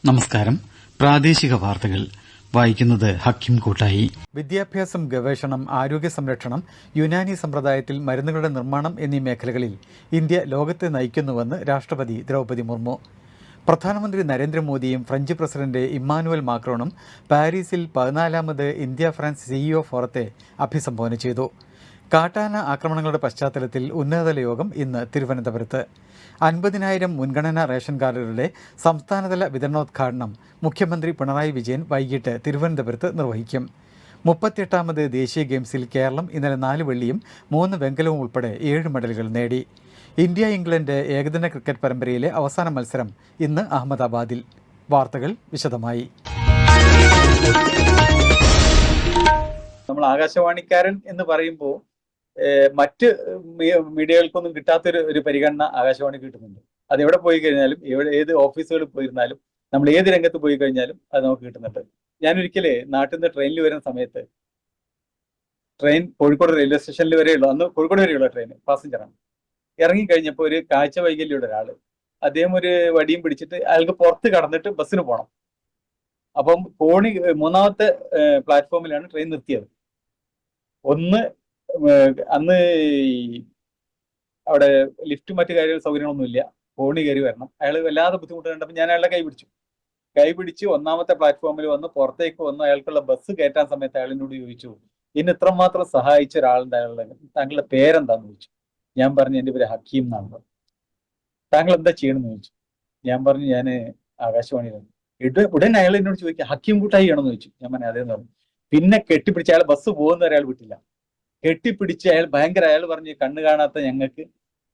നമസ്കാരം. പ്രാദേശിക വാർത്തകൾ വായിക്കുന്നത് ഹക്കിം കൂട്ടായി. വിദ്യാഭ്യാസം, ഗവേഷണം, ആരോഗ്യ സംരക്ഷണം, യുനാനി സമ്പ്രദായത്തിൽ മരുന്നുകളുടെ നിർമ്മാണം എന്നീ മേഖലകളിൽ ഇന്ത്യ ലോകത്തെ നയിക്കുന്നുവെന്ന് രാഷ്ട്രപതി ദ്രൗപദി മുർമു. പ്രധാനമന്ത്രി നരേന്ദ്രമോദിയും ഫ്രഞ്ച് പ്രസിഡന്റ് ഇമ്മാനുവൽ മാക്രോണും പാരീസിൽ 14ാമത് ഇന്ത്യ ഫ്രാൻസ് CEO ഫോറത്തെ അഭിസംബോധന ചെയ്തു. കാട്ടാന ആക്രമണങ്ങളുടെ പശ്ചാത്തലത്തിൽ ഉന്നതതല യോഗം ഇന്ന് തിരുവനന്തപുരത്ത്. 50,000 മുൻഗണനാ റേഷൻ കാർഡുകളുടെ സംസ്ഥാനതല വിതരണോദ്ഘാടനം മുഖ്യമന്ത്രി പിണറായി വിജയൻ വൈകിട്ട് തിരുവനന്തപുരത്ത് നിർവഹിക്കും. 38ാമത് ദേശീയ ഗെയിംസിൽ കേരളം ഇന്നലെ 4 വെള്ളിയും 3 വെങ്കലവും ഉൾപ്പെടെ 7 മെഡലുകൾ നേടി. ഇന്ത്യ ഇംഗ്ലണ്ട് ഏകദിന ക്രിക്കറ്റ് പരമ്പരയിലെ അവസാന മത്സരം ഇന്ന് അഹമ്മദാബാദിൽ. വാർത്തകൾ വിശദമായി. നമ്മൾ ആകാശവാണിക്കാരൻ എന്ന് പറയുമ്പോൾ മറ്റ് മീഡിയകൾക്കൊന്നും കിട്ടാത്തൊരു പരിഗണന ആകാശവാണി കിട്ടുന്നുണ്ട്. അത് എവിടെ പോയി കഴിഞ്ഞാലും, ഏത് ഓഫീസുകളിൽ പോയിരുന്നാലും, നമ്മൾ ഏത് രംഗത്ത് പോയി കഴിഞ്ഞാലും അത് നമുക്ക് കിട്ടുന്നുണ്ട്. ഞാനൊരിക്കലേ നാട്ടിൽ നിന്ന് ട്രെയിനിൽ വരുന്ന സമയത്ത്, ട്രെയിൻ കോഴിക്കോട് റെയിൽവേ സ്റ്റേഷനിൽ വരെയുള്ളൂ, അന്ന് കോഴിക്കോട് വരെയുള്ള ട്രെയിൻ പാസഞ്ചറാണ്. ഇറങ്ങിക്കഴിഞ്ഞപ്പോൾ ഒരു കാഴ്ച വൈകല്യമുള്ള ഒരാള്, അദ്ദേഹം ഒരു വടിയും പിടിച്ചിട്ട് അയാൾക്ക് പുറത്ത് കടന്നിട്ട് ബസ്സിന് പോകണം. അപ്പം 3ാമത്തെ പ്ലാറ്റ്ഫോമിലാണ് ട്രെയിൻ നിർത്തിയത്. അന്ന് അവിടെ ലിഫ്റ്റ് മറ്റു സൗകര്യങ്ങളൊന്നുമില്ല, കോണി കയറി വരണം. അയാൾ വല്ലാതെ ബുദ്ധിമുട്ട് കണ്ടപ്പോൾ ഞാൻ അയാളുടെ കൈ പിടിച്ച് 1ാമത്തെ പ്ലാറ്റ്ഫോമിൽ വന്ന് പുറത്തേക്ക് വന്ന് അയാൾക്കുള്ള ബസ് കയറ്റാൻ സമയത്ത് അയാളിനോട് ചോദിച്ചു, ഇന്ന് ഇത്രമാത്രം സഹായിച്ച ഒരാളുണ്ട്, താങ്കളുടെ പേരെന്താന്ന് ചോദിച്ചു. ഞാൻ പറഞ്ഞു, എൻ്റെ പേര് ഹക്കീം എന്നാണ് പറഞ്ഞു. താങ്കൾ എന്താ ചെയ്യണമെന്ന് ചോദിച്ചു. ഞാൻ പറഞ്ഞു, ഞാൻ ആകാശവാണിയിലാണ്. ഉടൻ അയാൾ എന്നോട് ചോദിക്കുക, ഹക്കീം കൂട്ടായി ആണെന്ന് ചോദിച്ചു. ഞാൻ പറഞ്ഞു അതേന്ന് പറഞ്ഞു. പിന്നെ കെട്ടിപ്പിടിച്ച് അയാൾ ബസ് പോകുന്നവരെ അയാൾ വിട്ടില്ല. കെട്ടിപ്പിടിച്ച് അയാൾ അയാൾ പറഞ്ഞ്, കണ്ണ് കാണാത്ത ഞങ്ങൾക്ക്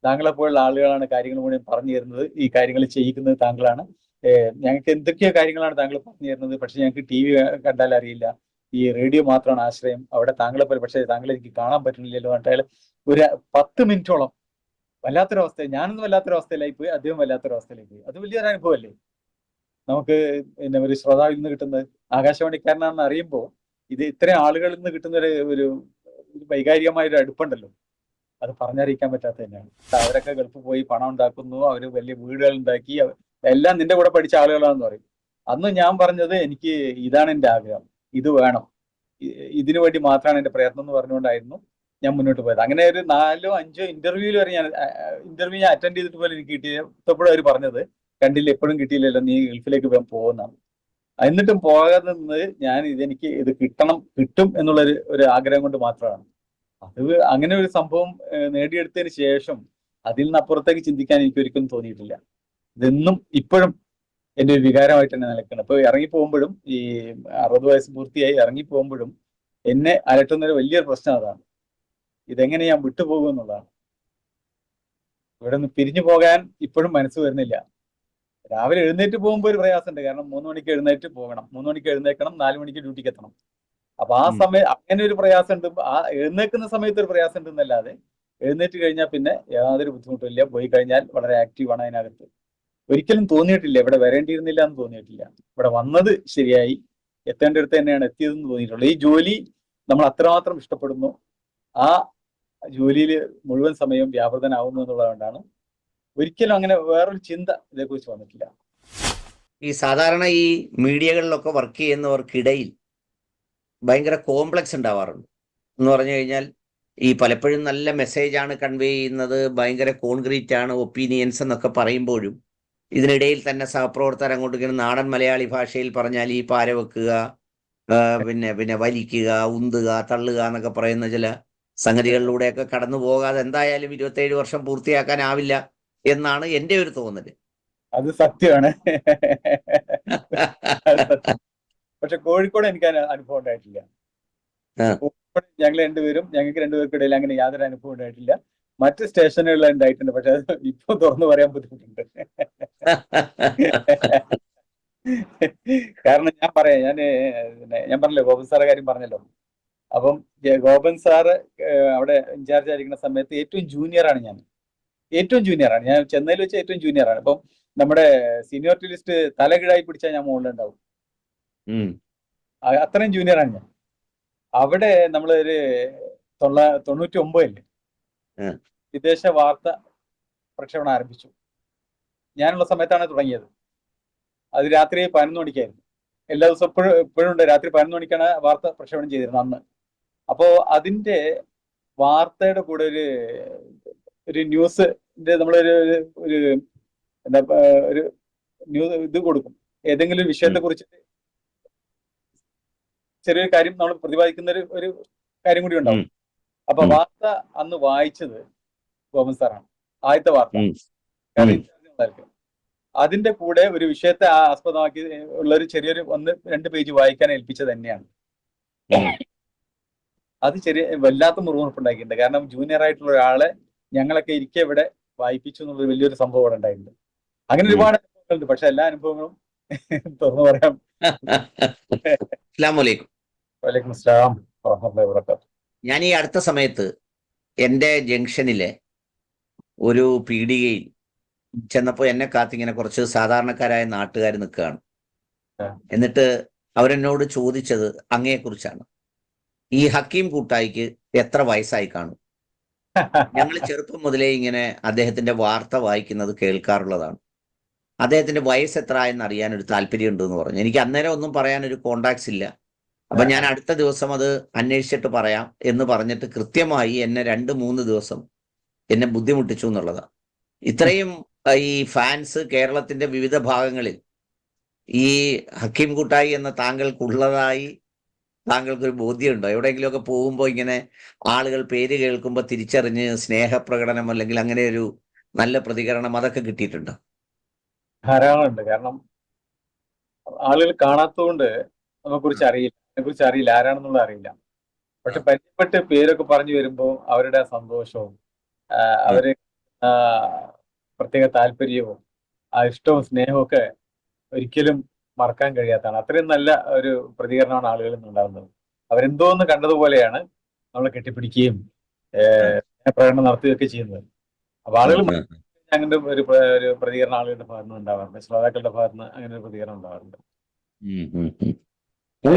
താങ്കളെപ്പോലുള്ള ആളുകളാണ് കാര്യങ്ങൾ മുഴുവൻ പറഞ്ഞു തരുന്നത്, ഈ കാര്യങ്ങൾ ചെയ്യിക്കുന്നത് താങ്കളാണ്, ഞങ്ങൾക്ക് എന്തൊക്കെയോ കാര്യങ്ങളാണ് താങ്കൾ പറഞ്ഞു തരുന്നത്, പക്ഷെ ഞങ്ങൾക്ക് TV കണ്ടാൽ അറിയില്ല, ഈ റേഡിയോ മാത്രമാണ് ആശ്രയം, അവിടെ താങ്കളെ പോലെ പക്ഷേ താങ്കളെ എനിക്ക് കാണാൻ പറ്റുന്നില്ലല്ലോ എന്നിട്ട് അയാൾ ഒരു 10 മിനിറ്റോളം വല്ലാത്തൊരവസ്ഥ, ഞാനൊന്നും വല്ലാത്തൊരവസ്ഥയിലായി പോയി, അദ്ദേഹം വല്ലാത്തൊരവസ്ഥയിലേക്ക് പോയി. അത് വലിയൊരു അനുഭവമല്ലേ നമുക്ക് ഒരു ശ്രോതാവിൽ നിന്ന് കിട്ടുന്നത്. ആകാശവാണിക്കാരനാണെന്ന് അറിയുമ്പോൾ ഇത് ഇത്രയും ആളുകളിൽ നിന്ന് കിട്ടുന്ന ഒരു വൈകാരികമായൊരു അടുപ്പുണ്ടല്ലോ, അത് പറഞ്ഞറിയിക്കാൻ പറ്റാത്ത തന്നെയാണ്. അവരൊക്കെ ഗൾഫിൽ പോയി പണം ഉണ്ടാക്കുന്നു, അവർ വലിയ വീടുകൾ ഉണ്ടാക്കി, എല്ലാം നിന്റെ കൂടെ പഠിച്ച ആളുകളാണെന്ന് പറയും. അന്ന് ഞാൻ പറഞ്ഞത്, എനിക്ക് ഇതാണ് എൻ്റെ ആഗ്രഹം, ഇത് വേണം, ഇതിനു വേണ്ടി മാത്രമാണ് എൻ്റെ പ്രയത്നം എന്ന് പറഞ്ഞുകൊണ്ടായിരുന്നു ഞാൻ മുന്നോട്ട് പോയത്. അങ്ങനെ ഒരു 4 5 ഇന്റർവ്യൂവിൽ വരെ ഞാൻ അറ്റൻഡ് ചെയ്തിട്ട് പോലും എനിക്ക് കിട്ടിയപ്പോഴും അവർ പറഞ്ഞത്, കണ്ടില്ല എപ്പോഴും കിട്ടിയില്ലല്ലോ, നീ ഗൾഫിലേക്ക് പോകുന്നതാണ്. എന്നിട്ടും പോകാതെ നിന്ന് ഞാൻ ഇത് കിട്ടും എന്നുള്ള ഒരു ആഗ്രഹം കൊണ്ട് മാത്രമാണ്. അത് അങ്ങനെ ഒരു സംഭവം നേടിയെടുത്തതിന് ശേഷം അതിൽ നിന്ന് അപ്പുറത്തേക്ക് ചിന്തിക്കാൻ എനിക്ക് ഒരിക്കലും തോന്നിയിട്ടില്ല. ഇതെന്നും ഇപ്പോഴും എൻ്റെ ഒരു വികാരമായിട്ട് തന്നെ നിൽക്കണം. ഇപ്പൊ ഇറങ്ങിപ്പോകുമ്പോഴും, ഈ 60 വയസ്സ് പൂർത്തിയായി ഇറങ്ങിപ്പോകുമ്പോഴും എന്നെ അലട്ടുന്നൊരു വലിയൊരു പ്രശ്നം അതാണ്. ഇതെങ്ങനെ ഞാൻ വിട്ടുപോകും എന്നുള്ളതാണ്. ഇവിടെ നിന്ന് പിരിഞ്ഞു പോകാൻ ഇപ്പോഴും മനസ്സ് വരുന്നില്ല. രാവിലെ എഴുന്നേറ്റ് പോകുമ്പോൾ ഒരു പ്രയാസമുണ്ട്, കാരണം 3 മണിക്ക് എഴുന്നേറ്റ് പോകണം, 3 മണിക്ക് എഴുന്നേക്കണം, 4 മണിക്ക് ഡ്യൂട്ടിക്ക് എത്തണം. അപ്പൊ ആ സമയം അങ്ങനെ ഒരു പ്രയാസമുണ്ട്. ആ എഴുന്നേക്കുന്ന സമയത്ത് ഒരു പ്രയാസം ഉണ്ടെന്നല്ലാതെ എഴുന്നേറ്റ് കഴിഞ്ഞാൽ പിന്നെ യാതൊരു ബുദ്ധിമുട്ടില്ല. പോയി കഴിഞ്ഞാൽ വളരെ ആക്റ്റീവാണ് അതിനകത്ത്. ഒരിക്കലും തോന്നിയിട്ടില്ല ഇവിടെ വരേണ്ടിയിരുന്നില്ല എന്ന് തോന്നിയിട്ടില്ല. ഇവിടെ വന്നത് ശരിയായി, എത്തേണ്ടടുത്ത് തന്നെയാണ് എത്തിയതെന്ന് തോന്നിയിട്ടുള്ളൂ. ഈ ജോലി നമ്മൾ അത്രമാത്രം ഇഷ്ടപ്പെടുന്നു, ആ ജോലിയിൽ മുഴുവൻ സമയം വ്യാപൃതനാവുന്നു എന്നുള്ളതുകൊണ്ടാണ് ഒരിക്കലും അങ്ങനെ വേറൊരു ചിന്ത ഇതേക്കുറിച്ച് വന്നിട്ടില്ല. ഈ സാധാരണ ഈ മീഡിയകളിലൊക്കെ വർക്ക് ചെയ്യുന്നവർക്കിടയിൽ ഭയങ്കര കോംപ്ലക്സ് ഉണ്ടാവാറുണ്ട്. എന്ന് പറഞ്ഞു കഴിഞ്ഞാൽ, ഈ പലപ്പോഴും നല്ല മെസ്സേജാണ് കൺവേ ചെയ്യുന്നത്, ഭയങ്കര കോൺക്രീറ്റ് ആണ് ഒപ്പീനിയൻസ് എന്നൊക്കെ പറയുമ്പോഴും ഇതിനിടയിൽ തന്നെ സഹപ്രവർത്തകർ അങ്ങോട്ട് ഇങ്ങനെ നാടൻ മലയാളി ഭാഷയിൽ പറഞ്ഞാൽ ഈ പാര വെക്കുക, പിന്നെ വലിക്കുക, ഉന്തുക, തള്ളുക എന്നൊക്കെ പറയുന്ന ചില സംഗതികളിലൂടെയൊക്കെ കടന്നു പോകാതെ എന്തായാലും 27 വർഷം പൂർത്തിയാക്കാനാവില്ല എന്നാണ് എൻ്റെ ഒരു തോന്നല്. അത് സത്യമാണ്. പക്ഷെ കോഴിക്കോട് എനിക്ക് അനുഭവം ഉണ്ടായിട്ടില്ല. കോഴിക്കോട് ഞങ്ങൾക്ക് രണ്ടുപേർക്കിടയിൽ അങ്ങനെ യാതൊരു അനുഭവം ഉണ്ടായിട്ടില്ല. മറ്റ് സ്റ്റേഷനുകളിൽ ഉണ്ടായിട്ടുണ്ട്, പക്ഷെ അത് ഇപ്പൊ തുറന്നു പറയാൻ ബുദ്ധിമുട്ടുണ്ട്. കാരണം ഞാൻ പറഞ്ഞല്ലോ, ഗോപൻ സാറെ കാര്യം പറഞ്ഞല്ലോ. അപ്പം ഗോപൻ സാറ് അവിടെ ഇൻചാർജ് ആയിരിക്കുന്ന സമയത്ത് ഏറ്റവും ജൂനിയറാണ് ഞാൻ. ചെന്നൈയിൽ വെച്ച് ഏറ്റവും ജൂനിയറാണ്. അപ്പം നമ്മുടെ സീനിയോറിറ്റി ലിസ്റ്റ് തലകിഴായി പിടിച്ചാൽ ഞാൻ മുകളിലുണ്ടാവും. അത്രയും ജൂനിയറാണ് ഞാൻ. അവിടെ നമ്മളൊരു 99 വിദേശ വാർത്ത പ്രക്ഷേപണം ആരംഭിച്ചു. ഞാനുള്ള സമയത്താണ് തുടങ്ങിയത്. അത് രാത്രി 11 മണിക്കായിരുന്നു. എല്ലാ ദിവസവും ഇപ്പോഴും ഉണ്ട്. രാത്രി 11 മണിക്കാണ് വാർത്ത പ്രക്ഷേപണം ചെയ്തിരുന്നത് അന്ന്. അപ്പോ അതിന്റെ വാർത്തയുടെ കൂടെ ഒരു ന്യൂസിന്റെ നമ്മളൊരു ഒരു എന്താ ഒരു ന്യൂസ് ഇത് കൊടുക്കും. ഏതെങ്കിലും ഒരു വിഷയത്തെ കുറിച്ച് ചെറിയൊരു കാര്യം നമ്മൾ പ്രതിപാദിക്കുന്ന ഒരു കാര്യം കൂടി ഉണ്ടാവും. അപ്പൊ വാർത്ത അന്ന് വായിച്ചത് ഗോപൻ സാറാണ്, ആദ്യത്തെ വാർത്ത. അതിന്റെ കൂടെ ഒരു വിഷയത്തെ ആസ്പദമാക്കി ഉള്ള ഒരു ചെറിയൊരു 1-2 പേജ് വായിക്കാൻ ഏൽപ്പിച്ചത് തന്നെയാണ്. അത് വല്ലാത്ത മുറിവുറപ്പുണ്ടാക്കിയിട്ടുണ്ട്. കാരണം ജൂനിയർ ആയിട്ടുള്ള ഒരാളെ ഞങ്ങളൊക്കെ ഇരിക്കെ ഇവിടെ വായിപ്പിച്ചു എന്നുള്ള വലിയൊരു സംഭവം അവിടെ ഉണ്ടായിട്ടുണ്ട്. അങ്ങനെ ഒരുപാട് അനുഭവങ്ങളുണ്ട്. പക്ഷെ എല്ലാ അനുഭവങ്ങളും തുറന്നു പറയാം. വലൈക്കും അസ്സലാം വറഹ്മത്തുള്ളാഹി വബറകാതുഹു. ഞാൻ ഈ അടുത്ത സമയത്ത് എൻ്റെ ജംഗ്ഷനിലെ ഒരു പീടികയിൽ ചെന്നപ്പോൾ എന്നെ കാത്തിങ്ങനെ കുറച്ച് സാധാരണക്കാരായ നാട്ടുകാർ നിൽക്കുകയാണ്. എന്നിട്ട് അവരെന്നോട് ചോദിച്ചത് അങ്ങയെക്കുറിച്ചാണ്. ഈ ഹക്കീം കൂട്ടായിക്ക് എത്ര വയസ്സായി കാണും? ഞങ്ങൾ ചെറുപ്പം മുതലേ ഇങ്ങനെ അദ്ദേഹത്തിന്റെ വാർത്ത വായിക്കുന്നത് കേൾക്കാറുള്ളതാണ്. അദ്ദേഹത്തിന്റെ വയസ്സ് എത്ര എന്ന് അറിയാൻ ഒരു താല്പര്യമുണ്ട് എന്ന് പറഞ്ഞു. എനിക്ക് അന്നേരം ഒന്നും പറയാനൊരു കോണ്ടാക്ട്സ് ഇല്ല. അപ്പൊ ഞാൻ അടുത്ത ദിവസം അത് അന്വേഷിച്ചിട്ട് പറയാം എന്ന് പറഞ്ഞിട്ട് കൃത്യമായി എന്നെ 2-3 ദിവസം എന്നെ ബുദ്ധിമുട്ടിച്ചു എന്നുള്ളതാണ്. ഇത്രയും ഈ ഫാൻസ് കേരളത്തിന്റെ വിവിധ ഭാഗങ്ങളിൽ ഈ ഹക്കീം കൂട്ടായി എന്ന താങ്കൾക്കുള്ളതായി താങ്കൾക്കൊരു ബോധ്യമുണ്ടോ? എവിടെയെങ്കിലുമൊക്കെ പോകുമ്പോൾ ഇങ്ങനെ ആളുകൾ പേര് കേൾക്കുമ്പോൾ തിരിച്ചറിഞ്ഞ് സ്നേഹപ്രകടനം അല്ലെങ്കിൽ അങ്ങനെ ഒരു നല്ല പ്രതികരണം അതൊക്കെ കിട്ടിയിട്ടുണ്ടോ? ധാരാളം ഉണ്ട്. കാരണം ആളുകൾ കാണാത്തതുകൊണ്ട് അതിനെക്കുറിച്ച് അറിയില്ല, ആരാണെന്നുള്ളത് അറിയില്ല. പക്ഷെ പരിചയപ്പെട്ട് പേരൊക്കെ പറഞ്ഞു വരുമ്പോൾ അവരുടെ സന്തോഷവും അവര് പ്രത്യേക താല്പര്യവും ഇഷ്ടവും സ്നേഹവും ഒക്കെ ഒരിക്കലും മറക്കാൻ കഴിയാത്തതാണ്. അത്രയും നല്ല ഒരു പ്രതികരണമാണ് ആളുകളിൽ നിന്നുണ്ടാകുന്നത്. അവരെന്തോന്ന് കണ്ടതുപോലെയാണ് നമ്മളെ കെട്ടിപ്പിടിക്കുകയും പ്രകടനം നടത്തുകയൊക്കെ ചെയ്യുന്നത്. അപ്പൊ ആളുകൾ അങ്ങനെ ഒരു പ്രതികരണം ആളുകളുടെ ഭാഗത്ത് നിന്ന് ഉണ്ടാവാറുണ്ട്, ശ്രോതാക്കളുടെ ഭാഗത്ത് നിന്ന് അങ്ങനെ ഒരു പ്രതികരണം ഉണ്ടാവാറുണ്ട്.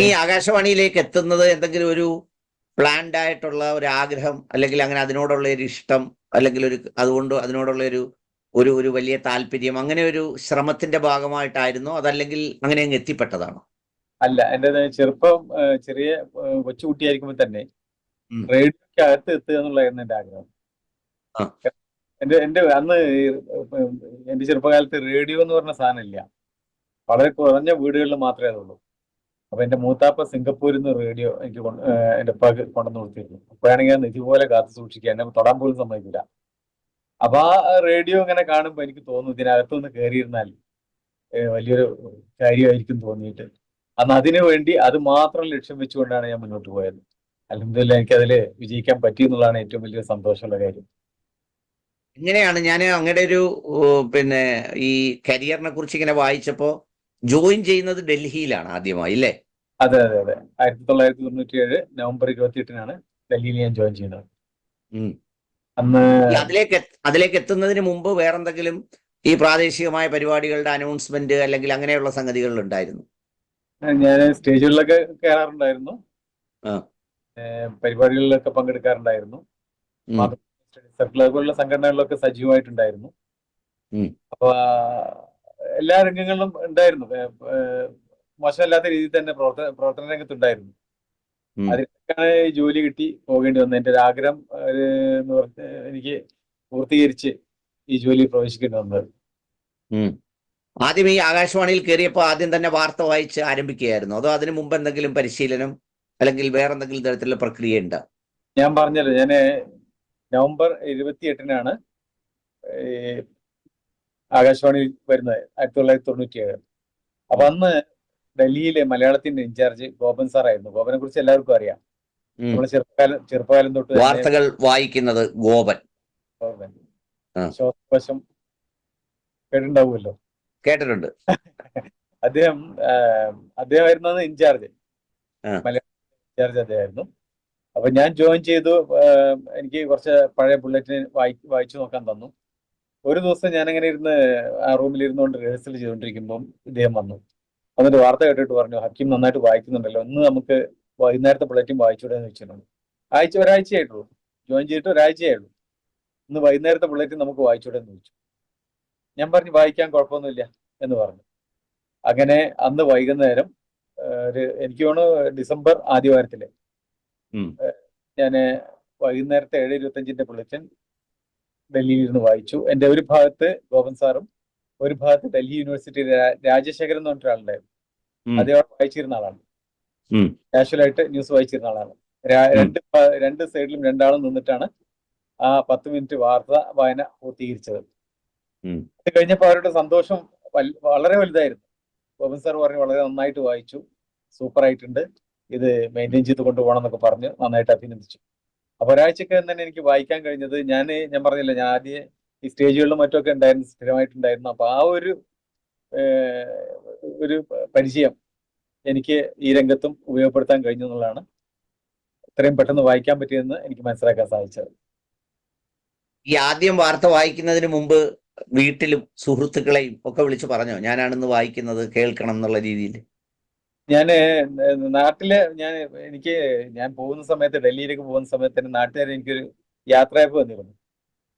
ഈ ആകാശവാണിയിലേക്ക് എത്തുന്നത് എന്തെങ്കിലും ഒരു പ്ലാൻഡ് ആയിട്ടുള്ള ഒരു ആഗ്രഹം അല്ലെങ്കിൽ അങ്ങനെ അതിനോടുള്ള ഒരു ഇഷ്ടം അല്ലെങ്കിൽ അതിനോടുള്ള ഒരു വലിയ താല്പര്യം അങ്ങനെ ഒരു ശ്രമത്തിന്റെ ഭാഗമായിട്ടായിരുന്നോ അതല്ലെങ്കിൽ അങ്ങനെ അങ്ങ് എത്തിപ്പെട്ടതാണോ? അല്ല, എന്റെ ചെറുപ്പം ചെറിയ കൊച്ചുകുട്ടിയായിരിക്കുമ്പോൾ തന്നെ റേഡിയോയ്ക്ക് അകത്ത് എത്തുക എന്നുള്ളതായിരുന്നു എന്റെ ആഗ്രഹം. എന്റെ അന്ന് എന്റെ ചെറുപ്പകാലത്ത് റേഡിയോ എന്ന് പറഞ്ഞ സാധനം ഇല്ല. വളരെ കുറഞ്ഞ വീടുകളിൽ മാത്രമേ അതുള്ളൂ. അപ്പൊ എന്റെ മൂത്താപ്പ സിംഗപ്പൂരിൽ നിന്ന് റേഡിയോ എനിക്ക് എന്റെ ഉപ്പാക്ക് കൊണ്ടുവന്ന് കൊടുത്തിരുന്നു. അപ്പോഴാണെങ്കിൽ നിധി പോലെ കാത്തു സൂക്ഷിക്കുക, എന്നെ തൊടാൻ പോലും സമ്മതിക്കില്ല. അപ്പൊ ആ റേഡിയോ ഇങ്ങനെ കാണുമ്പോൾ എനിക്ക് തോന്നുന്നു ഇതിനകത്തുനിന്ന് കയറിയിരുന്നാൽ വലിയൊരു കാര്യമായിരിക്കും തോന്നിയിട്ട് അന്ന് അതിനു വേണ്ടി അത് മാത്രം ലക്ഷ്യം വെച്ചുകൊണ്ടാണ് ഞാൻ മുന്നോട്ട് പോയത്. അൽഹംദുലില്ലാഹ് എനിക്ക് അതിൽ വിജയിക്കാൻ പറ്റി എന്നുള്ളതാണ് ഏറ്റവും വലിയ സന്തോഷമുള്ള കാര്യം. എങ്ങനെയാണ് ഞാൻ അങ്ങയുടെ ഒരു ഈ കരിയറിനെ കുറിച്ച് ഇങ്ങനെ വായിച്ചപ്പോ ജോയിൻ ചെയ്യുന്നത് ഡൽഹിയിലാണ് ആദ്യമായി അല്ലേ? അതെ അതെ അതെ 1997 നവംബർ 28-നാണ് ഡൽഹിയിൽ ഞാൻ ജോയിൻ ചെയ്യുന്നത്. അന്ന് അതിലേക്ക് എത്തുന്നതിന് മുമ്പ് വേറെന്തെങ്കിലും ഈ പ്രാദേശികമായ പരിപാടികളുടെ അനൗൺസ്മെന്റ് അല്ലെങ്കിൽ അങ്ങനെയുള്ള സംഗതികൾ ഉണ്ടായിരുന്നു? ഞാൻ സ്റ്റേജുകളിലൊക്കെ കയറാറുണ്ടായിരുന്നു, പരിപാടികളിലൊക്കെ പങ്കെടുക്കാറുണ്ടായിരുന്നു, സർക്കിൾ പോലുള്ള സംഘടനകളിലൊക്കെ സജീവമായിട്ടുണ്ടായിരുന്നു. അപ്പൊ എല്ലാ രംഗങ്ങളിലും ഉണ്ടായിരുന്നു. മോശമല്ലാത്ത രീതിയിൽ തന്നെ പ്രവർത്തന രംഗത്തുണ്ടായിരുന്നു. അതിനൊക്കെയാണ് ജോലി കിട്ടി പോകേണ്ടി വന്നത്. എന്റെ ഒരു ആഗ്രഹം എനിക്ക് പൂർത്തീകരിച്ച് ഈ ജോലി പ്രവേശിക്കേണ്ടി വന്നത്. ആദ്യം ഈ ആകാശവാണിയിൽ കയറിയപ്പോൾ ആദ്യം തന്നെ വാർത്ത വായിച്ച് ആരംഭിക്കുകയായിരുന്നു അതോ അതിനു മുമ്പ് എന്തെങ്കിലും പരിശീലനം അല്ലെങ്കിൽ വേറെന്തെങ്കിലും തരത്തിലുള്ള പ്രക്രിയ ഉണ്ടോ? ഞാൻ പറഞ്ഞല്ലോ, ഞാന് നവംബർ 28-നാണ് ആകാശവാണിയിൽ വരുന്നത്, 1997. അപ്പൊ അന്ന് ഡൽഹിയിലെ മലയാളത്തിന്റെ ഇൻചാർജ് ഗോപൻ സാറായിരുന്നു. ഗോപനെ കുറിച്ച് എല്ലാവർക്കും അറിയാം. നമ്മള് ചെറുപ്പകാലം തൊട്ട് വാർത്തകൾ വായിക്കുന്നത് ഗോപൻ ശ്വാസകോശം കേട്ടിട്ടുണ്ടാവുമല്ലോ. കേട്ടിട്ടുണ്ട്. അദ്ദേഹമായിരുന്നു ഇൻചാർജ്, മലയാളം ഇൻചാർജ് അദ്ദേഹമായിരുന്നു. അപ്പൊ ഞാൻ ജോയിൻ ചെയ്തു. എനിക്ക് കുറച്ച് പഴയ ബുള്ളറ്റിന് വായിച്ചു നോക്കാൻ തന്നു. ഒരു ദിവസം ഞാനങ്ങനെ ഇരുന്ന് ആ റൂമിൽ ഇരുന്നുകൊണ്ട് റിഹേഴ്സൽ ചെയ്തുകൊണ്ടിരിക്കുമ്പോൾ ഇദ്ദേഹം വന്നു. എന്നിട്ട് വാർത്ത കേട്ടിട്ട് പറഞ്ഞു, ഹക്കീം നന്നായിട്ട് വായിക്കുന്നുണ്ടല്ലോ, ഇന്ന് നമുക്ക് വൈകുന്നേരത്തെ ബുള്ളറ്റിൻ വായിച്ചൂടെ എന്ന് വെച്ചിട്ടുണ്ട്. ഒരാഴ്ചയായിട്ടുള്ളൂ, ജോയിൻ ചെയ്തിട്ട് ഒരാഴ്ചയായുള്ളൂ. ഇന്ന് വൈകുന്നേരത്തെ ബുള്ളറ്റിൻ നമുക്ക് വായിച്ചൂടെ എന്ന് ചോദിച്ചു. ഞാൻ പറഞ്ഞു വായിക്കാൻ കുഴപ്പമൊന്നുമില്ല എന്ന് പറഞ്ഞു. അങ്ങനെ അന്ന് വൈകുന്നേരം എനിക്ക് തോന്നുന്നു ഡിസംബർ ആദ്യവാരത്തില് ഉം. ഞാൻ വൈകുന്നേരത്തെ 7:25 ബുള്ളറ്റിൻ ഡൽഹിയിൽ ഇരുന്ന് വായിച്ചു. എൻ്റെ ഒരു ഭാഗത്ത് ഗോപൻ സാറും ഒരു ഭാഗത്ത് ഡൽഹി യൂണിവേഴ്സിറ്റി രാജശേഖരൻ എന്ന് പറഞ്ഞിട്ട് ഒരാളുണ്ടായിരുന്നു. ഉം. അദ്ദേഹം വായിച്ചിരുന്ന ആളാണ്. ഉം. കാഷ്വലായിട്ട് ന്യൂസ് വായിച്ചിരുന്ന ആളാണ്. രണ്ട് സൈഡിലും രണ്ടാളും നിന്നിട്ടാണ് ആ 10 മിനിറ്റ് വാർത്ത വായന പൂർത്തീകരിച്ചത്. അത് കഴിഞ്ഞപ്പോൾ അവരുടെ സന്തോഷം വളരെ വലുതായിരുന്നു. ഗോപൻ സാർ പറഞ്ഞു വളരെ നന്നായിട്ട് വായിച്ചു, സൂപ്പർ ആയിട്ടുണ്ട്, ഇത് മെയിൻറ്റെയിൻ ചെയ്ത് കൊണ്ടുപോകണം എന്നൊക്കെ പറഞ്ഞ് നന്നായിട്ട് അഭിനന്ദിച്ചു. അപ്പൊ ഒരാഴ്ചക്ക് തന്നെ എനിക്ക് വായിക്കാൻ കഴിഞ്ഞത് ഞാൻ പറഞ്ഞില്ല, ഞാൻ ആദ്യം ഈ സ്റ്റേജുകളിലും മറ്റൊക്കെ ഉണ്ടായിരുന്നു, സ്ഥിരമായിട്ടുണ്ടായിരുന്നു. അപ്പൊ ആ ഒരു പരിചയം എനിക്ക് ഈ രംഗത്തും ഉപയോഗപ്പെടുത്താൻ കഴിഞ്ഞു എന്നുള്ളതാണ് ഇത്രയും പെട്ടെന്ന് വായിക്കാൻ പറ്റിയെന്ന് എനിക്ക് മനസ്സിലാക്കാൻ സാധിച്ചത്. ഈ ആദ്യം വാർത്ത വായിക്കുന്നതിന് മുമ്പ് വീട്ടിലും സുഹൃത്തുക്കളെയും ഒക്കെ വിളിച്ച് പറഞ്ഞോ, ഞാനാണെന്ന് വായിക്കുന്നത്, കേൾക്കണം എന്നുള്ള രീതിയിൽ? നാട്ടില് ഞാൻ പോകുന്ന സമയത്ത്, ഡൽഹിയിലേക്ക് പോകുന്ന സമയത്ത് തന്നെ നാട്ടുകാർ എനിക്കൊരു യാത്രയപ്പ് വന്നിരുന്നു,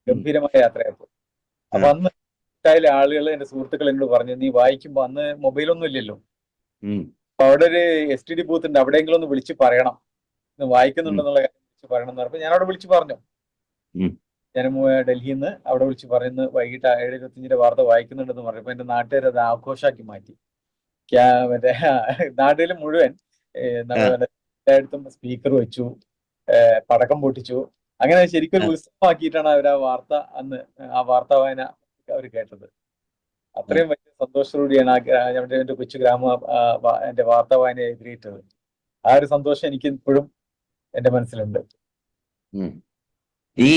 ഗംഭീരമായ യാത്രയപ്പ്. അപ്പൊ അന്ന് ഇട്ടായാലും ആളുകൾ, എന്റെ സുഹൃത്തുക്കൾ എന്നോട് പറഞ്ഞു, നീ വായിക്കുമ്പോ, അന്ന് മൊബൈലൊന്നും ഇല്ലല്ലോ, അപ്പൊ അവിടെ ഒരു STD ബൂത്ത് ഉണ്ട്, അവിടെയെങ്കിലും ഒന്ന് വിളിച്ച് പറയണം, ഇന്ന് വായിക്കുന്നുണ്ടെന്നുള്ള കാര്യം വിളിച്ച് പറയണം എന്ന് പറഞ്ഞപ്പോൾ ഞാൻ അവിടെ വിളിച്ച് പറഞ്ഞു. ഞാൻ ഡൽഹിയിൽ നിന്ന് അവിടെ വിളിച്ച് പറയുന്നു വൈകിട്ട് 7:25 വാർത്ത വായിക്കുന്നുണ്ടെന്ന് പറഞ്ഞപ്പോൾ എന്റെ നാട്ടുകാർ അത് ആഘോഷാക്കി മാറ്റി. മറ്റേ നാട്ടിൽ മുഴുവൻ എല്ലായിടത്തും സ്പീക്കർ വെച്ചു, പടക്കം പൊട്ടിച്ചു. അങ്ങനെ ശരിക്കും ഒരു ഉത്സവമാക്കിയിട്ടാണ് അവർ ആ വാർത്താ വായന അവർ കേട്ടത്. അത്രയും വലിയ സന്തോഷത്തോടെയാണ് എന്റെ കൊച്ചു എന്റെ വാർത്താ വായനയെ എതിരേറ്റത്. ആ ഒരു സന്തോഷം എനിക്ക് ഇപ്പോഴും എന്റെ മനസ്സിലുണ്ട്. ഈ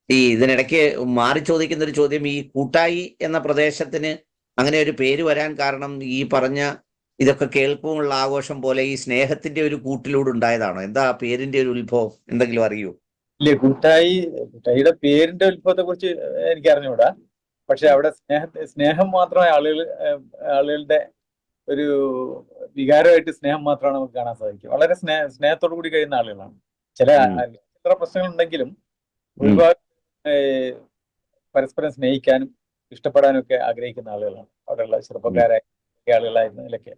ഇതിനിടയ്ക്ക് മാറി ചോദിക്കുന്ന ഒരു ചോദ്യം, ഈ കൂട്ടായി എന്ന പ്രദേശത്തിന് അങ്ങനെ ഒരു പേര് വരാൻ കാരണം ഈ പറഞ്ഞ ഇതൊക്കെ കേൾക്കുമുള്ള ആഘോഷം പോലെ ഈ സ്നേഹത്തിന്റെ ഒരു കൂട്ടിലൂടെ ഉണ്ടായതാണോ? എന്താ പേരിന്റെ ഒരു ഉത്ഭവം എന്തെങ്കിലും അറിയോ? ഇല്ലേ, കൂട്ടായിയുടെ പേരിന്റെ ഉത്ഭവത്തെ കുറിച്ച് എനിക്ക് അറിഞ്ഞുകൂടാ. പക്ഷെ അവിടെ സ്നേഹം മാത്രമേ ആളുകളുടെ ഒരു വികാരമായിട്ട് സ്നേഹം മാത്രമാണ് നമുക്ക് കാണാൻ സാധിക്കും. വളരെ സ്നേഹത്തോടു കൂടി കഴിയുന്ന ആളുകളാണ്. ചില പ്രശ്നങ്ങളുണ്ടെങ്കിലും ഒരുപാട് പരസ്പരം സ്നേഹിക്കാനും ഇഷ്ടപ്പെടാനും ഒക്കെ ആഗ്രഹിക്കുന്ന ആളുകളാണ് അവിടെയുള്ള ചെറുപ്പക്കാരായ ആളുകളായിരുന്നതിലൊക്കെ.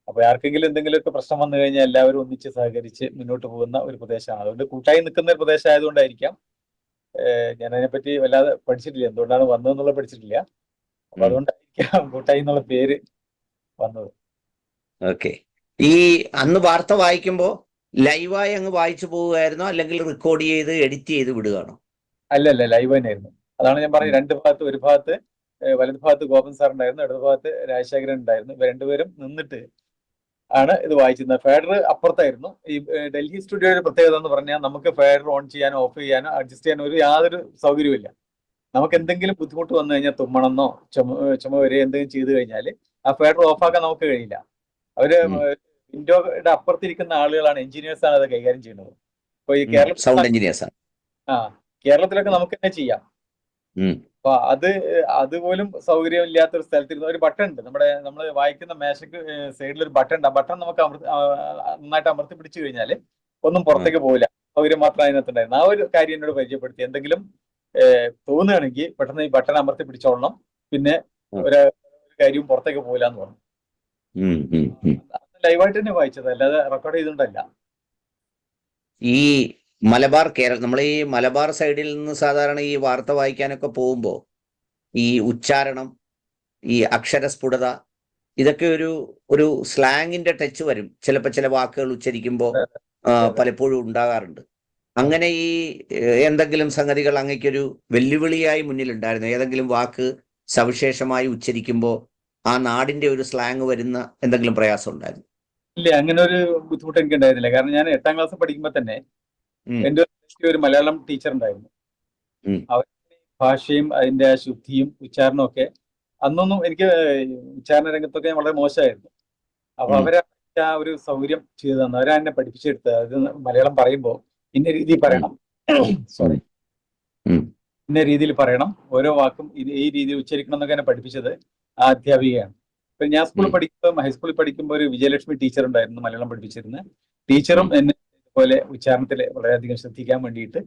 അപ്പൊ ആർക്കെങ്കിലും എന്തെങ്കിലുമൊക്കെ പ്രശ്നം വന്നു കഴിഞ്ഞാൽ എല്ലാവരും ഒന്നിച്ച് സഹകരിച്ച് മുന്നോട്ട് പോകുന്ന ഒരു പ്രദേശമാണ്. അതുകൊണ്ട് കൂട്ടായി നിൽക്കുന്ന ഒരു പ്രദേശം ആയതുകൊണ്ടായിരിക്കാം. ഞാൻ അതിനെപ്പറ്റി വല്ലാതെ പഠിച്ചിട്ടില്ല, എന്തുകൊണ്ടാണ് വന്നതെന്നുള്ള പഠിച്ചിട്ടില്ല. അപ്പൊ അതുകൊണ്ടായിരിക്കാം കൂട്ടായി എന്നുള്ള പേര് വന്നത്. ഓക്കെ. ഈ അന്ന് വാർത്ത വായിക്കുമ്പോ ലൈവായി അങ്ങ് വായിച്ചു പോവുകയായിരുന്നോ, അല്ലെങ്കിൽ റെക്കോർഡ് ചെയ്ത് എഡിറ്റ് ചെയ്ത് വിടുകയാണോ? അല്ലല്ല, ലൈവ് തന്നെയായിരുന്നു. അതാണ് ഞാൻ പറഞ്ഞത്, രണ്ട് ഭാഗത്ത്, ഒരു ഭാഗത്ത് വലതു ഭാഗത്ത് ഗോപൻ സാർ ഉണ്ടായിരുന്നു, ഇടതു ഭാഗത്ത് രാജശേഖരൻ ഉണ്ടായിരുന്നു. ഇവർ രണ്ടുപേരും നിന്നിട്ട് ആണ് ഇത് വായിച്ചിരുന്നത്. ഫേഡർ അപ്പുറത്തായിരുന്നു. ഈ ഡൽഹി സ്റ്റുഡിയോയുടെ പ്രത്യേകത എന്ന് പറഞ്ഞാൽ നമുക്ക് ഫേഡർ ഓൺ ചെയ്യാനോ ഓഫ് ചെയ്യാനോ അഡ്ജസ്റ്റ് ചെയ്യാനോ യാതൊരു സൗകര്യമില്ല. നമുക്ക് എന്തെങ്കിലും ബുദ്ധിമുട്ട് വന്നു കഴിഞ്ഞാൽ, തുമ്മണമെന്നോ ചുമ വരെ എന്തെങ്കിലും ചെയ്തു കഴിഞ്ഞാൽ ആ ഫേഡർ ഓഫാക്കാൻ നമുക്ക് കഴിയില്ല. അവര് വിൻഡോയുടെ അപ്പുറത്തിരിക്കുന്ന ആളുകളാണ്, എഞ്ചിനീയേഴ്സാണ് അത് കൈകാര്യം ചെയ്യുന്നത്. ഇപ്പൊ ഈ കേരളത്തിലൊക്കെ നമുക്ക് തന്നെ ചെയ്യാം. അപ്പൊ അതുപോലും സൗകര്യമില്ലാത്തൊരു സ്ഥലത്തിരുന്ന ഒരു ബട്ടൺ ഉണ്ട്, നമ്മൾ വായിക്കുന്ന മേശക്ക് സൈഡിൽ ഒരു ബട്ടൺ ഉണ്ട്. ആ ബട്ടൺ നമുക്ക് നന്നായിട്ട് അമർത്തി പിടിച്ചു കഴിഞ്ഞാൽ ഒന്നും പുറത്തേക്ക് പോകില്ല, സൗകര്യം മാത്രം അതിനകത്തുണ്ടായിരുന്നു. ആ ഒരു കാര്യം എന്നോട് പരിചയപ്പെടുത്തി. എന്തെങ്കിലും തോന്നുകയാണെങ്കിൽ പെട്ടെന്ന് ഈ ബട്ടൺ അമർത്തി പിടിച്ചോളണം, പിന്നെ ഒരു കാര്യവും പുറത്തേക്ക് പോകില്ല എന്ന് പറഞ്ഞു. ലൈവായിട്ട് തന്നെ വായിച്ചത്, അല്ലാതെ റെക്കോർഡ് ചെയ്തിട്ടുണ്ടല്ല. ഈ നമ്മൾ ഈ മലബാർ സൈഡിൽ നിന്ന് സാധാരണ ഈ വാർത്ത വായിക്കാനൊക്കെ പോകുമ്പോൾ ഈ ഉച്ചാരണം, ഈ അക്ഷരസ്ഫുടത, ഇതൊക്കെ ഒരു സ്ലാങ്ങിന്റെ ടച്ച് വരും ചിലപ്പോൾ, ചില വാക്കുകൾ ഉച്ചരിക്കുമ്പോൾ പലപ്പോഴും ഉണ്ടാകാറുണ്ട്. അങ്ങനെ ഈ എന്തെങ്കിലും സംഗതികൾ അങ്ങേക്കൊരു വെല്ലുവിളിയായി മുന്നിലുണ്ടായിരുന്നു? ഏതെങ്കിലും വാക്ക് സവിശേഷമായി ഉച്ചരിക്കുമ്പോൾ ആ നാടിന്റെ ഒരു സ്ലാങ് വരുന്ന എന്തെങ്കിലും പ്രയാസം ഉണ്ടായിരുന്നു? ഇല്ല, അങ്ങനെ ഒരു ബുദ്ധിമുട്ട് എനിക്ക് ഉണ്ടായിരുന്നില്ല. കാരണം ഞാൻ 8ാം ക്ലാസ് പഠിക്കുമ്പോൾ തന്നെ എൻ്റെ ഒരു മലയാളം ടീച്ചർ ഉണ്ടായിരുന്നു. അവർ ഭാഷയും അതിന്റെ ശുദ്ധിയും ഉച്ചാരണവും ഒക്കെ, അന്നൊന്നും എനിക്ക് ഉച്ചാരണ രംഗത്തൊക്കെ ഞാൻ വളരെ മോശമായിരുന്നു. അപ്പൊ അവരെ ആ ഒരു സൗകര്യം ചെയ്തു തന്നു. അവരാ എന്നെ പഠിപ്പിച്ചെടുത്തത്. അത് മലയാളം പറയുമ്പോൾ ഇന്ന രീതിയിൽ പറയണം, ഇന്ന രീതിയിൽ പറയണം, ഓരോ വാക്കും ഈ രീതിയിൽ ഉച്ചരിക്കണം എന്നൊക്കെ എന്നെ പഠിപ്പിച്ചത് ആ അധ്യാപികയാണ്. ഇപ്പൊ ഞാൻ ഹൈസ്കൂളിൽ പഠിക്കുമ്പോൾ ഒരു വിജയലക്ഷ്മി ടീച്ചർ ഉണ്ടായിരുന്നു, മലയാളം പഠിപ്പിച്ചിരുന്നത്. ടീച്ചറും എന്നെ ഇതുപോലെ ഉച്ചാരണത്തിൽ വളരെയധികം ശ്രദ്ധിക്കാൻ വേണ്ടിയിട്ട്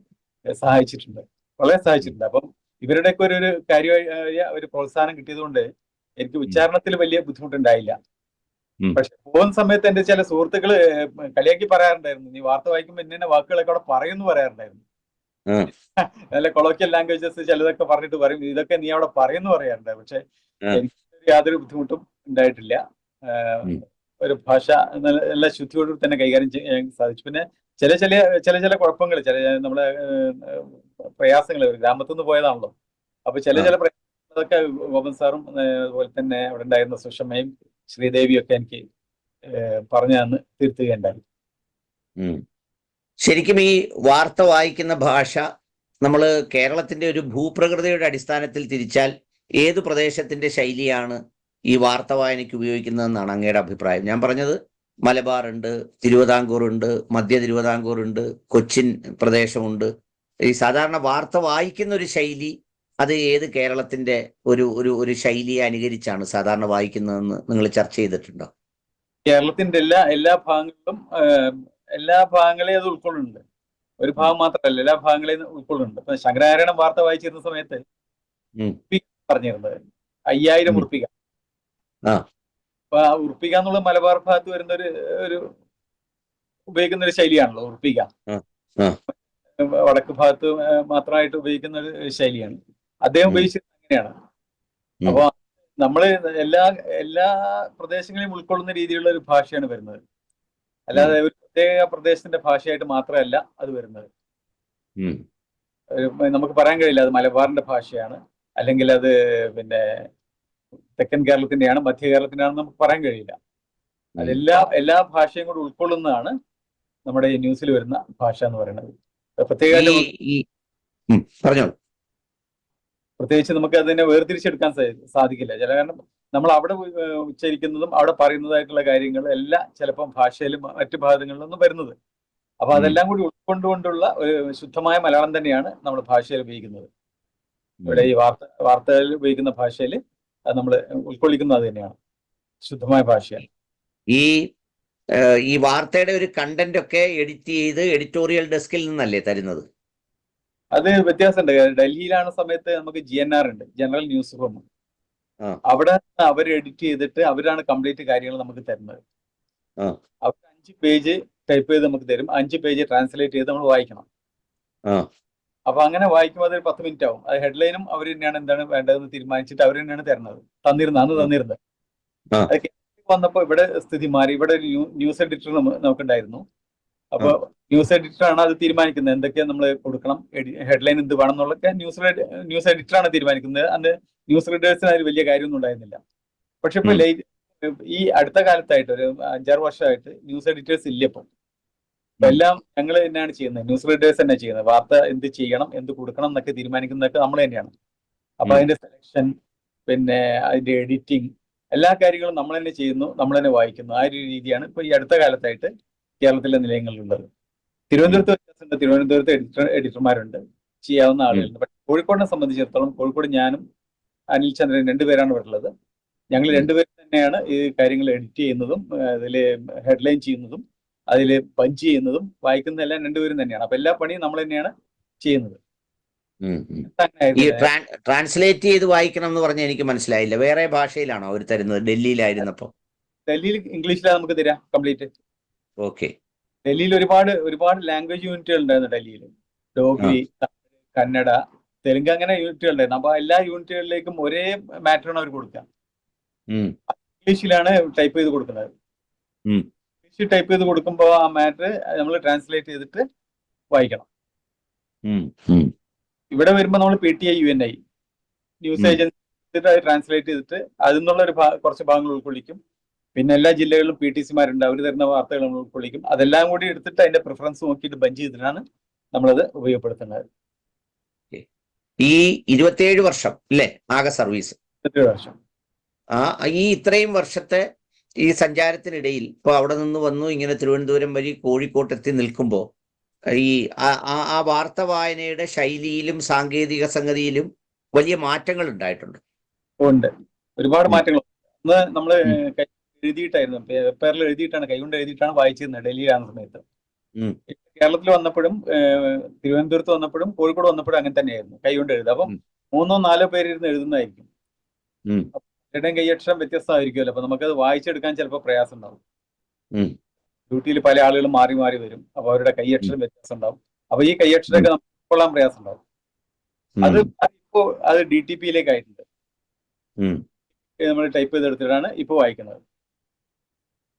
വളരെ സഹായിച്ചിട്ടുണ്ട്. അപ്പം ഇവരുടെയൊക്കെ ഒരു കാര്യമായ ഒരു പ്രോത്സാഹനം കിട്ടിയതുകൊണ്ട് എനിക്ക് ഉച്ചാരണത്തിൽ വലിയ ബുദ്ധിമുട്ടുണ്ടായില്ല. ഉം. പക്ഷെ പോകുന്ന സമയത്ത് എന്റെ ചില സുഹൃത്തുക്കള് കളിയാക്കി പറയാറുണ്ടായിരുന്നു, നീ വാർത്ത വായിക്കുമ്പോൾ ഇന്ന വാക്കുകളൊക്കെ അവിടെ പറയുമെന്ന് പറയാറുണ്ടായിരുന്നു. ഉം. നല്ല കൊളോക്കിയൽ ലാംഗ്വേജസ് ചിലതൊക്കെ പറഞ്ഞിട്ട് പറയും, ഇതൊക്കെ നീ അവിടെ പറയുമെന്ന് പറയാറുണ്ടായിരുന്നു. പക്ഷെ എനിക്ക് യാതൊരു ബുദ്ധിമുട്ടും ഉണ്ടായിട്ടില്ല. ഉം. ഒരു ഭാഷ നല്ല ശുദ്ധിയോട് തന്നെ കൈകാര്യം ചെയ്യാൻ സാധിച്ചു. പിന്നെ ചില കുഴപ്പങ്ങൾ, ചില നമ്മളെ പ്രയാസങ്ങൾ, ഗ്രാമത്തിൽ നിന്ന് പോയതാണല്ലോ, അപ്പൊ ചില അതൊക്കെ ഗോപൻ സാറും അതുപോലെ തന്നെ അവിടെ ഉണ്ടായിരുന്ന സുഷമയും ശ്രീദേവിയും ഒക്കെ എനിക്ക് പറഞ്ഞു തന്ന് തിരുത്തുകയുണ്ടായി. ശരിക്കും ഈ വാർത്ത വായിക്കുന്ന ഭാഷ നമ്മൾ കേരളത്തിന്റെ ഒരു ഭൂപ്രകൃതിയുടെ അടിസ്ഥാനത്തിൽ തിരിച്ചാൽ ഏത് പ്രദേശത്തിന്റെ ശൈലിയാണ് ഈ വാർത്ത വായനയ്ക്ക് ഉപയോഗിക്കുന്നതെന്നാണ് അങ്ങയുടെ അഭിപ്രായം? ഞാൻ പറഞ്ഞത് മലബാർ ഉണ്ട്, തിരുവിതാംകൂർ ഉണ്ട്, മധ്യ തിരുവിതാംകൂർ ഉണ്ട്, കൊച്ചിൻ പ്രദേശമുണ്ട്. ഈ സാധാരണ വാർത്ത വായിക്കുന്ന ഒരു ശൈലി അത് ഏത് കേരളത്തിന്റെ ഒരു ഒരു ഒരു ശൈലിയെ അനുകരിച്ചാണ് സാധാരണ വായിക്കുന്നതെന്ന് നിങ്ങൾ ചർച്ച ചെയ്തിട്ടുണ്ടോ? കേരളത്തിന്റെ എല്ലാ ഭാഗങ്ങളെയും അത് ഉൾക്കൊള്ളുന്നുണ്ട്. ഒരു ഭാഗം മാത്രമല്ല, എല്ലാ ഭാഗങ്ങളെയും ഉൾക്കൊള്ളുന്നുണ്ട്. ഇപ്പൊ ശങ്കരാചാര്യൻ വാർത്ത വായിച്ചിരുന്ന സമയത്ത് പറഞ്ഞിരുന്നത് 5000 ഉറുപ്പിക. അപ്പൊ ആ ഉറുപ്പിക എന്നുള്ള മലബാർ ഭാഗത്ത് വരുന്ന ഒരു ഉപയോഗിക്കുന്ന ഒരു ശൈലിയാണല്ലോ ഉറുപ്പിക. വടക്ക് ഭാഗത്ത് മാത്രമായിട്ട് ഉപയോഗിക്കുന്ന ഒരു ശൈലിയാണ്. അദ്ദേഹം ഉപയോഗിച്ചത് അങ്ങനെയാണ്. അപ്പൊ നമ്മള് എല്ലാ പ്രദേശങ്ങളെയും ഉൾക്കൊള്ളുന്ന രീതിയിലുള്ള ഒരു ഭാഷയാണ് വരുന്നത്. അല്ലാതെ ഒരു പ്രത്യേക പ്രദേശത്തിന്റെ ഭാഷയായിട്ട് മാത്രമല്ല അത് വരുന്നത്. നമുക്ക് പറയാൻ കഴിയില്ല അത് മലബാറിന്റെ ഭാഷയാണ്, അല്ലെങ്കിൽ അത് പിന്നെ തെക്കൻ കേരളത്തിന്റെയാണ്, മധ്യ കേരളത്തിന്റെയാണെന്ന് നമുക്ക് പറയാൻ കഴിയില്ല. എല്ലാ ഭാഷയും കൂടി ഉൾക്കൊള്ളുന്നതാണ് നമ്മുടെ ഈ ന്യൂസിൽ വരുന്ന ഭാഷ എന്ന് പറയുന്നത്. പ്രത്യേകിച്ച് നമുക്ക് അതിനെ വേർതിരിച്ചെടുക്കാൻ സാധിക്കില്ല. കാരണം നമ്മൾ അവിടെ ഉച്ചരിക്കുന്നതും അവിടെ പറയുന്നതായിട്ടുള്ള കാര്യങ്ങൾ എല്ലാം ചിലപ്പം ഭാഷയിലും മറ്റു ഭാഗങ്ങളിലൊന്നും വരുന്നത്. അപ്പൊ അതെല്ലാം കൂടി ഉൾക്കൊണ്ടുകൊണ്ടുള്ള ഒരു ശുദ്ധമായ മലയാളം തന്നെയാണ് നമ്മൾ ഭാഷയിൽ ഉപയോഗിക്കുന്നത്. ഇവിടെ ഈ വാർത്തകളിൽ ഉപയോഗിക്കുന്ന ഭാഷയിൽ നമ്മൾ ഉൾക്കൊള്ളിക്കുന്നത് അത് തന്നെയാണ്, ശുദ്ധമായ ഭാഷയാണ്. ഈ വാർത്തയുടെ ഒരു കണ്ടന്റ് ഒക്കെ എഡിറ്റ് ചെയ്ത് എഡിറ്റോറിയൽ ഡെസ്കിൽ നിന്നല്ലേ തരുന്നത്? അത് വ്യത്യാസമുണ്ട്. ഡൽഹിയിലാണ് സമയത്ത് നമുക്ക് GNR ഉണ്ട്, ജനറൽ ന്യൂസ് റൂം. അവിടെ അവർ എഡിറ്റ് ചെയ്തിട്ട് അവരാണ് കംപ്ലീറ്റ് കാര്യങ്ങൾ നമുക്ക് തരുന്നത്. അവർ 5 പേജ് ടൈപ്പ് ചെയ്ത് നമുക്ക് തരും, 5 പേജ് ട്രാൻസ്ലേറ്റ് ചെയ്ത് നമ്മൾ വായിക്കണം. അപ്പൊ അങ്ങനെ വായിക്കുമ്പോൾ അതൊരു 10 മിനിറ്റ് ആവും. അത് ഹെഡ്ലൈനും അവർ തന്നെയാണ് എന്താണ് വേണ്ടതെന്ന് തീരുമാനിച്ചിട്ട് അവർ തന്നെയാണ് തരുന്നത്. അന്ന് തന്നിരുന്നത്. അത് വന്നപ്പോ ഇവിടെ സ്ഥിതി മാറി. ഇവിടെ ഒരു ന്യൂസ് എഡിറ്റർ നമുക്കുണ്ടായിരുന്നു. അപ്പൊ ന്യൂസ് എഡിറ്ററാണ് അത് തീരുമാനിക്കുന്നത്, എന്തൊക്കെയാണ് നമ്മൾ കൊടുക്കണം, ഹെഡ്ലൈൻ എന്ത് വേണം എന്നുള്ളതൊക്കെ ന്യൂസ് എഡിറ്ററാണ് തീരുമാനിക്കുന്നത്. അന്ന് ന്യൂസ് റീഡേഴ്സിന് അതിൽ വലിയ കാര്യമൊന്നും ഉണ്ടായിരുന്നില്ല. പക്ഷെ ഇപ്പൊ ഈ അടുത്ത കാലത്തായിട്ട് ഒരു 5-6 വർഷമായിട്ട് ന്യൂസ് എഡിറ്റേഴ്സ് ഇല്ല. ഇപ്പം എല്ലാം ഞങ്ങൾ തന്നെയാണ് ചെയ്യുന്നത്, ന്യൂസ് റീഡേഴ്സ് തന്നെ ചെയ്യുന്നത്. വാർത്ത എന്ത് ചെയ്യണം, എന്ത് കൊടുക്കണം എന്നൊക്കെ തീരുമാനിക്കുന്നതൊക്കെ നമ്മൾ തന്നെയാണ്. അപ്പൊ അതിന്റെ സെലക്ഷൻ, പിന്നെ അതിന്റെ എഡിറ്റിംഗ്, എല്ലാ കാര്യങ്ങളും നമ്മൾ തന്നെ ചെയ്യുന്നു, നമ്മൾ തന്നെ വായിക്കുന്നു. ആ ഒരു രീതിയാണ് ഇപ്പൊ ഈ അടുത്ത കാലത്തായിട്ട് കേരളത്തിലെ നിലയങ്ങളിലുള്ളത്. തിരുവനന്തപുരത്ത് വ്യത്യാസമുണ്ട്. തിരുവനന്തപുരത്ത് എഡിറ്റർമാരുണ്ട്, ചെയ്യാവുന്ന ആളുകളുണ്ട്. പക്ഷെ കോഴിക്കോടിനെ സംബന്ധിച്ചിടത്തോളം കോഴിക്കോട് ഞാനും അനിൽ ചന്ദ്രൻ 2 പേരാണ് വരുന്നത്. ഞങ്ങൾ 2 പേരും തന്നെയാണ് ഈ കാര്യങ്ങൾ എഡിറ്റ് ചെയ്യുന്നതും അതിൽ ഹെഡ്ലൈൻ ചെയ്യുന്നതും അതിൽ പഞ്ച് ചെയ്യുന്നതും വായിക്കുന്ന എല്ലാം 2 പേരും തന്നെയാണ്. അപ്പൊ എല്ലാ പണിയും നമ്മൾ തന്നെയാണ് ചെയ്യുന്നത്. ട്രാൻസ്ലേറ്റ് ചെയ്ത് വായിക്കണം എന്ന് പറഞ്ഞാൽ എനിക്ക് മനസ്സിലായില്ല. വേറെ ഭാഷയിലാണോ അവർ തരുന്നത്? ഡൽഹിയിലായിരുന്നപ്പോ ഡൽഹിയിൽ ഇംഗ്ലീഷിലാണ് നമുക്ക് തരാം കംപ്ലീറ്റ്. ഓക്കെ. ഡൽഹിയിൽ ഒരുപാട് ലാംഗ്വേജ് യൂണിറ്റുകൾ ഉണ്ടായിരുന്നു. ഡൽഹിയിൽ ഡോഗ്രി, കന്നഡ, തെലുങ്ക്, അങ്ങനെ യൂണിറ്റുകൾ ഉണ്ടായിരുന്നു. അപ്പൊ എല്ലാ യൂണിറ്റുകളിലേക്കും ഒരേ മാറ്ററാണ് അവർ കൊടുക്കുക. ഇംഗ്ലീഷിലാണ് ടൈപ്പ് ചെയ്ത് കൊടുക്കുന്നത്. ഇംഗ്ലീഷ് ടൈപ്പ് ചെയ്ത് കൊടുക്കുമ്പോൾ ആ മാറ്റർ നമ്മൾ ട്രാൻസ്ലേറ്റ് ചെയ്തിട്ട് വായിക്കണം. ഇവിടെ വരുമ്പോൾ നമ്മൾ PTI UNI ന്യൂസ് ഏജൻസി അത് ട്രാൻസ്ലേറ്റ് ചെയ്തിട്ട് അതിൽ നിന്നുള്ള കുറച്ച് ഭാഗങ്ങൾ ഉൾക്കൊള്ളിക്കും. പിന്നെ എല്ലാ ജില്ലകളിലും PTCമാരുണ്ട്, അവർ തരുന്ന വാർത്തകൾ നമ്മൾ ഉൾക്കൊള്ളിക്കും. അതെല്ലാം കൂടി എടുത്തിട്ട് അതിന്റെ പ്രിഫറൻസ് നോക്കിയിട്ട് ബഞ്ച് ചെയ്തിട്ടാണ് നമ്മളത് ഉപയോഗപ്പെടുത്തുന്നത്. ഈ 27 വർഷം അല്ലേ ആകെ സർവീസ്? 27 വർഷം. ഈ ഇത്രയും വർഷത്തെ ഈ സഞ്ചാരത്തിനിടയിൽ ഇപ്പൊ അവിടെ നിന്ന് വന്നു ഇങ്ങനെ തിരുവനന്തപുരം വഴി കോഴിക്കോട്ടെത്തി നിൽക്കുമ്പോൾ ഈ ആ വാർത്ത വായനയുടെ ശൈലിയിലും സാങ്കേതിക സംഗതിയിലും വലിയ മാറ്റങ്ങൾ ഉണ്ടായിട്ടുണ്ട്. ഉണ്ട്, ഒരുപാട് മാറ്റങ്ങൾ. അന്ന് നമ്മള് എഴുതിയിട്ടായിരുന്നു, പേപ്പറിൽ എഴുതിയിട്ടാണ്, കൈകൊണ്ട് എഴുതിയിട്ടാണ് വായിച്ചിരുന്നത് ഡൽഹിയിലാകുന്ന സമയത്ത്. കേരളത്തിൽ വന്നപ്പോഴും തിരുവനന്തപുരത്ത് വന്നപ്പോഴും കോഴിക്കോട് വന്നപ്പോഴും അങ്ങനെ തന്നെയായിരുന്നു, കൈകൊണ്ട് എഴുതുക. അപ്പം 3-4 പേരിരുന്ന് എഴുതുന്നതായിരിക്കും. പലരുടെയും കൈയക്ഷരം വ്യത്യസ്തമായിരിക്കുമല്ലോ. അപ്പൊ നമുക്കത് വായിച്ചെടുക്കാൻ ചിലപ്പോൾ പ്രയാസം ഉണ്ടാവും. ഉം. ഡ്യൂട്ടിയിൽ പല ആളുകളും മാറി മാറി വരും. അപ്പൊ അവരുടെ കൈയക്ഷരം വ്യത്യാസം ഉണ്ടാവും. അപ്പൊ ഈ കൈയക്ഷരമൊക്കെ നമുക്ക് ഉൾക്കൊള്ളാൻ പ്രയാസം ഉണ്ടാവും. അത് ഇപ്പോ അത് DTP-യിലേക്ക് ആയിട്ടുണ്ട്. നമ്മൾ ടൈപ്പ് ചെയ്തെടുത്തിട്ടാണ് ഇപ്പോൾ വായിക്കുന്നത്.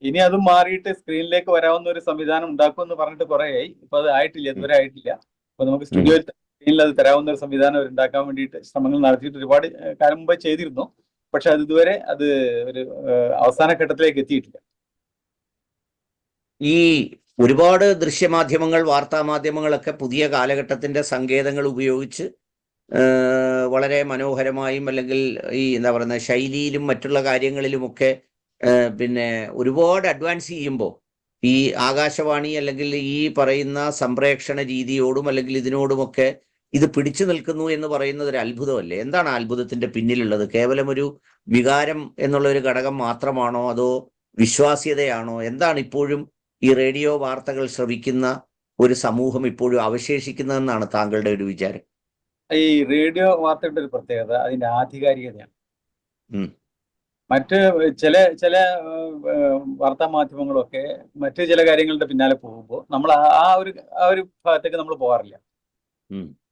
ഇനി അതും മാറിയിട്ട് സ്ക്രീനിലേക്ക് വരാവുന്ന ഒരു സംവിധാനം ഉണ്ടാക്കുമെന്ന് പറഞ്ഞിട്ട് കുറെ ആയി. ഇപ്പൊ അത് ആയിട്ടില്ല, ഇതുവരെ ആയിട്ടില്ല. അപ്പൊ നമുക്ക് സ്റ്റുഡിയോയിൽ സ്ക്രീനിൽ അത് തരാവുന്ന ഒരു സംവിധാനം ഉണ്ടാക്കാൻ വേണ്ടിയിട്ട് ശ്രമങ്ങൾ നടത്തിയിട്ട് ഒരുപാട് കാലം മുമ്പ് ചെയ്തിരുന്നു. പക്ഷെ അത് ഇതുവരെ അത് ഒരു അവസാന ഘട്ടത്തിലേക്ക് എത്തിയിട്ടില്ല. ഈ ഒരുപാട് ദൃശ്യമാധ്യമങ്ങൾ, വാർത്താ മാധ്യമങ്ങളൊക്കെ പുതിയ കാലഘട്ടത്തിന്റെ സങ്കേതങ്ങൾ ഉപയോഗിച്ച് വളരെ മനോഹരമായും അല്ലെങ്കിൽ ഈ എന്താ പറയുന്ന ശൈലിയിലും മറ്റുള്ള കാര്യങ്ങളിലുമൊക്കെ പിന്നെ ഒരുപാട് അഡ്വാൻസ് ചെയ്യുമ്പോൾ ഈ ആകാശവാണി അല്ലെങ്കിൽ ഈ പറയുന്ന സംപ്രേക്ഷണ രീതിയോടും അല്ലെങ്കിൽ ഇതിനോടുമൊക്കെ ഇത് പിടിച്ചു നിൽക്കുന്നു എന്ന് പറയുന്നത് ഒരു അത്ഭുതമല്ലേ? എന്താണ് ആ അത്ഭുതത്തിന്റെ പിന്നിലുള്ളത്? കേവലം ഒരു വികാരം എന്നുള്ള ഒരു ഘടകം മാത്രമാണോ, അതോ വിശ്വാസ്യതയാണോ? എന്താണ് ഇപ്പോഴും ഈ റേഡിയോ വാർത്തകൾ ശ്രവിക്കുന്ന ഒരു സമൂഹം ഇപ്പോഴും അവശേഷിക്കുന്നതെന്നാണ് താങ്കളുടെ ഒരു വിചാരം? ഈ റേഡിയോ വാർത്തയുടെ ഒരു പ്രത്യേകത അതിന്റെ ആധികാരികതയാണ്. മറ്റ് ചില വാർത്താ മാധ്യമങ്ങളൊക്കെ മറ്റ് ചില കാര്യങ്ങളുടെ പിന്നാലെ പോകുമ്പോൾ നമ്മൾ ആ ഒരു ഭാഗത്തേക്ക് നമ്മൾ പോകാറില്ല.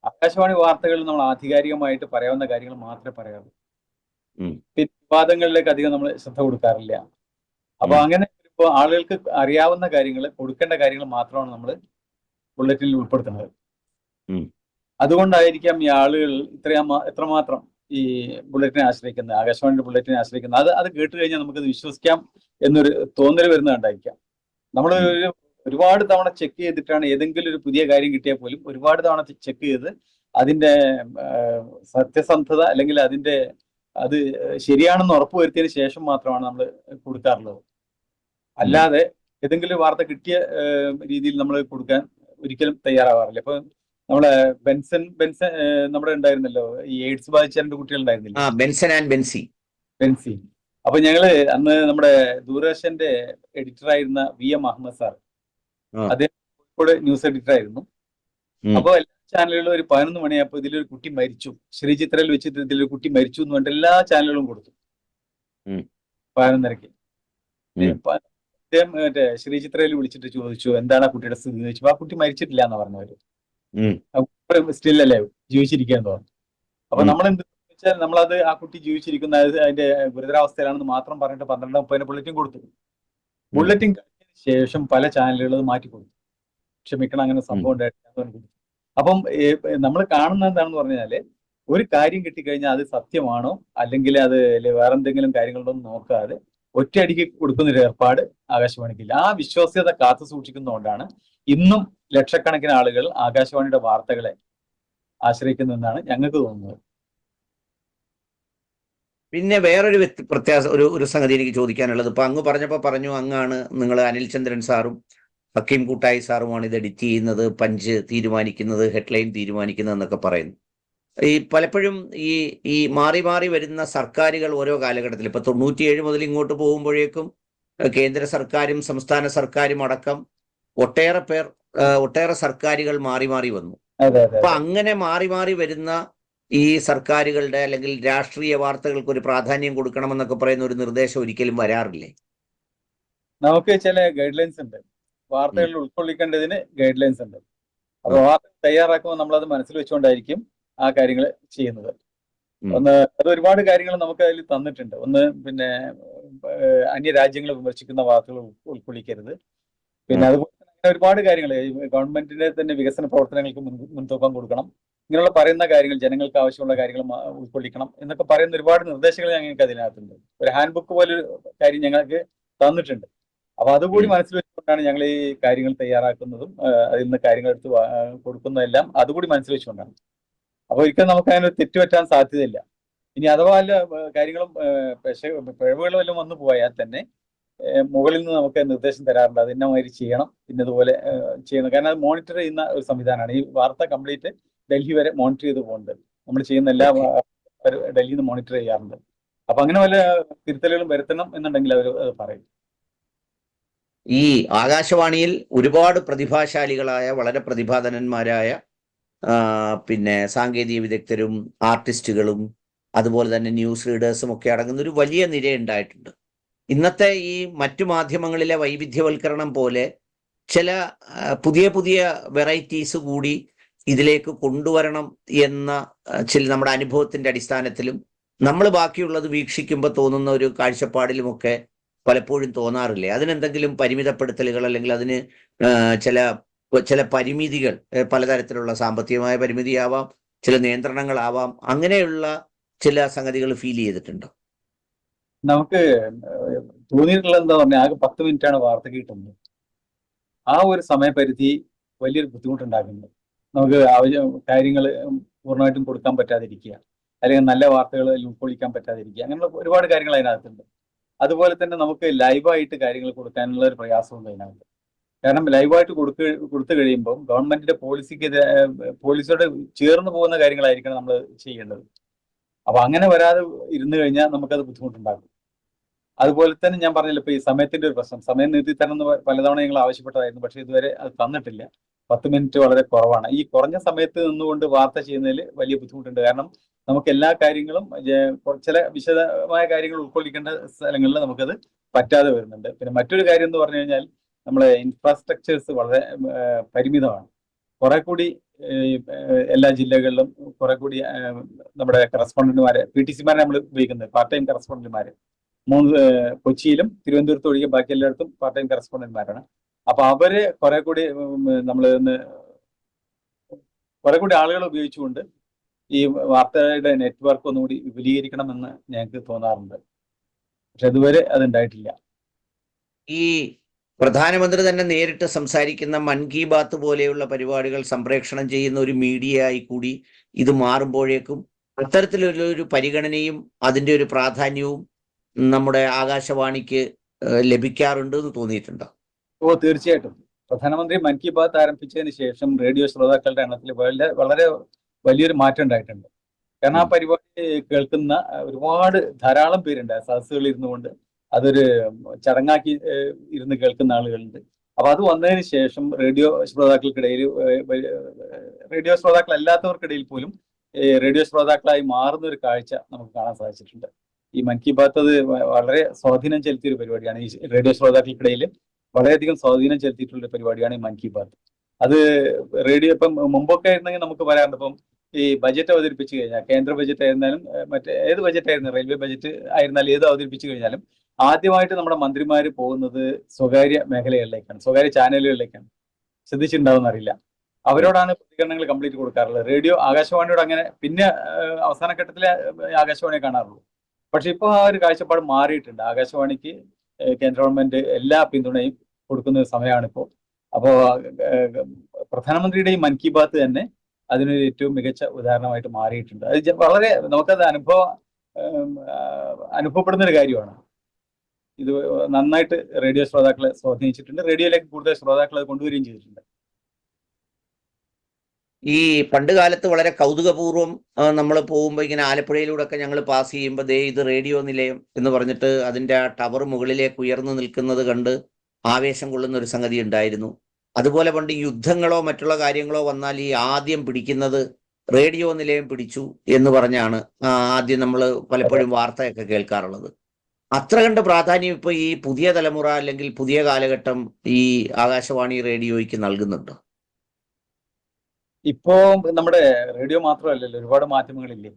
ആകാശവാണി വാർത്തകൾ നമ്മൾ ആധികാരികമായിട്ട് പറയാവുന്ന കാര്യങ്ങൾ മാത്രമേ പറയാറുള്ളൂ. പിന്നെ വിവാദങ്ങളിലേക്ക് അധികം നമ്മൾ ശ്രദ്ധ കൊടുക്കാറില്ല. അപ്പൊ അങ്ങനെ ഇപ്പോൾ ആളുകൾക്ക് അറിയാവുന്ന കാര്യങ്ങൾ, കൊടുക്കേണ്ട കാര്യങ്ങൾ മാത്രമാണ് നമ്മൾ ബുള്ളറ്റിനിൽ ഉൾപ്പെടുത്തുന്നത്. അതുകൊണ്ടായിരിക്കാം ഈ ആളുകൾ എത്രമാത്രം ഈ ബുള്ളറ്റിനെ ആശ്രയിക്കുന്നത്, ആകാശവാണിയുടെ ബുള്ളറ്റിനെ ആശ്രയിക്കുന്നത്. അത് കേട്ട് കഴിഞ്ഞാൽ നമുക്കത് വിശ്വസിക്കാം എന്നൊരു തോന്നൽ വരുന്നതുകൊണ്ടായിരിക്കാം. നമ്മൾ ഒരുപാട് തവണ ചെക്ക് ചെയ്തിട്ടാണ് ഏതെങ്കിലും ഒരു പുതിയ കാര്യം കിട്ടിയാൽ പോലും ഒരുപാട് തവണ ചെക്ക് ചെയ്ത് അതിന്റെ സത്യസന്ധത അല്ലെങ്കിൽ അത് ശരിയാണെന്ന് ഉറപ്പുവരുത്തിയതിന് ശേഷം മാത്രമാണ് നമ്മൾ കൊടുക്കാറുള്ളത്. അല്ലാതെ ഏതെങ്കിലും വാർത്ത കിട്ടിയ രീതിയിൽ നമ്മൾ കൊടുക്കാൻ ഒരിക്കലും തയ്യാറാവാറില്ല. ഇപ്പൊ നമ്മളെ ബെൻസൺ നമ്മുടെ ഉണ്ടായിരുന്നല്ലോ, ഈ എയ്ഡ്സ് ബാധിച്ച 2 കുട്ടികൾ ഉണ്ടായിരുന്നില്ല, ബെൻസി. അപ്പൊ ഞങ്ങള് അന്ന് നമ്മുടെ ദൂരദർശന്റെ എഡിറ്ററായിരുന്ന VM അഹമ്മദ് സാർ, അദ്ദേഹം കോഴിക്കോട് ന്യൂസ് എഡിറ്റർ ആയിരുന്നു. അപ്പൊ എല്ലാ ചാനലുകളും ഒരു 11 മണിയായപ്പോ ഇതിലൊരു കുട്ടി മരിച്ചു, ശ്രീചിത്രയിൽ വെച്ചിട്ട് ഇതിലൊരു കുട്ടി മരിച്ചു എന്ന് പറഞ്ഞിട്ട് എല്ലാ ചാനലുകളും കൊടുത്തു 11:30. അദ്ദേഹം ശ്രീചിത്രയിൽ വിളിച്ചിട്ട് ചോദിച്ചു എന്താണ് ആ കുട്ടിയുടെ സ്ഥിതി എന്ന് ചോദിച്ചു. ആ കുട്ടി മരിച്ചിട്ടില്ല എന്ന് പറഞ്ഞവര്, സ്റ്റിൽ അല്ലേ ജീവിച്ചിരിക്കുകയെന്ന് പറഞ്ഞു. അപ്പൊ നമ്മൾ എന്ത് വെച്ചാൽ നമ്മളത് ആ കുട്ടി ജീവിച്ചിരിക്കുന്ന അതിന്റെ ഗുരുതരാവസ്ഥയിലാണെന്ന് മാത്രം പറഞ്ഞിട്ട് 12:30 ബുള്ളറ്റിൻ കൊടുത്തു. ബുള്ളറ്റിൻ കഴിഞ്ഞതിന് ശേഷം പല ചാനലുകളും മാറ്റി കൊടുത്തു. ക്ഷമിക്കണം, അങ്ങനെ സംഭവം ഉണ്ടായിട്ട്. അപ്പം നമ്മൾ കാണുന്നത് എന്താണെന്ന് പറഞ്ഞാല് ഒരു കാര്യം കിട്ടിക്കഴിഞ്ഞാൽ അത് സത്യമാണോ അല്ലെങ്കിൽ അത് വേറെന്തെങ്കിലും കാര്യങ്ങളൊന്നും നോക്കാതെ ഒറ്റയടിക്ക് കൊടുക്കുന്നൊരു ഏർപ്പാട് ആകാശവാണിക്കില്ല. ആ വിശ്വാസ്യത കാത്തു സൂക്ഷിക്കുന്നതുകൊണ്ടാണ് ഇന്നും ലക്ഷക്കണക്കിന് ആളുകൾ ആകാശവാണിയുടെ വാർത്തകളെ ആശ്രയിക്കുന്നതെന്നാണ് ഞങ്ങൾക്ക് തോന്നുന്നത്. പിന്നെ വേറൊരു ഒരു സംഗതി എനിക്ക് ചോദിക്കാനുള്ളത്, ഇപ്പൊ അങ്ങ് പറഞ്ഞു അങ്ങാണ് നിങ്ങൾ അനിൽ ചന്ദ്രൻ സാറും ഹക്കീം കൂട്ടായി സാറുമാണ് ഇത് എഡിറ്റ് ചെയ്യുന്നത്, പഞ്ച് തീരുമാനിക്കുന്നത്, ഹെഡ്ലൈൻ തീരുമാനിക്കുന്നത് എന്നൊക്കെ പറയുന്നു. ഈ പലപ്പോഴും ഈ മാറി മാറി വരുന്ന സർക്കാരുകൾ ഓരോ കാലഘട്ടത്തിൽ, ഇപ്പൊ 97 മുതൽ ഇങ്ങോട്ട് പോകുമ്പോഴേക്കും കേന്ദ്ര സർക്കാരും സംസ്ഥാന സർക്കാരും അടക്കം ഒട്ടേറെ സർക്കാരുകൾ മാറി മാറി വന്നു. അപ്പൊ അങ്ങനെ മാറി മാറി വരുന്ന ഈ സർക്കാരുകളുടെ അല്ലെങ്കിൽ രാഷ്ട്രീയ വാർത്തകൾക്ക് ഒരു പ്രാധാന്യം കൊടുക്കണമെന്നൊക്കെ പറയുന്ന ഒരു നിർദ്ദേശം ഒരിക്കലും വരാറില്ലേ? നമുക്ക് ചില ഗൈഡ് ലൈൻസ് ഉണ്ട്, വാർത്തകളിൽ ഉൾക്കൊള്ളിക്കേണ്ടതിന് ഗൈഡ് ലൈൻസ് ഉണ്ട്. അപ്പൊ വാർത്ത തയ്യാറാക്കുമ്പോൾ നമ്മളത് മനസ്സിൽ വെച്ചുകൊണ്ടായിരിക്കും ആ കാര്യങ്ങൾ ചെയ്യുന്നത്. അത് ഒരുപാട് കാര്യങ്ങൾ നമുക്ക് അതിൽ തന്നിട്ടുണ്ട്. ഒന്ന്, പിന്നെ അന്യരാജ്യങ്ങളെ വിമർശിക്കുന്ന വാർത്തകൾ ഉൾക്കൊള്ളിക്കരുത്. പിന്നെ അതുപോലെ തന്നെ ഒരുപാട് കാര്യങ്ങൾ, ഗവൺമെന്റിന്റെ തന്നെ വികസന പ്രവർത്തനങ്ങൾക്ക് മുൻതൂക്കം കൊടുക്കണം, ഇങ്ങനെയുള്ള പറയുന്ന കാര്യങ്ങൾ, ജനങ്ങൾക്ക് ആവശ്യമുള്ള കാര്യങ്ങൾ ഉൾക്കൊള്ളിക്കണം എന്നൊക്കെ പറയുന്ന ഒരുപാട് നിർദ്ദേശങ്ങൾ ഞങ്ങൾക്ക് അതിനകത്തുണ്ട്. ഒരു ഹാൻഡ് ബുക്ക് പോലൊരു കാര്യം ഞങ്ങൾക്ക് തന്നിട്ടുണ്ട്. അപ്പൊ അതുകൂടി മനസ്സിൽ വെച്ചുകൊണ്ടാണ് ഞങ്ങൾ ഈ കാര്യങ്ങൾ തയ്യാറാക്കുന്നതും അതിൽ നിന്ന് കാര്യങ്ങൾ എടുത്ത് കൊടുക്കുന്നതെല്ലാം അതുകൂടി മനസ്സിൽ വെച്ചുകൊണ്ടാണ്. അപ്പൊ ഒരിക്കലും നമുക്ക് അതിന് തെറ്റുപറ്റാൻ സാധ്യതയില്ല. ഇനി അഥവാ വല്ല കാര്യങ്ങളും പിഴവുകളും എല്ലാം വന്നു പോയാൽ തന്നെ മുകളിൽ നിന്ന് നമുക്ക് നിർദ്ദേശം തരാറുണ്ട്, അത് ഇന്നമാതിരി ചെയ്യണം, ഇന്നതുപോലെ ചെയ്യണം. കാരണം അത് മോണിറ്റർ ചെയ്യുന്ന ഒരു സംവിധാനമാണ്. ഈ വാർത്ത കംപ്ലീറ്റ് ഡൽഹി വരെ മോണിറ്റർ ചെയ്ത് പോകുന്നുണ്ട്. നമ്മൾ ചെയ്യുന്ന എല്ലാ ഡൽഹിയിൽ നിന്ന് മോണിറ്റർ ചെയ്യാറുണ്ട്. അപ്പൊ അങ്ങനെ വല്ല തിരുത്തലുകളും വരുത്തണം എന്നുണ്ടെങ്കിൽ അവർ പറയും. ഈ ആകാശവാണിയിൽ ഒരുപാട് പ്രതിഭാശാലികളായ, വളരെ പ്രതിഭാധനന്മാരായ പിന്നെ സാങ്കേതിക വിദഗ്ധരും ആർട്ടിസ്റ്റുകളും അതുപോലെ തന്നെ ന്യൂസ് റീഡേഴ്സും ഒക്കെ അടങ്ങുന്ന ഒരു വലിയ നിര ഉണ്ടായിട്ടുണ്ട്. ഇന്നത്തെ ഈ മറ്റു മാധ്യമങ്ങളിലെ വൈവിധ്യവൽക്കരണം പോലെ ചില പുതിയ പുതിയ വെറൈറ്റീസ് കൂടി ഇതിലേക്ക് കൊണ്ടുവരണം എന്ന ചില നമ്മുടെ അനുഭവത്തിന്റെ അടിസ്ഥാനത്തിലും നമ്മൾ ബാക്കിയുള്ളത് വീക്ഷിക്കുമ്പോൾ തോന്നുന്ന ഒരു കാഴ്ചപ്പാടിലുമൊക്കെ പലപ്പോഴും തോന്നാറില്ലേ? അതിനെന്തെങ്കിലും പരിമിതപ്പെടുത്തലുകൾ അല്ലെങ്കിൽ അതിന് ചില ചില പരിമിതികൾ, പലതരത്തിലുള്ള സാമ്പത്തികമായ പരിമിതിയാവാം, ചില നിയന്ത്രണങ്ങളാവാം, അങ്ങനെയുള്ള ചില സംഗതികൾ ഫീൽ ചെയ്തിട്ടുണ്ടോ? നമുക്ക് തോന്നിയിട്ടുള്ളത് എന്താ പറഞ്ഞാൽ ആകെ 10 മിനിറ്റാണ് വാർത്ത കിട്ടുന്നത്. ആ ഒരു സമയപരിധി വലിയൊരു ബുദ്ധിമുട്ടുണ്ടാക്കുന്നുണ്ട്. നമുക്ക് കാര്യങ്ങൾ പൂർണ്ണമായിട്ടും കൊടുക്കാൻ പറ്റാതിരിക്കുക, അല്ലെങ്കിൽ നല്ല വാർത്തകൾ ഉൾക്കൊള്ളിക്കാൻ പറ്റാതിരിക്കുക, അങ്ങനെയുള്ള ഒരുപാട് കാര്യങ്ങൾ അതിനകത്തുണ്ട്. അതുപോലെ തന്നെ നമുക്ക് ലൈവായിട്ട് കാര്യങ്ങൾ കൊടുക്കാനുള്ള ഒരു പ്രയാസമുണ്ട് അതിനകത്ത്. കാരണം ലൈവായിട്ട് കൊടുത്തു കഴിയുമ്പോൾ ഗവൺമെന്റിന്റെ പോളിസിയോട് ചേർന്ന് പോകുന്ന കാര്യങ്ങളായിരിക്കണം നമ്മൾ ചെയ്യേണ്ടത്. അപ്പൊ അങ്ങനെ വരാതെ ഇരുന്നു കഴിഞ്ഞാൽ നമുക്കത് ബുദ്ധിമുട്ടുണ്ടാക്കും. അതുപോലെ തന്നെ ഞാൻ പറഞ്ഞില്ല, ഇപ്പൊ ഈ സമയത്തിന്റെ ഒരു പ്രശ്നം, സമയം നീട്ടി തരണം എന്ന് പലതവണ ഞങ്ങൾ ആവശ്യപ്പെട്ടതായിരുന്നു, പക്ഷെ ഇതുവരെ അത് തന്നിട്ടില്ല. 10 മിനിറ്റ് വളരെ കുറവാണ്. ഈ കുറഞ്ഞ സമയത്ത് നിന്നുകൊണ്ട് വാർത്ത ചെയ്യുന്നതിൽ വലിയ ബുദ്ധിമുട്ടുണ്ട്. കാരണം നമുക്ക് എല്ലാ കാര്യങ്ങളും ചില വിശദമായ കാര്യങ്ങൾ ഉൾക്കൊള്ളിക്കേണ്ട സ്ഥലങ്ങളിൽ നമുക്കത് പറ്റാതെ വരുന്നുണ്ട്. പിന്നെ മറ്റൊരു കാര്യം എന്ന് പറഞ്ഞു കഴിഞ്ഞാൽ നമ്മളെ ഇൻഫ്രാസ്ട്രക്ചേഴ്സ് വളരെ പരിമിതമാണ്. കുറെ കൂടി എല്ലാ ജില്ലകളിലും കുറെ കൂടി നമ്മുടെ കറസ്പോണ്ടന്റുമാരെ, PTCമാരെ നമ്മൾ ഉപയോഗിക്കുന്നത്, പാർട്ട് ടൈം കറസ്പോണ്ടന്റുമാര് കൊച്ചിയിലും തിരുവനന്തപുരത്തും ഒഴികെ ബാക്കി എല്ലായിടത്തും പാർട്ട് ടൈം കറസ്പോണ്ടന്റുമാരാണ്. അപ്പൊ അവര് കുറെ കൂടി നമ്മൾ കുറെ കൂടി ആളുകളെ ഉപയോഗിച്ചുകൊണ്ട് ഈ വാർത്തയുടെ നെറ്റ്വർക്ക് ഒന്നുകൂടി വിപുലീകരിക്കണമെന്ന് ഞങ്ങൾക്ക് തോന്നാറുണ്ട്. പക്ഷെ ഇതുവരെ അതുണ്ടായിട്ടില്ല. ഈ പ്രധാനമന്ത്രി തന്നെ നേരിട്ട് സംസാരിക്കുന്ന മൻ കി ബാത്ത് പോലെയുള്ള പരിപാടികൾ സംപ്രേഷണം ചെയ്യുന്ന ഒരു മീഡിയയായി കൂടി ഇത് മാറുമ്പോഴേക്കും അത്തരത്തിലൊരു പരിഗണനയും അതിൻ്റെ ഒരു പ്രാധാന്യവും നമ്മുടെ ആകാശവാണിക്ക് ലഭിക്കാറുണ്ട് എന്ന് തോന്നിയിട്ടുണ്ടോ? തീർച്ചയായിട്ടും. പ്രധാനമന്ത്രി മൻ കി ബാത്ത് ആരംഭിച്ചതിന് ശേഷം റേഡിയോ ശ്രോതാക്കളുടെ എണ്ണത്തിൽ വളരെ വലിയൊരു മാറ്റം ഉണ്ടായിട്ടുണ്ട്. കാരണം ആ പരിപാടി കേൾക്കുന്ന ധാരാളം പേരുണ്ട്. സദസ്സുകളിൽ ഇരുന്നുകൊണ്ട് അതൊരു ചടങ്ങാക്കി ഇരുന്ന് കേൾക്കുന്ന ആളുകളുണ്ട്. അപ്പൊ അത് വന്നതിന് ശേഷം റേഡിയോ ശ്രോതാക്കൾക്കിടയിൽ, റേഡിയോ ശ്രോതാക്കളല്ലാത്തവർക്കിടയിൽ പോലും റേഡിയോ ശ്രോതാക്കളായി മാറുന്ന ഒരു കാഴ്ച നമുക്ക് കാണാൻ സാധിച്ചിട്ടുണ്ട്. ഈ മൻ കി ബാത്ത് അത് വളരെ സ്വാധീനം ചെലുത്തിയൊരു പരിപാടിയാണ്. ഈ റേഡിയോ ശ്രോതാക്കൾക്കിടയിൽ വളരെയധികം സ്വാധീനം ചെലുത്തിയിട്ടുള്ള പരിപാടിയാണ് ഈ മൻ കി ബാത്ത്. അത് റേഡിയോ ഇപ്പം മുമ്പൊക്കെ ആയിരുന്നെങ്കിൽ നമുക്ക് പറയാറുണ്ട്, ഇപ്പം ഈ ബജറ്റ് അവതരിപ്പിച്ചു കഴിഞ്ഞാൽ, കേന്ദ്ര ബജറ്റ് ആയിരുന്നാലും ഏത് ബജറ്റ് ആയിരുന്നു, റെയിൽവേ ബജറ്റ് ആയിരുന്നാലും ഏത് അവതരിപ്പിച്ചു കഴിഞ്ഞാലും ആദ്യമായിട്ട് നമ്മുടെ മന്ത്രിമാര് പോകുന്നത് സ്വകാര്യ മേഖലകളിലേക്കാണ്, സ്വകാര്യ ചാനലുകളിലേക്കാണ്. ശ്രദ്ധിച്ചിട്ടുണ്ടാവുമെന്ന് അറിയില്ല. അവരോടാണ് പ്രതികരണങ്ങൾ കംപ്ലീറ്റ് കൊടുക്കാറുള്ളത്. ആകാശവാണിയോട് അങ്ങനെ പിന്നെ അവസാന ഘട്ടത്തിലെ ആകാശവാണിയെ കാണാറുള്ളൂ. പക്ഷെ ഇപ്പോൾ ആ ഒരു കാഴ്ചപ്പാട് മാറിയിട്ടുണ്ട്. ആകാശവാണിക്ക് കേന്ദ്ര ഗവൺമെന്റ് എല്ലാ പിന്തുണയും കൊടുക്കുന്ന ഒരു സമയമാണിപ്പോൾ. അപ്പോൾ പ്രധാനമന്ത്രിയുടെ ഈ മൻ കി ബാത്ത് തന്നെ അതിനൊരു ഏറ്റവും മികച്ച ഉദാഹരണമായിട്ട് മാറിയിട്ടുണ്ട്. അത് വളരെ നമുക്കത് അനുഭവപ്പെടുന്ന ഒരു കാര്യമാണ്. ഇത് നന്നായിട്ട് റേഡിയോ ശ്രോതാക്കളെ സ്വാധീനിച്ചിട്ടുണ്ട്. റേഡിയോയിലേക്ക് കൂടുതൽ ശ്രോതാക്കളെ കൊണ്ടുവരികയും ചെയ്തിട്ടുണ്ട്. ഈ പണ്ട് കാലത്ത് വളരെ കൗതുകപൂർവ്വം നമ്മൾ പോകുമ്പോൾ ഇങ്ങനെ ആലപ്പുഴയിലൂടെ ഒക്കെ ഞങ്ങൾ പാസ് ചെയ്യുമ്പോൾ ഇത് റേഡിയോ നിലയം എന്ന് പറഞ്ഞിട്ട് അതിൻ്റെ ആ ടവർ മുകളിലേക്ക് ഉയർന്നു നിൽക്കുന്നത് കണ്ട് ആവേശം കൊള്ളുന്ന ഒരു സംഗതി ഉണ്ടായിരുന്നു. അതുപോലെ പണ്ട് യുദ്ധങ്ങളോ മറ്റുള്ള കാര്യങ്ങളോ വന്നാൽ ഈ ആദ്യം പിടിക്കുന്നത് റേഡിയോ നിലയം പിടിച്ചു എന്ന് പറഞ്ഞാണ് ആദ്യം നമ്മൾ പലപ്പോഴും വാർത്തയൊക്കെ കേൾക്കാറുള്ളത്. അത്ര കണ്ട് പ്രാധാന്യം ഇപ്പോൾ ഈ പുതിയ തലമുറ അല്ലെങ്കിൽ പുതിയ കാലഘട്ടം ഈ ആകാശവാണി റേഡിയോയ്ക്ക് നൽകുന്നുണ്ടോ? ഇപ്പോ നമ്മുടെ റേഡിയോ മാത്രമല്ലല്ലോ, ഒരുപാട് മാധ്യമങ്ങളില്ലേ.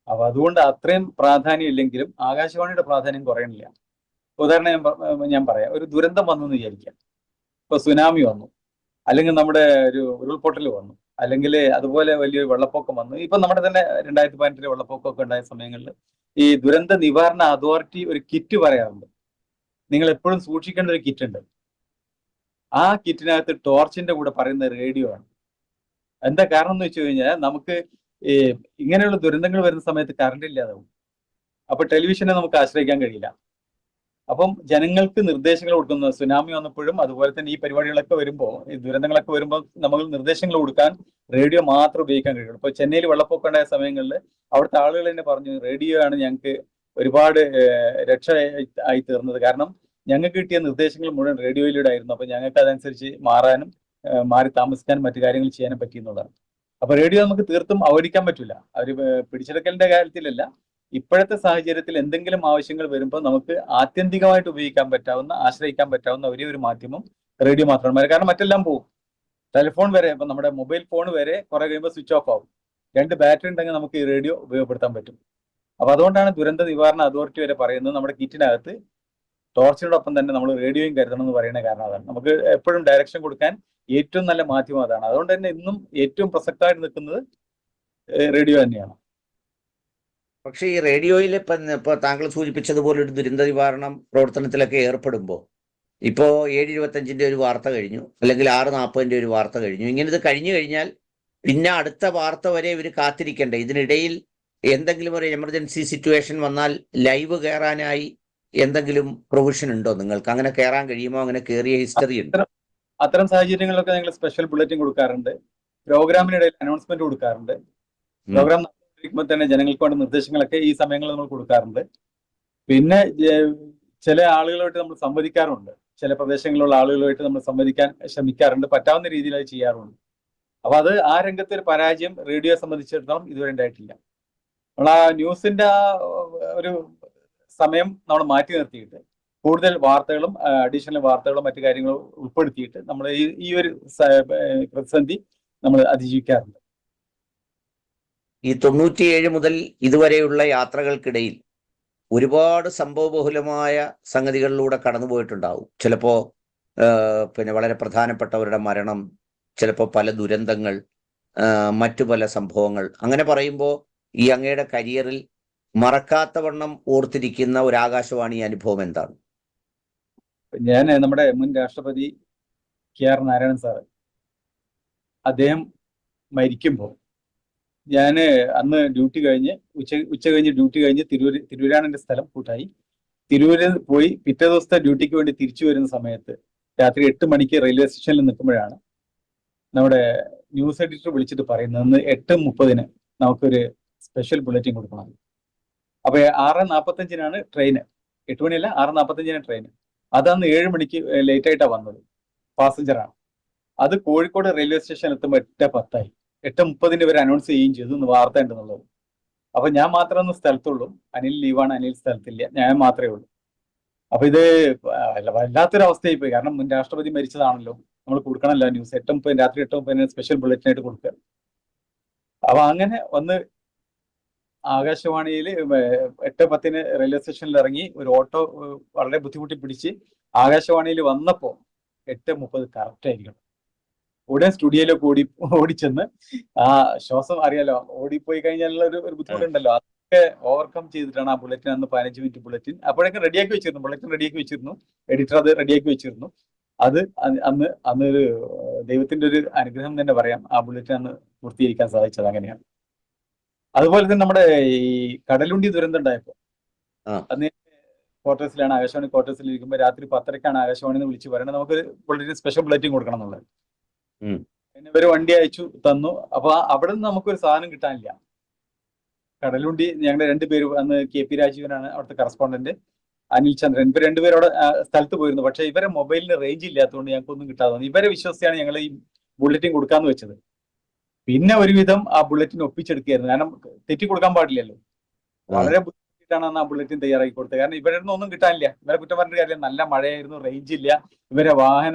അപ്പൊ അതുകൊണ്ട് അത്രയും പ്രാധാന്യം ഇല്ലെങ്കിലും ആകാശവാണിയുടെ പ്രാധാന്യം കുറയണില്ല. ഉദാഹരണം ഞാൻ പറയാം. ഒരു ദുരന്തം വന്നു എന്ന് വിചാരിക്കാം. ഇപ്പൊ സുനാമി വന്നു, അല്ലെങ്കിൽ നമ്മുടെ ഒരു ഉരുൾപൊട്ടൽ വന്നു, അല്ലെങ്കിൽ അതുപോലെ വലിയൊരു വെള്ളപ്പൊക്കം വന്നു. ഇപ്പൊ നമ്മുടെ തന്നെ 2018 വെള്ളപ്പൊക്കമൊക്കെ ഉണ്ടായ സമയങ്ങളിൽ ഈ ദുരന്ത നിവാരണ അതോറിറ്റി ഒരു കിറ്റ് പറയാറുണ്ട്. നിങ്ങൾ എപ്പോഴും സൂക്ഷിക്കേണ്ട ഒരു കിറ്റ് ഉണ്ട്. ആ കിറ്റിനകത്ത് ടോർച്ചിന്റെ കൂടെ പറയുന്ന റേഡിയോ ആണ്. എന്താ കാരണം എന്ന് വെച്ച് കഴിഞ്ഞാൽ നമുക്ക് ഇങ്ങനെയുള്ള ദുരന്തങ്ങൾ വരുന്ന സമയത്ത് കറണ്ട് ഇല്ലാതാവും. അപ്പൊ ടെലിവിഷനെ നമുക്ക് ആശ്രയിക്കാൻ കഴിയില്ല. അപ്പം ജനങ്ങൾക്ക് നിർദ്ദേശങ്ങൾ കൊടുക്കുന്ന, സുനാമി വന്നപ്പോഴും അതുപോലെ തന്നെ ഈ പരിപാടികളൊക്കെ വരുമ്പോൾ, ഈ ദുരന്തങ്ങളൊക്കെ വരുമ്പോൾ നമ്മൾ നിർദ്ദേശങ്ങൾ കൊടുക്കാൻ റേഡിയോ മാത്രം ഉപയോഗിക്കാൻ കഴിയുള്ളൂ. ഇപ്പൊ ചെന്നൈയിൽ വെള്ളപ്പൊക്കം ഉണ്ടായ സമയങ്ങളിൽ അവിടുത്തെ ആളുകൾ തന്നെ പറഞ്ഞു, റേഡിയോ ആണ് ഞങ്ങൾക്ക് ഒരുപാട് രക്ഷ ആയി തീർന്നത്. കാരണം ഞങ്ങൾക്ക് കിട്ടിയ നിർദ്ദേശങ്ങൾ മുഴുവൻ റേഡിയോയിലൂടെ ആയിരുന്നു. അപ്പൊ ഞങ്ങൾക്ക് അതനുസരിച്ച് മാറി താമസിക്കാനും മറ്റു കാര്യങ്ങൾ ചെയ്യാനും പറ്റി എന്നുള്ളതാണ്. അപ്പൊ റേഡിയോ നമുക്ക് തീർത്തും അവഗണിക്കാൻ പറ്റില്ല. അവർ പിടിച്ചെടുക്കലിന്റെ കാര്യത്തിലല്ല, ഇപ്പോഴത്തെ സാഹചര്യത്തിൽ എന്തെങ്കിലും ആവശ്യങ്ങൾ വരുമ്പോൾ നമുക്ക് ആത്യന്തികമായിട്ട് ഉപയോഗിക്കാൻ പറ്റാവുന്ന, ആശ്രയിക്കാൻ പറ്റാവുന്ന ഒരേ ഒരു മാധ്യമം റേഡിയോ മാത്രമാണ്. കാരണം മറ്റെല്ലാം പോകും. ടെലിഫോൺ വരെ, ഇപ്പൊ നമ്മുടെ മൊബൈൽ ഫോൺ വരെ കുറെ കഴിയുമ്പോൾ സ്വിച്ച് ഓഫ് ആവും. 2 ബാറ്ററി ഉണ്ടെങ്കിൽ നമുക്ക് ഈ റേഡിയോ ഉപയോഗപ്പെടുത്താൻ പറ്റും. അപ്പൊ അതുകൊണ്ടാണ് ദുരന്ത നിവാരണ അതോറിറ്റി വരെ പറയുന്നത് നമ്മുടെ കിറ്റിനകത്ത് ടോർച്ചിനോടൊപ്പം തന്നെ നമ്മൾ റേഡിയോയും കരുതണം എന്ന് പറയുന്ന കാരണം അതാണ്. നമുക്ക് എപ്പോഴും ഡയറക്ഷൻ കൊടുക്കാൻ ഏറ്റവും നല്ല മാധ്യമം അതാണ്. അതുകൊണ്ട് തന്നെ ഇന്നും ഏറ്റവും പ്രസക്തമായിട്ട് നിൽക്കുന്നത് റേഡിയോ തന്നെയാണ്. പക്ഷേ ഈ റേഡിയോയിൽ ഇപ്പൊ താങ്കൾ സൂചിപ്പിച്ചതുപോലെ ഒരു ദുരന്ത നിവാരണം പ്രവർത്തനത്തിലൊക്കെ ഏർപ്പെടുമ്പോൾ ഇപ്പോൾ 7:25 ഒരു വാർത്ത കഴിഞ്ഞു, അല്ലെങ്കിൽ 6:40 ഒരു വാർത്ത കഴിഞ്ഞു. ഇങ്ങനെ ഇത് കഴിഞ്ഞു കഴിഞ്ഞാൽ പിന്നെ അടുത്ത വാർത്ത വരെ ഇവർ കാത്തിരിക്കണ്ടേ? ഇതിനിടയിൽ എന്തെങ്കിലും ഒരു എമർജൻസി സിറ്റുവേഷൻ വന്നാൽ ലൈവ് കയറാനായി എന്തെങ്കിലും പ്രൊവിഷൻ ഉണ്ടോ നിങ്ങൾക്ക്? അങ്ങനെ കയറാൻ കഴിയുമോ? അങ്ങനെ കയറിയ ഹിസ്റ്ററി ഉണ്ട്? അത്തരം സാഹചര്യങ്ങളിലൊക്കെ ഞങ്ങൾ സ്പെഷ്യൽ ബുള്ളറ്റിൻ കൊടുക്കാറുണ്ട്. പ്രോഗ്രാമിനിടയിൽ അനൗൺസ്മെന്റ് കൊടുക്കാറുണ്ട്. പ്രോഗ്രാം നടക്കുമ്പോൾ തന്നെ ജനങ്ങൾക്ക് വേണ്ട നിർദ്ദേശങ്ങളൊക്കെ ഈ സമയങ്ങളിൽ നമ്മൾ കൊടുക്കാറുണ്ട്. പിന്നെ ചില ആളുകളുമായിട്ട് നമ്മൾ സംവദിക്കാറുണ്ട്. ചില പ്രദേശങ്ങളിലുള്ള ആളുകളുമായിട്ട് നമ്മൾ സംവദിക്കാൻ ശ്രമിക്കാറുണ്ട്. പറ്റാവുന്ന രീതിയിൽ അത് ചെയ്യാറുണ്ട്. അപ്പൊ അത് ആ രംഗത്തെ ഒരു പരാജയം റേഡിയോയെ സംബന്ധിച്ചിടത്തോളം ഇതുവരെ ഉണ്ടായിട്ടില്ല. നമ്മൾ ആ ന്യൂസിന്റെ ആ ഒരു സമയം നമ്മൾ മാറ്റി നിർത്തിയിട്ട് കൂടുതൽ വാർത്തകളും അഡീഷണൽ വാർത്തകളും മറ്റു കാര്യങ്ങളും ഉൾപ്പെടുത്തിയിട്ട് നമ്മൾ ഈ ഒരു പ്രതിസന്ധി നമ്മൾ അതിജീവിക്കാറുണ്ട്. ഈ 97 മുതൽ ഇതുവരെയുള്ള യാത്രകൾക്കിടയിൽ ഒരുപാട് സംഭവബഹുലമായ സംഗതികളിലൂടെ കടന്നുപോയിട്ടുണ്ടാവും. ചിലപ്പോൾ പിന്നെ വളരെ പ്രധാനപ്പെട്ടവരുടെ മരണം, ചിലപ്പോൾ പല ദുരന്തങ്ങൾ, മറ്റു പല സംഭവങ്ങൾ. അങ്ങനെ പറയുമ്പോൾ ഈ അങ്ങയുടെ കരിയറിൽ മറക്കാത്തവണ്ണം ഓർത്തിരിക്കുന്ന ഒരു ആകാശവാണി അനുഭവം എന്താണ്? ഞാൻ നമ്മുടെ മുൻ രാഷ്ട്രപതി KR നാരായണൻ സാറ്, അദ്ദേഹം മരിക്കുമ്പോൾ ഞാൻ അന്ന് ഡ്യൂട്ടി കഴിഞ്ഞ് ഉച്ച കഴിഞ്ഞ് ഡ്യൂട്ടി കഴിഞ്ഞ് തിരൂരാണ് എൻ്റെ സ്ഥലം, കൂട്ടായി. തിരൂരിൽ പോയി പിറ്റേ ദിവസത്തെ ഡ്യൂട്ടിക്ക് വേണ്ടി തിരിച്ചു വരുന്ന സമയത്ത് രാത്രി 8 മണിക്ക് റെയിൽവേ സ്റ്റേഷനിൽ നിൽക്കുമ്പോഴാണ് നമ്മുടെ ന്യൂസ് എഡിറ്റർ വിളിച്ചിട്ട് പറയുന്നത് 8:30 നമുക്കൊരു സ്പെഷ്യൽ ബുള്ളറ്റിൻ കൊടുക്കണം. അപ്പൊ 6:45 ട്രെയിന്, 8 മണിയല്ല 6:45 ട്രെയിന്. അതന്ന് 7 മണിക്ക് ലേറ്റ് ആയിട്ടാണ് വന്നത്, പാസഞ്ചറാണ്. അത് കോഴിക്കോട് റെയിൽവേ സ്റ്റേഷനിൽ എത്തുമ്പോൾ 8:10 8:30 വരെ അനൗൺസ് ചെയ്യുകയും ചെയ്തു ഇന്ന് വാർത്ത ഉണ്ടെന്നുള്ളത്. അപ്പൊ ഞാൻ മാത്രമേ ഒന്ന് സ്ഥലത്തുള്ളൂ. അനിൽ ലീവാണ്, അനിൽ സ്ഥലത്തില്ല, ഞാൻ മാത്രമേ ഉള്ളൂ. അപ്പൊ ഇത് വല്ലാത്തൊരു അവസ്ഥയായി പോയി. കാരണം മുൻ രാഷ്ട്രപതി മരിച്ചതാണല്ലോ, നമ്മൾ കൊടുക്കണമല്ലോ ന്യൂസ്. 8:30 രാത്രി 8:30 സ്പെഷ്യൽ ബുള്ളറ്റിനായിട്ട് കൊടുക്കുക. അപ്പൊ അങ്ങനെ വന്ന് ആകാശവാണിയിൽ 8:10 റെയിൽവേ സ്റ്റേഷനിൽ ഇറങ്ങി ഒരു ഓട്ടോ വളരെ ബുദ്ധിമുട്ടി പിടിച്ച് ആകാശവാണിയിൽ വന്നപ്പോ 8:30 കറക്റ്റ് ആയിരിക്കണം. ഉടൻ സ്റ്റുഡിയോയിലേക്ക് ഓടിച്ചെന്ന് ആ ശ്വാസം അറിയാലോ, ഓടിപ്പോയി കഴിഞ്ഞാലുള്ള ഒരു ബുദ്ധിമുട്ടുണ്ടല്ലോ, അതൊക്കെ ഓവർകം ചെയ്തിട്ടാണ് ആ ബുള്ളറ്റിൻ, അന്ന് 15 മിനിറ്റ് ബുള്ളറ്റിൻ അപ്പോഴേക്കും റെഡിയാക്കി വെച്ചിരുന്നു. ബുള്ളറ്റിൻ റെഡിയാക്കി വെച്ചിരുന്നു, എഡിറ്റർ അത് റെഡിയാക്കി വെച്ചിരുന്നു. അത് അന്ന് ഒരു ദൈവത്തിന്റെ ഒരു അനുഗ്രഹം തന്നെ പറയാം, ആ ബുള്ളറ്റിൻ അന്ന് പൂർത്തീകരിക്കാൻ സാധിച്ചത് അങ്ങനെയാണ്. അതുപോലെ തന്നെ നമ്മുടെ ഈ കടലുണ്ടി ദുരന്തം ഉണ്ടായപ്പോ അന്ന് ക്വാർട്ടേഴ്സിലാണ്, ആകാശവാണി ക്വാർട്ടേഴ്സിൽ ഇരിക്കുമ്പോൾ രാത്രി 10:30 ആകാശവാണി എന്ന് വിളിച്ച് പറയുന്നത് നമുക്ക് ബുള്ളറ്റിൻ സ്പെഷ്യൽ ബുള്ളറ്റിൻ കൊടുക്കണം എന്നുള്ളത്. പിന്നെ ഇവര് വണ്ടി അയച്ചു തന്നു. അപ്പൊ അവിടെ നിന്ന് നമുക്കൊരു സാധനം കിട്ടാനില്ല. കടലുണ്ടി ഞങ്ങളുടെ 2 പേര്, അന്ന് KP രാജീവനാണ് അവിടുത്തെ കറസ്പോണ്ടന്റ്, അനിൽ ചന്ദ്രൻ, ഇവർ 2 പേരും അവിടെ സ്ഥലത്ത് പോയിരുന്നു. പക്ഷെ ഇവരെ മൊബൈലിന് റേഞ്ച് ഇല്ലാത്തതുകൊണ്ട് ഞങ്ങൾക്കൊന്നും കിട്ടാതെ വന്നു. ഇവരെ വിശ്വസിച്ചാണ് ഞങ്ങൾ ഈ ബുള്ളറ്റിൻ കൊടുക്കാന്ന് വെച്ചത്. പിന്നെ ഒരുവിധം ആ ബുള്ളറ്റിൻ ഒപ്പിച്ചെടുക്കുകയായിരുന്നു. കാരണം തെറ്റി കൊടുക്കാൻ പാടില്ലല്ലോ. വളരെ ബുദ്ധിമുട്ടിട്ടാണ് അന്ന് ആ ബുള്ളറ്റിൻ തയ്യാറാക്കി കൊടുത്തത്. കാരണം ഇവരുടെ ഒന്നും കിട്ടാനില്ല. ഇവരെ കുറ്റം പറഞ്ഞ കാര്യം, നല്ല മഴയായിരുന്നു, റേഞ്ച് ഇല്ല, ഇവർ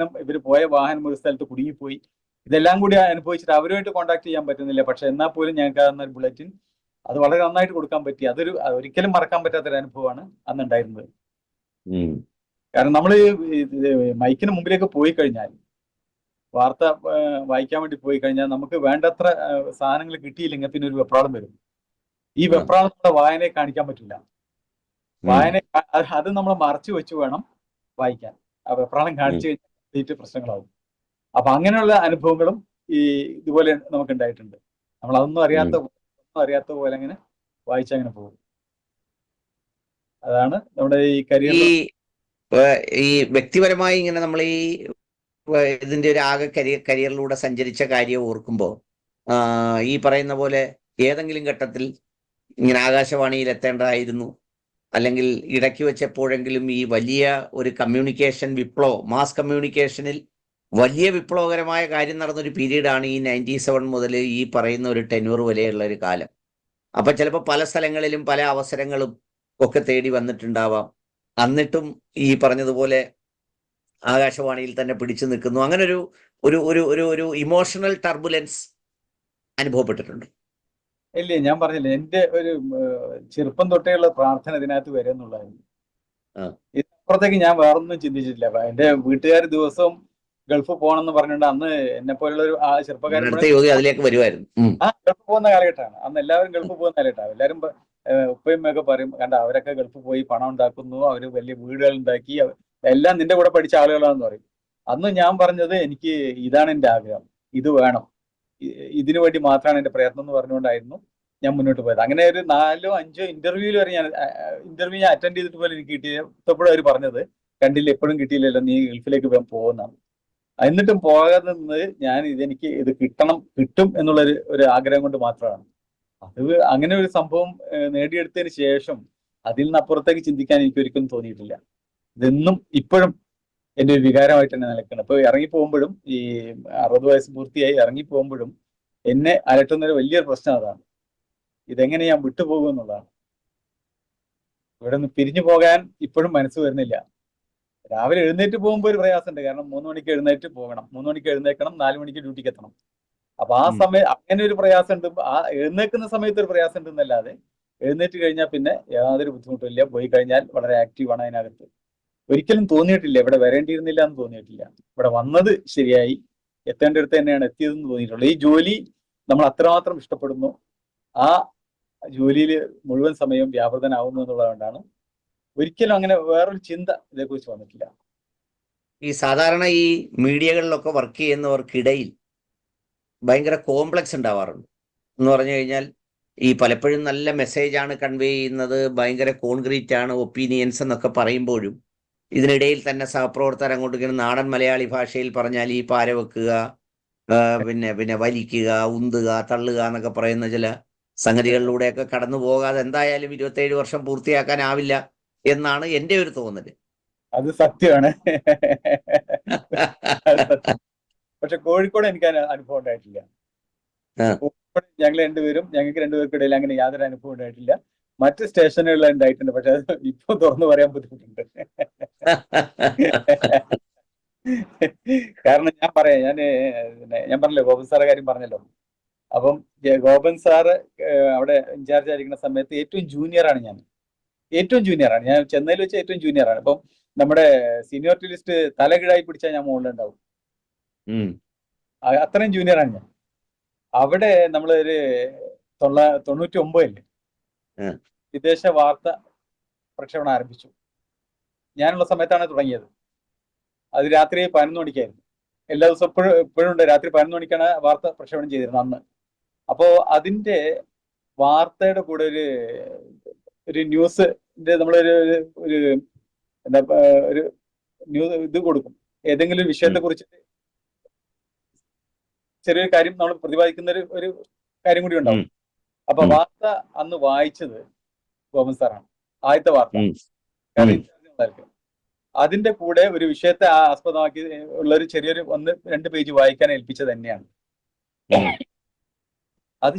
പോയ വാഹനം ഒരു സ്ഥലത്ത് കുടുങ്ങിപ്പോയി. ഇതെല്ലാം കൂടി അനുഭവിച്ചിട്ട് അവരുമായിട്ട് കോൺടാക്ട് ചെയ്യാൻ പറ്റുന്നില്ല. പക്ഷെ എന്നാൽ പോലും ഞങ്ങൾക്ക് അന്ന് ഒരു ബുള്ളറ്റിൻ അത് വളരെ നന്നായിട്ട് കൊടുക്കാൻ പറ്റി. ഒരിക്കലും മറക്കാൻ പറ്റാത്തൊരു അനുഭവമാണ് അന്ന് ഉണ്ടായിരുന്നത്. കാരണം നമ്മൾ മൈക്കിന് മുമ്പിലേക്ക് പോയി കഴിഞ്ഞാൽ, വാർത്ത വായിക്കാൻ വേണ്ടി പോയി കഴിഞ്ഞാൽ നമുക്ക് വേണ്ടത്ര സാധനങ്ങൾ കിട്ടിയില്ലെങ്കിൽ പിന്നെ ഒരു വെപ്രാളം വരും. ഈ വെപ്രാളത്തോടെ വായനയെ കാണിക്കാൻ പറ്റില്ല. അത് നമ്മൾ മറച്ചു വെച്ച് വേണം വായിക്കാൻ. ആ വെപ്രാളം കാണിച്ചു കഴിഞ്ഞാൽ പ്രശ്നങ്ങളാവും. അപ്പൊ അങ്ങനെയുള്ള അനുഭവങ്ങളും ഇതുപോലെ നമുക്ക് ഉണ്ടായിട്ടുണ്ട്. നമ്മൾ അതൊന്നും അറിയാത്ത പോലെ അങ്ങനെ വായിച്ചങ്ങനെ പോകും. അതാണ് നമ്മുടെ ഈ കരിയർ. ഈ വ്യക്തിപരമായി ഇങ്ങനെ നമ്മൾ ഇതിന്റെ ഒരു ആകെ കരിയറിലൂടെ സഞ്ചരിച്ച കാര്യം ഓർക്കുമ്പോൾ ഈ പറയുന്ന പോലെ ഏതെങ്കിലും ഘട്ടത്തിൽ ഇങ്ങനെ ആകാശവാണിയിൽ എത്തേണ്ടതായിരുന്നു, അല്ലെങ്കിൽ ഇടയ്ക്ക് വെച്ചെപ്പോഴെങ്കിലും ഈ വലിയ ഒരു കമ്മ്യൂണിക്കേഷൻ വിപ്ലവം, മാസ് കമ്മ്യൂണിക്കേഷനിൽ വലിയ വിപ്ലവകരമായ കാര്യം നടന്നൊരു പീരീഡാണ് ഈ 97 മുതൽ ഈ പറയുന്ന ഒരു ടെന്യൂർ വരെയുള്ള ഒരു കാലം. അപ്പൊ ചിലപ്പോൾ പല സ്ഥലങ്ങളിലും പല അവസരങ്ങളും ഒക്കെ തേടി വന്നിട്ടുണ്ടാവാം. എന്നിട്ടും ഈ പറഞ്ഞതുപോലെ ആകാശവാണിയിൽ തന്നെ പിടിച്ചു നിൽക്കുന്നു. അങ്ങനെ ഒരു ഒരു ഒരു ഒരു ഒരു ഇമോഷണൽ ടർബുലൻസ് അനുഭവപ്പെട്ടിട്ടുണ്ട്. ഇല്ലേ, ഞാൻ പറഞ്ഞില്ലേ, എന്റെ ഒരു ചെറുപ്പം തൊട്ടേയുള്ള പ്രാർത്ഥന ഇതിനകത്ത് വരും എന്നുള്ളതായിരുന്നു. ആ. ഇതിനപ്പുറത്തേക്ക് ഞാൻ വേറൊന്നും ചിന്തിച്ചിട്ടില്ല. എന്റെ വീട്ടുകാർ ദിവസവും ഗൾഫ് പോകണമെന്ന് പറഞ്ഞിട്ടുണ്ട്. അന്ന് എന്നെ പോലുള്ള ഒരു ചെറുപ്പക്കാരൻ അടുത്ത യോഗി അതിലേക്ക് വരുമായിരുന്നു. ഗൾഫ് പോകുന്ന കാലഘട്ടമാണ്. അന്ന് എല്ലാവരും ഗൾഫ് പോകുന്ന കാലഘട്ടമാണ്. എല്ലാവരും ഉപ്പയമ്മയൊക്കെ പറയും, കണ്ട അവരൊക്കെ ഗൾഫ് പോയി പണം ഉണ്ടാക്കുന്നു, അവര് വലിയ വീടുകൾ ഉണ്ടാക്കി, എല്ലാം നിന്റെ കൂടെ പഠിച്ച ആളുകളാണെന്ന് പറയും. അന്ന് ഞാൻ പറഞ്ഞത് എനിക്ക് ഇതാണ് എന്റെ ആഗ്രഹം, ഇത് വേണം, ഇതിനു വേണ്ടി മാത്രമാണ് എന്റെ പ്രയത്നം എന്ന് പറഞ്ഞുകൊണ്ടായിരുന്നു ഞാൻ മുന്നോട്ട് പോയത്. അങ്ങനെ ഒരു 4 5 ഇന്റർവ്യൂവിൽ വരെ ഞാൻ അറ്റൻഡ് ചെയ്തിട്ട് പോലും എനിക്ക് കിട്ടിയപ്പോഴും അവർ പറഞ്ഞത്, കണ്ടില്ല എപ്പോഴും കിട്ടിയില്ലല്ലോ, നീ ഗൾഫിലേക്ക് പോകുന്നതാണ്. എന്നിട്ടും പോകാതെ നിന്ന് ഞാൻ എനിക്ക് ഇത് കിട്ടും എന്നുള്ള ഒരു ആഗ്രഹം കൊണ്ട് മാത്രമാണ്. അത് അങ്ങനെ ഒരു സംഭവം നേടിയെടുത്തതിന് ശേഷം അതിൽ നിന്ന് അപ്പുറത്തേക്ക് ചിന്തിക്കാൻ എനിക്ക് ഒരിക്കലും തോന്നിയിട്ടില്ല. ഇതെന്നും ഇപ്പോഴും എന്റെ ഒരു വികാരമായിട്ട് തന്നെ നിൽക്കണം. ഇപ്പൊ ഇറങ്ങിപ്പോകുമ്പോഴും ഈ 60 വയസ്സ് പൂർത്തിയായി ഇറങ്ങിപ്പോകുമ്പോഴും എന്നെ അലട്ടുന്ന ഒരു വലിയൊരു പ്രശ്നം അതാണ്. ഇതെങ്ങനെ ഞാൻ വിട്ടുപോകും എന്നുള്ളതാണ്. ഇവിടെ നിന്ന് പിരിഞ്ഞു പോകാൻ ഇപ്പോഴും മനസ്സ് വരുന്നില്ല. രാവിലെ എഴുന്നേറ്റ് പോകുമ്പോൾ ഒരു പ്രയാസമുണ്ട്. കാരണം 3 മണിക്ക് എഴുന്നേറ്റ് പോകണം, 3 മണിക്ക് എഴുന്നേക്കണം, 4 മണിക്ക് ഡ്യൂട്ടിക്ക് എത്തണം. അപ്പൊ ആ സമയം അങ്ങനെ ഒരു പ്രയാസമുണ്ട്. ആ എഴുന്നേൽക്കുന്ന സമയത്ത് ഒരു പ്രയാസം ഉണ്ടെന്നല്ലാതെ എഴുന്നേറ്റ് കഴിഞ്ഞാൽ പിന്നെ യാതൊരു ബുദ്ധിമുട്ടില്ല. പോയി കഴിഞ്ഞാൽ വളരെ ആക്റ്റീവാണ് അതിനകത്ത്. ഒരിക്കലും തോന്നിയിട്ടില്ല ഇവിടെ വരേണ്ടിയിരുന്നില്ല എന്ന് തോന്നിയിട്ടില്ല. ഇവിടെ വന്നത് ശരിയായി, എത്തേണ്ടടുത്ത് തന്നെയാണ് എത്തിയതെന്ന് തോന്നിയിട്ടുള്ളൂ. ഈ ജോലി നമ്മൾ അത്രമാത്രം ഇഷ്ടപ്പെടുന്നു, ആ ജോലിയിൽ മുഴുവൻ സമയം വ്യാപൃതനാവുന്നു എന്നുള്ളതുകൊണ്ടാണ് ഒരിക്കലും അങ്ങനെ വേറൊരു ചിന്ത ഇതേക്കുറിച്ച് വന്നിട്ടില്ല. ഈ സാധാരണ ഈ മീഡിയകളിലൊക്കെ വർക്ക് ചെയ്യുന്നവർക്കിടയിൽ ഭയങ്കര കോംപ്ലക്സ് ഉണ്ടാവാറുണ്ട്. എന്ന് പറഞ്ഞു കഴിഞ്ഞാൽ ഈ പലപ്പോഴും നല്ല മെസ്സേജാണ് കൺവേ ചെയ്യുന്നത്, ഭയങ്കര കോൺക്രീറ്റ് ആണ് ഒപ്പീനിയൻസ് എന്നൊക്കെ പറയുമ്പോഴും ഇതിനിടയിൽ തന്നെ സഹപ്രവർത്തകർ അങ്ങോട്ട് ഇങ്ങനെ നാടൻ മലയാളി ഭാഷയിൽ പറഞ്ഞാൽ ഈ പാര വെക്കുക, പിന്നെ വലിക്കുക, ഉന്തുക, തള്ളുക എന്നൊക്കെ പറയുന്ന ചില സംഗതികളിലൂടെയൊക്കെ കടന്നു പോകാതെ എന്തായാലും 27 വർഷം പൂർത്തിയാക്കാനാവില്ല എന്നാണ് എൻ്റെ ഒരു തോന്നല്. അത് സത്യമാണ്. പക്ഷെ കോഴിക്കോട് എനിക്ക് അനുഭവം ഉണ്ടായിട്ടില്ല. കോഴിക്കോട് ഞങ്ങൾക്ക് രണ്ടുപേർക്കിടയിൽ അങ്ങനെ യാതൊരു അനുഭവം ഉണ്ടായിട്ടില്ല. മറ്റ് സ്റ്റേഷനുകളിൽ ഉണ്ടായിട്ടുണ്ട്, പക്ഷെ അത് ഇപ്പൊ തുറന്നു പറയാൻ ബുദ്ധിമുട്ടുണ്ട്. കാരണം ഞാൻ പറഞ്ഞല്ലോ, ഗോപൻ സാറെ കാര്യം പറഞ്ഞല്ലോ. അപ്പം ഗോപൻ സാറ് അവിടെ ഇൻചാർജ് ആയിരിക്കുന്ന സമയത്ത് ഏറ്റവും ജൂനിയറാണ് ഞാൻ. ചെന്നൈയിൽ വെച്ച് ഏറ്റവും ജൂനിയറാണ്. അപ്പം നമ്മുടെ സീനിയോറിറ്റി ലിസ്റ്റ് തലകിഴായി പിടിച്ചാൽ ഞാൻ മുകളിലുണ്ടാവും. അത്രയും ജൂനിയറാണ് ഞാൻ. അവിടെ നമ്മളൊരു 99 വിദേശ വാർത്ത പ്രക്ഷേപണം ആരംഭിച്ചു. ഞാനുള്ള സമയത്താണ് തുടങ്ങിയത്. അത് രാത്രി 11 മണിക്കായിരുന്നു. എല്ലാ ദിവസവും ഇപ്പോഴും ഉണ്ട്, രാത്രി 11 മണിക്കാണ് വാർത്ത പ്രക്ഷേപണം ചെയ്തിരുന്നത് അന്ന്. അപ്പോ അതിന്റെ വാർത്തയുടെ കൂടെ ഒരു ന്യൂസിന്റെ നമ്മളൊരു എന്താ ഒരു ന്യൂസ് ഇത് കൊടുക്കും. ഏതെങ്കിലും ഒരു വിഷയത്തെ കുറിച്ച് ചെറിയൊരു കാര്യം നമ്മൾ പ്രതിപാദിക്കുന്ന ഒരു കാര്യം കൂടി ഉണ്ടാവും. അപ്പൊ വാർത്ത അന്ന് വായിച്ചത് ഗോപൻ സാറാണ്, ആദ്യത്തെ വാർത്ത. അതിന്റെ കൂടെ ഒരു വിഷയത്തെ ആസ്പദമാക്കി ഉള്ള ഒരു ചെറിയൊരു 1-2 പേജ് വായിക്കാൻ ഏൽപ്പിച്ചത് തന്നെയാണ്. അത്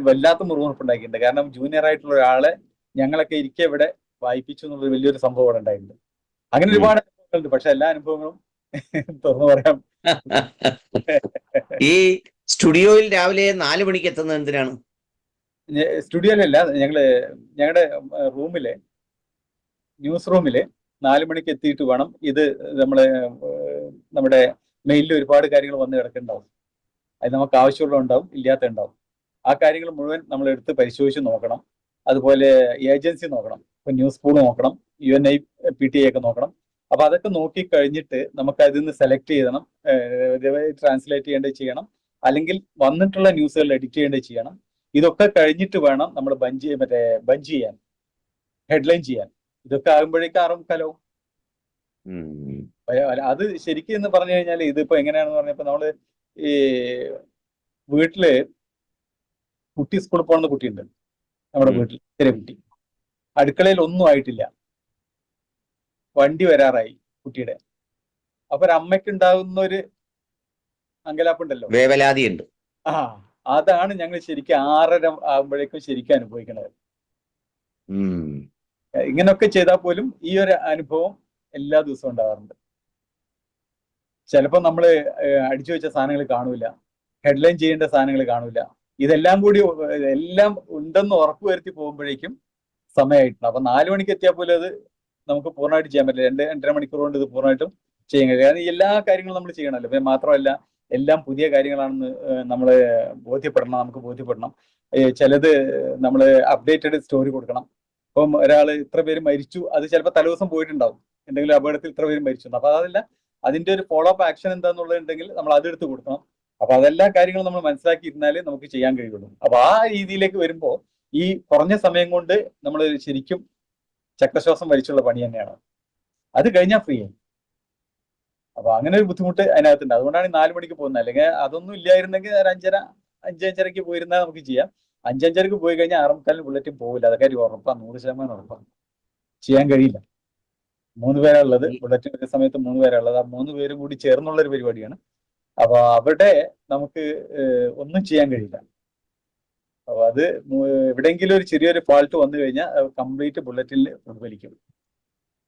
വല്ലാത്ത മുറിവുറപ്പുണ്ടാക്കിയിട്ടുണ്ട്. കാരണം ജൂനിയർ ആയിട്ടുള്ള ഒരാളെ ഞങ്ങളൊക്കെ ഇരിക്കെ ഇവിടെ വായിപ്പിച്ചു എന്നുള്ള വലിയൊരു സംഭവം അവിടെ ഉണ്ടായിട്ടുണ്ട്. അങ്ങനെ ഒരുപാട് അനുഭവങ്ങളുണ്ട്. പക്ഷെ എല്ലാ അനുഭവങ്ങളും തുറന്നു പറയാം. ഈ സ്റ്റുഡിയോയിൽ രാവിലെ 4 മണിക്ക് എത്തുന്നത് എന്തിനാണ്? സ്റ്റുഡിയോയിലല്ല, ഞങ്ങളുടെ ന്യൂസ് റൂമില് 4 മണിക്ക് എത്തിയിട്ട് വേണം. ഇത് നമ്മുടെ മെയിലിൽ ഒരുപാട് കാര്യങ്ങൾ വന്ന് കിടക്കുന്നുണ്ടാവും. അത് നമുക്ക് ആവശ്യമുള്ള ഉണ്ടാവും, ഇല്ലാത്ത ഉണ്ടാവും. ആ കാര്യങ്ങൾ മുഴുവൻ നമ്മൾ എടുത്ത് പരിശോധിച്ച് നോക്കണം. അതുപോലെ ഏജൻസി നോക്കണം, ഇപ്പൊ ന്യൂസ് പൂൾ നോക്കണം, UNI-PTI ഒക്കെ നോക്കണം. അപ്പൊ അതൊക്കെ നോക്കി കഴിഞ്ഞിട്ട് നമുക്ക് അതിൽ നിന്ന് സെലക്ട് ചെയ്യണം, ട്രാൻസ്ലേറ്റ് ചെയ്യണം, അല്ലെങ്കിൽ വന്നിട്ടുള്ള ന്യൂസുകൾ എഡിറ്റ് ചെയ്യണം. ഇതൊക്കെ കഴിഞ്ഞിട്ട് വേണം നമ്മൾ ബഞ്ച് ചെയ്യാൻ, ഹെഡ്ലൈൻ ചെയ്യാൻ. ഇതൊക്കെ ആകുമ്പോഴേക്കും 6:45. അത് ശരിക്കും എന്ന് പറഞ്ഞു കഴിഞ്ഞാൽ ഇതിപ്പോ എങ്ങനെയാണെന്ന് പറഞ്ഞപ്പോ നമ്മള് ഈ വീട്ടില് കുട്ടി സ്കൂളിൽ പോകുന്ന കുട്ടിയുണ്ട്, നമ്മുടെ വീട്ടിൽ ചെറിയ കുട്ടി. അടുക്കളയിൽ ഒന്നും ആയിട്ടില്ല, വണ്ടി വരാറായി കുട്ടിയുടെ. അപ്പൊ ഒരു അമ്മയ്ക്ക് ഉണ്ടാകുന്ന ഒരു അങ്കലാപ്പുണ്ടല്ലോ, വേവലാതിയുണ്ട്. ആ അതാണ് ഞങ്ങൾ ശരിക്കും 6:30 ആകുമ്പോഴേക്കും ശരിക്കും അനുഭവിക്കണത്. ഉം. ഇങ്ങനൊക്കെ ചെയ്താൽ പോലും ഈ ഒരു അനുഭവം എല്ലാ ദിവസവും ഉണ്ടാവാറുണ്ട്. ചിലപ്പോൾ നമ്മൾ അടിച്ചു വെച്ച സാധനങ്ങൾ കാണൂല, ഹെഡ്ലൈൻ ചെയ്യേണ്ട സാധനങ്ങൾ കാണൂല. ഇതെല്ലാം കൂടി എല്ലാം ഉണ്ടെന്ന് ഉറപ്പുവരുത്തി പോകുമ്പോഴേക്കും സമയമായിട്ടുണ്ട്. അപ്പൊ 4 മണിക്ക് എത്തിയാൽ പോലും അത് നമുക്ക് പൂർണ്ണമായിട്ട് ചെയ്യാൻ പറ്റില്ല. 2-2.5 മണിക്കൂർ കൊണ്ട് ഇത് പൂർണ്ണമായിട്ടും ചെയ്യാൻ കഴിയും. കാരണം എല്ലാ കാര്യങ്ങളും നമ്മൾ ചെയ്യണമല്ലോ. പിന്നെ മാത്രമല്ല എല്ലാം പുതിയ കാര്യങ്ങളാണെന്ന് നമ്മൾ നമുക്ക് ബോധ്യപ്പെടണം. ചിലത് നമ്മൾ അപ്ഡേറ്റഡ് സ്റ്റോറി കൊടുക്കണം. ഇപ്പം ഒരാൾ ഇത്ര പേര് മരിച്ചു, അത് ചിലപ്പോൾ തലേദിവസം പോയിട്ടുണ്ടാവും, എന്തെങ്കിലും അപകടത്തിൽ ഇത്ര പേര് മരിച്ചു. അപ്പൊ അതല്ല, അതിന്റെ ഒരു ഫോളോ അപ്പ് ആക്ഷൻ എന്താന്നുള്ളതുണ്ടെങ്കിൽ നമ്മൾ അതെടുത്ത് കൊടുക്കണം. അപ്പൊ അതെല്ലാ കാര്യങ്ങളും നമ്മൾ മനസ്സിലാക്കിയിരുന്നാലേ നമുക്ക് ചെയ്യാൻ കഴിയുള്ളൂ. അപ്പൊ ആ രീതിയിലേക്ക് വരുമ്പോൾ ഈ കുറഞ്ഞ സമയം കൊണ്ട് നമ്മൾ ശരിക്കും ചക്രശ്വാസം വലിച്ചുള്ള പണി തന്നെയാണ്. അത് കഴിഞ്ഞാൽ ഫ്രീ ആയി. അപ്പൊ അങ്ങനെ ഒരു ബുദ്ധിമുട്ട് അതിനകത്തുണ്ട്. അതുകൊണ്ടാണ് 4 മണിക്ക് പോകുന്നത്. അല്ലെങ്കിൽ അതൊന്നും ഇല്ലായിരുന്നെങ്കിൽ ഒരു 5:30-5:05 പോയിരുന്നാൽ നമുക്ക് ചെയ്യാം. 5:05 പോയി കഴിഞ്ഞാൽ 6:45 ബുള്ളറ്റും പോകില്ല. അതൊക്കെ ഉറപ്പാണ്, 100% ഉറപ്പാണ്. ചെയ്യാൻ കഴിയില്ല. 3 പേരാ ഉള്ളത്. ബുള്ളറ്റിൻ ഒരു സമയത്ത് 3 പേരാ ഉള്ളത്. ആ 3 പേരും കൂടി ചേർന്നുള്ള ഒരു പരിപാടിയാണ്. അപ്പൊ അവിടെ നമുക്ക് ഒന്നും ചെയ്യാൻ കഴിയില്ല. അപ്പൊ അത് എവിടെയെങ്കിലും ഒരു ചെറിയൊരു ഫാൾട്ട് വന്നു കഴിഞ്ഞാൽ കംപ്ലീറ്റ് ബുള്ളറ്റിൽ പ്രതിഫലിക്കും.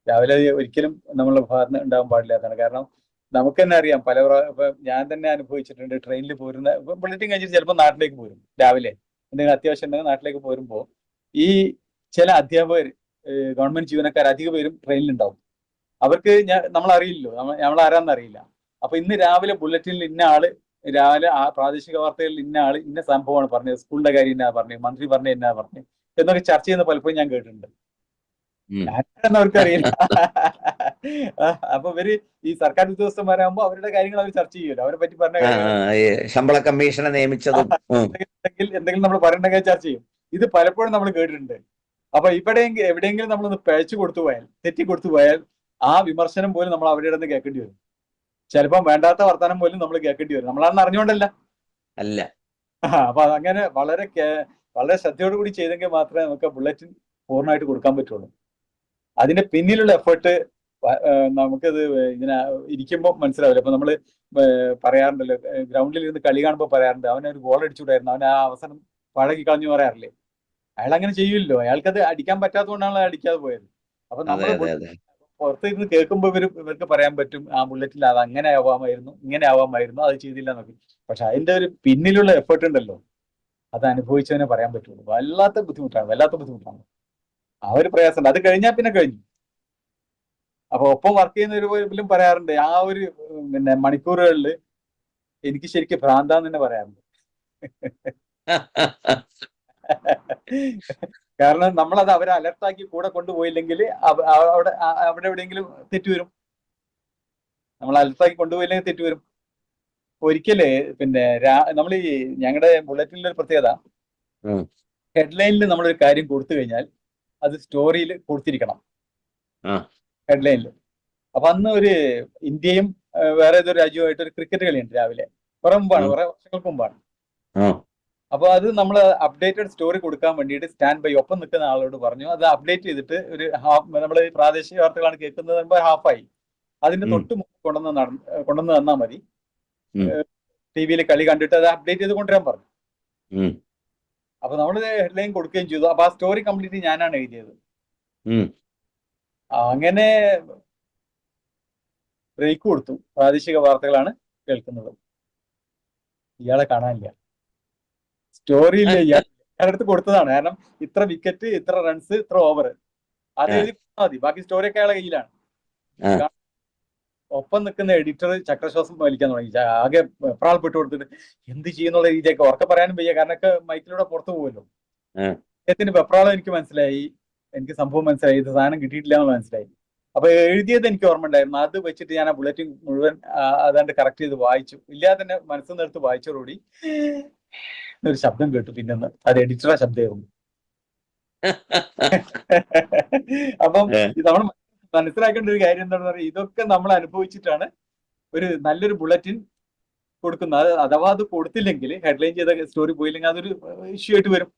രാവിലെ ഒരിക്കലും നമ്മളെ ഭാഗത്ത് ഉണ്ടാകാൻ പാടില്ലാത്തതാണ്. കാരണം നമുക്ക് തന്നെ അറിയാം, ഇപ്പൊ ഞാൻ തന്നെ അനുഭവിച്ചിട്ടുണ്ട്. ട്രെയിനിൽ പോരുന്ന ബുള്ളറ്റിൻ കഴിഞ്ഞിട്ട് ചിലപ്പോൾ നാട്ടിലേക്ക് പോരും. രാവിലെ എന്തെങ്കിലും അത്യാവശ്യം ഉണ്ടെങ്കിൽ നാട്ടിലേക്ക് പോരുമ്പോൾ ഈ ചില അധ്യാപകർ, ഗവൺമെന്റ് ജീവനക്കാർ അധിക പേരും ട്രെയിനിലുണ്ടാവും. അവർക്ക് നമ്മളറിയില്ലല്ലോ, നമ്മളാരാന്ന് അറിയില്ല. അപ്പൊ ഇന്ന് രാവിലെ ബുള്ളറ്റിനിൽ ഇന്ന ആള്, രാവിലെ ആ പ്രാദേശിക വാർത്തകളിൽ ഇന്ന ആള് ഇന്ന സംഭവമാണ് പറഞ്ഞത്, സ്കൂളിന്റെ കാര്യം എന്നാ പറഞ്ഞത്, മന്ത്രി പറഞ്ഞ എന്നാ പറഞ്ഞത് എന്നൊക്കെ ചർച്ച ചെയ്യുന്ന പലപ്പോഴും ഞാൻ കേട്ടിട്ടുണ്ട്. അവർക്ക് അറിയില്ല. അപ്പൊ ഇവര് ഈ സർക്കാർ ഉദ്യോഗസ്ഥന്മാരാകുമ്പോൾ അവരുടെ കാര്യങ്ങൾ അവർ ചർച്ച ചെയ്യുമല്ലോ, അവരെ പറ്റി പറഞ്ഞ ശമ്പള കമ്മീഷനെ നിയമിച്ചതും എന്തെങ്കിലും നമ്മൾ പറയണ്ടെങ്കിൽ ചർച്ച ചെയ്യും. ഇത് പലപ്പോഴും നമ്മൾ കേട്ടിട്ടുണ്ട്. അപ്പൊ എവിടെയെങ്കിലും നമ്മളൊന്ന് പിഴച്ചു കൊടുത്തു പോയാൽ, തെറ്റി കൊടുത്തു പോയാൽ ആ വിമർശനം പോലും നമ്മൾ അവരുടെ അടുത്ത് കേൾക്കേണ്ടി വരും. ചിലപ്പം വേണ്ടാത്ത വർത്തമാനം പോലും നമ്മൾ കേൾക്കേണ്ടി വരും. നമ്മളാണെന്ന് അറിഞ്ഞുകൊണ്ടല്ല. അല്ല. അപ്പൊ അതങ്ങനെ വളരെ ശ്രദ്ധയോട് കൂടി ചെയ്തെങ്കിൽ മാത്രമേ നമുക്ക് ബുള്ളറ്റിൻ പൂർണ്ണമായിട്ട് കൊടുക്കാൻ പറ്റുള്ളൂ. അതിന്റെ പിന്നിലുള്ള എഫേർട്ട് നമുക്കത് ഇങ്ങനെ ഇരിക്കുമ്പോൾ മനസ്സിലാവില്ല. അപ്പൊ നമ്മള് പറയാറുണ്ടല്ലോ, ഗ്രൗണ്ടിൽ ഇരുന്ന് കളി കാണുമ്പോൾ പറയാറുണ്ട്, അവനൊരു ഗോൾ അടിച്ചുകൂടായിരുന്നു, അവൻ ആ അവസരം പഴകി കളഞ്ഞു പറയാറില്ലേ. അയാൾ അങ്ങനെ ചെയ്യില്ലല്ലോ. അയാൾക്കത് അടിക്കാൻ പറ്റാത്തതുകൊണ്ടാണ് അയാൾ അടിക്കാതെ പോയത്. അപ്പൊ നമ്മൾ പുറത്ത് ഇരുന്ന് കേൾക്കുമ്പോൾ ഇവർക്ക് പറയാൻ പറ്റും, ആ ബുള്ളറ്റിൽ അത് അങ്ങനെ ആവാമായിരുന്നു, ഇങ്ങനെ ആവാമായിരുന്നു, അത് ചെയ്തില്ല എന്നൊക്കെ. പക്ഷെ അതിന്റെ ഒരു പിന്നിലുള്ള എഫേർട്ട് ഉണ്ടല്ലോ, അത് അനുഭവിച്ചവനെ പറയാൻ പറ്റുള്ളൂ. വല്ലാത്ത ബുദ്ധിമുട്ടാണ്. ആ ഒരു പ്രയാസമുണ്ട്. അത് കഴിഞ്ഞാൽ പിന്നെ കഴിഞ്ഞു. അപ്പൊ ഒപ്പം വർക്ക് ചെയ്യുന്നവരും പറയാറുണ്ട്, ആ ഒരു മണിക്കൂറുകളിൽ എനിക്ക് ശരിക്കും ഭ്രാന്താന്ന് തന്നെ പറയാറുണ്ട്. കാരണം നമ്മളത് അവരെ അലർട്ടാക്കി കൂടെ കൊണ്ടുപോയില്ലെങ്കിൽ അവിടെ എവിടെയെങ്കിലും തെറ്റുവരും. നമ്മൾ അലർട്ടാക്കി കൊണ്ടുപോയില്ലെങ്കിൽ തെറ്റുവരും. ഒരിക്കല് നമ്മൾ ഈ ഞങ്ങളുടെ ബുള്ളറ്റിനിലെ ഒരു പ്രത്യേകത, ഹെഡ്ലൈനിൽ നമ്മളൊരു കാര്യം കൊടുത്തു കഴിഞ്ഞാൽ അത് സ്റ്റോറിയിൽ കൊടുത്തിരിക്കണം, ഹെഡ്ലൈനിൽ. അപ്പൊ അന്ന് ഒരു ഇന്ത്യയും വേറെ ഏതൊരു രാജ്യവുമായിട്ട് ഒരു ക്രിക്കറ്റ് കളിയുണ്ട് രാവിലെ, കുറെ വർഷങ്ങൾക്ക് മുമ്പാണ്. അപ്പൊ അത് നമ്മൾ അപ്ഡേറ്റഡ് സ്റ്റോറി കൊടുക്കാൻ വേണ്ടിയിട്ട് സ്റ്റാൻഡ് ബൈ ഒപ്പം നിൽക്കുന്ന ആളോട് പറഞ്ഞു, അത് അപ്ഡേറ്റ് ചെയ്തിട്ട് ഒരു നമ്മൾ പ്രാദേശിക വാർത്തകളാണ് കേൾക്കുന്നത്, ഹാഫായി അതിന്റെ തൊട്ട് കൊണ്ടുവന്ന് തന്നാൽ മതി. ടിവിയിൽ കളി കണ്ടിട്ട് അത് അപ്ഡേറ്റ് ചെയ്ത് കൊണ്ടുവരാൻ പറഞ്ഞു. അപ്പൊ നമ്മൾ ഹെഡ്ലൈൻ കൊടുക്കുകയും ചെയ്തു. അപ്പൊ ആ സ്റ്റോറി കംപ്ലീറ്റ് ഞാനാണ് എഴുതിയത്. അങ്ങനെ ബ്രേക്ക് കൊടുത്തു. പ്രാദേശിക വാർത്തകളാണ് കേൾക്കുന്നത്. ഇയാളെ കാണാനില്ല. സ്റ്റോറിയിൽ ഇയാളടുത്ത് കൊടുത്തതാണ്. കാരണം ഇത്ര വിക്കറ്റ്, ഇത്ര റൺസ്, ഇത്ര ഓവർ, അത് എഴുതി മതി. ബാക്കി സ്റ്റോറിയൊക്കെ അയാളെ കയ്യിലാണ്. ഒപ്പം നിൽക്കുന്ന എഡിറ്റർ ചക്രശ്വാസം വലിക്കാൻ തുടങ്ങി. ആകെ പ്രാൾപ്പെട്ട് കൊടുത്തിട്ട് എന്ത് ചെയ്യുന്നുള്ള രീതിയൊക്കെ ഉറക്കെ പറയാനും വയ്യ, കാരണമൊക്കെ മൈക്കിലൂടെ പുറത്തു പോകുമല്ലോ. അദ്ദേഹത്തിന് വെപ്രാളം എനിക്ക് മനസ്സിലായി, എനിക്ക് സംഭവം മനസ്സിലായി, ഇത് സാധനം കിട്ടിയിട്ടില്ല എന്ന് മനസ്സിലായി. അപ്പൊ എഴുതിയത് എനിക്ക് ഓർമ്മ ഉണ്ടായിരുന്നു. അത് വെച്ചിട്ട് ഞാൻ ആ ബുള്ളറ്റിൻ മുഴുവൻ അതാണ്ട് കറക്റ്റ് ചെയ്ത് വായിച്ചു. ഇല്ലാതെ തന്നെ മനസ്സിൽ നിന്നെടുത്ത് വായിച്ചതോടുകൂടി ഒരു ശബ്ദം കേട്ടു. പിന്നെ അത് എഡിറ്ററുടെ ശബ്ദമായിരുന്നു. അപ്പം നമ്മൾ മനസ്സിലാക്കേണ്ട ഒരു കാര്യം എന്താണെന്ന് പറയുക, ഇതൊക്കെ നമ്മൾ അനുഭവിച്ചിട്ടാണ് ഒരു നല്ലൊരു ബുള്ളറ്റിൻ കൊടുക്കുന്നത്. അഥവാ അത് കൊടുത്തില്ലെങ്കിൽ, ഹെഡ്ലൈൻ ചെയ്ത സ്റ്റോറി പോയില്ലെങ്കിൽ അതൊരു ഇഷ്യൂ ആയിട്ട് വരും.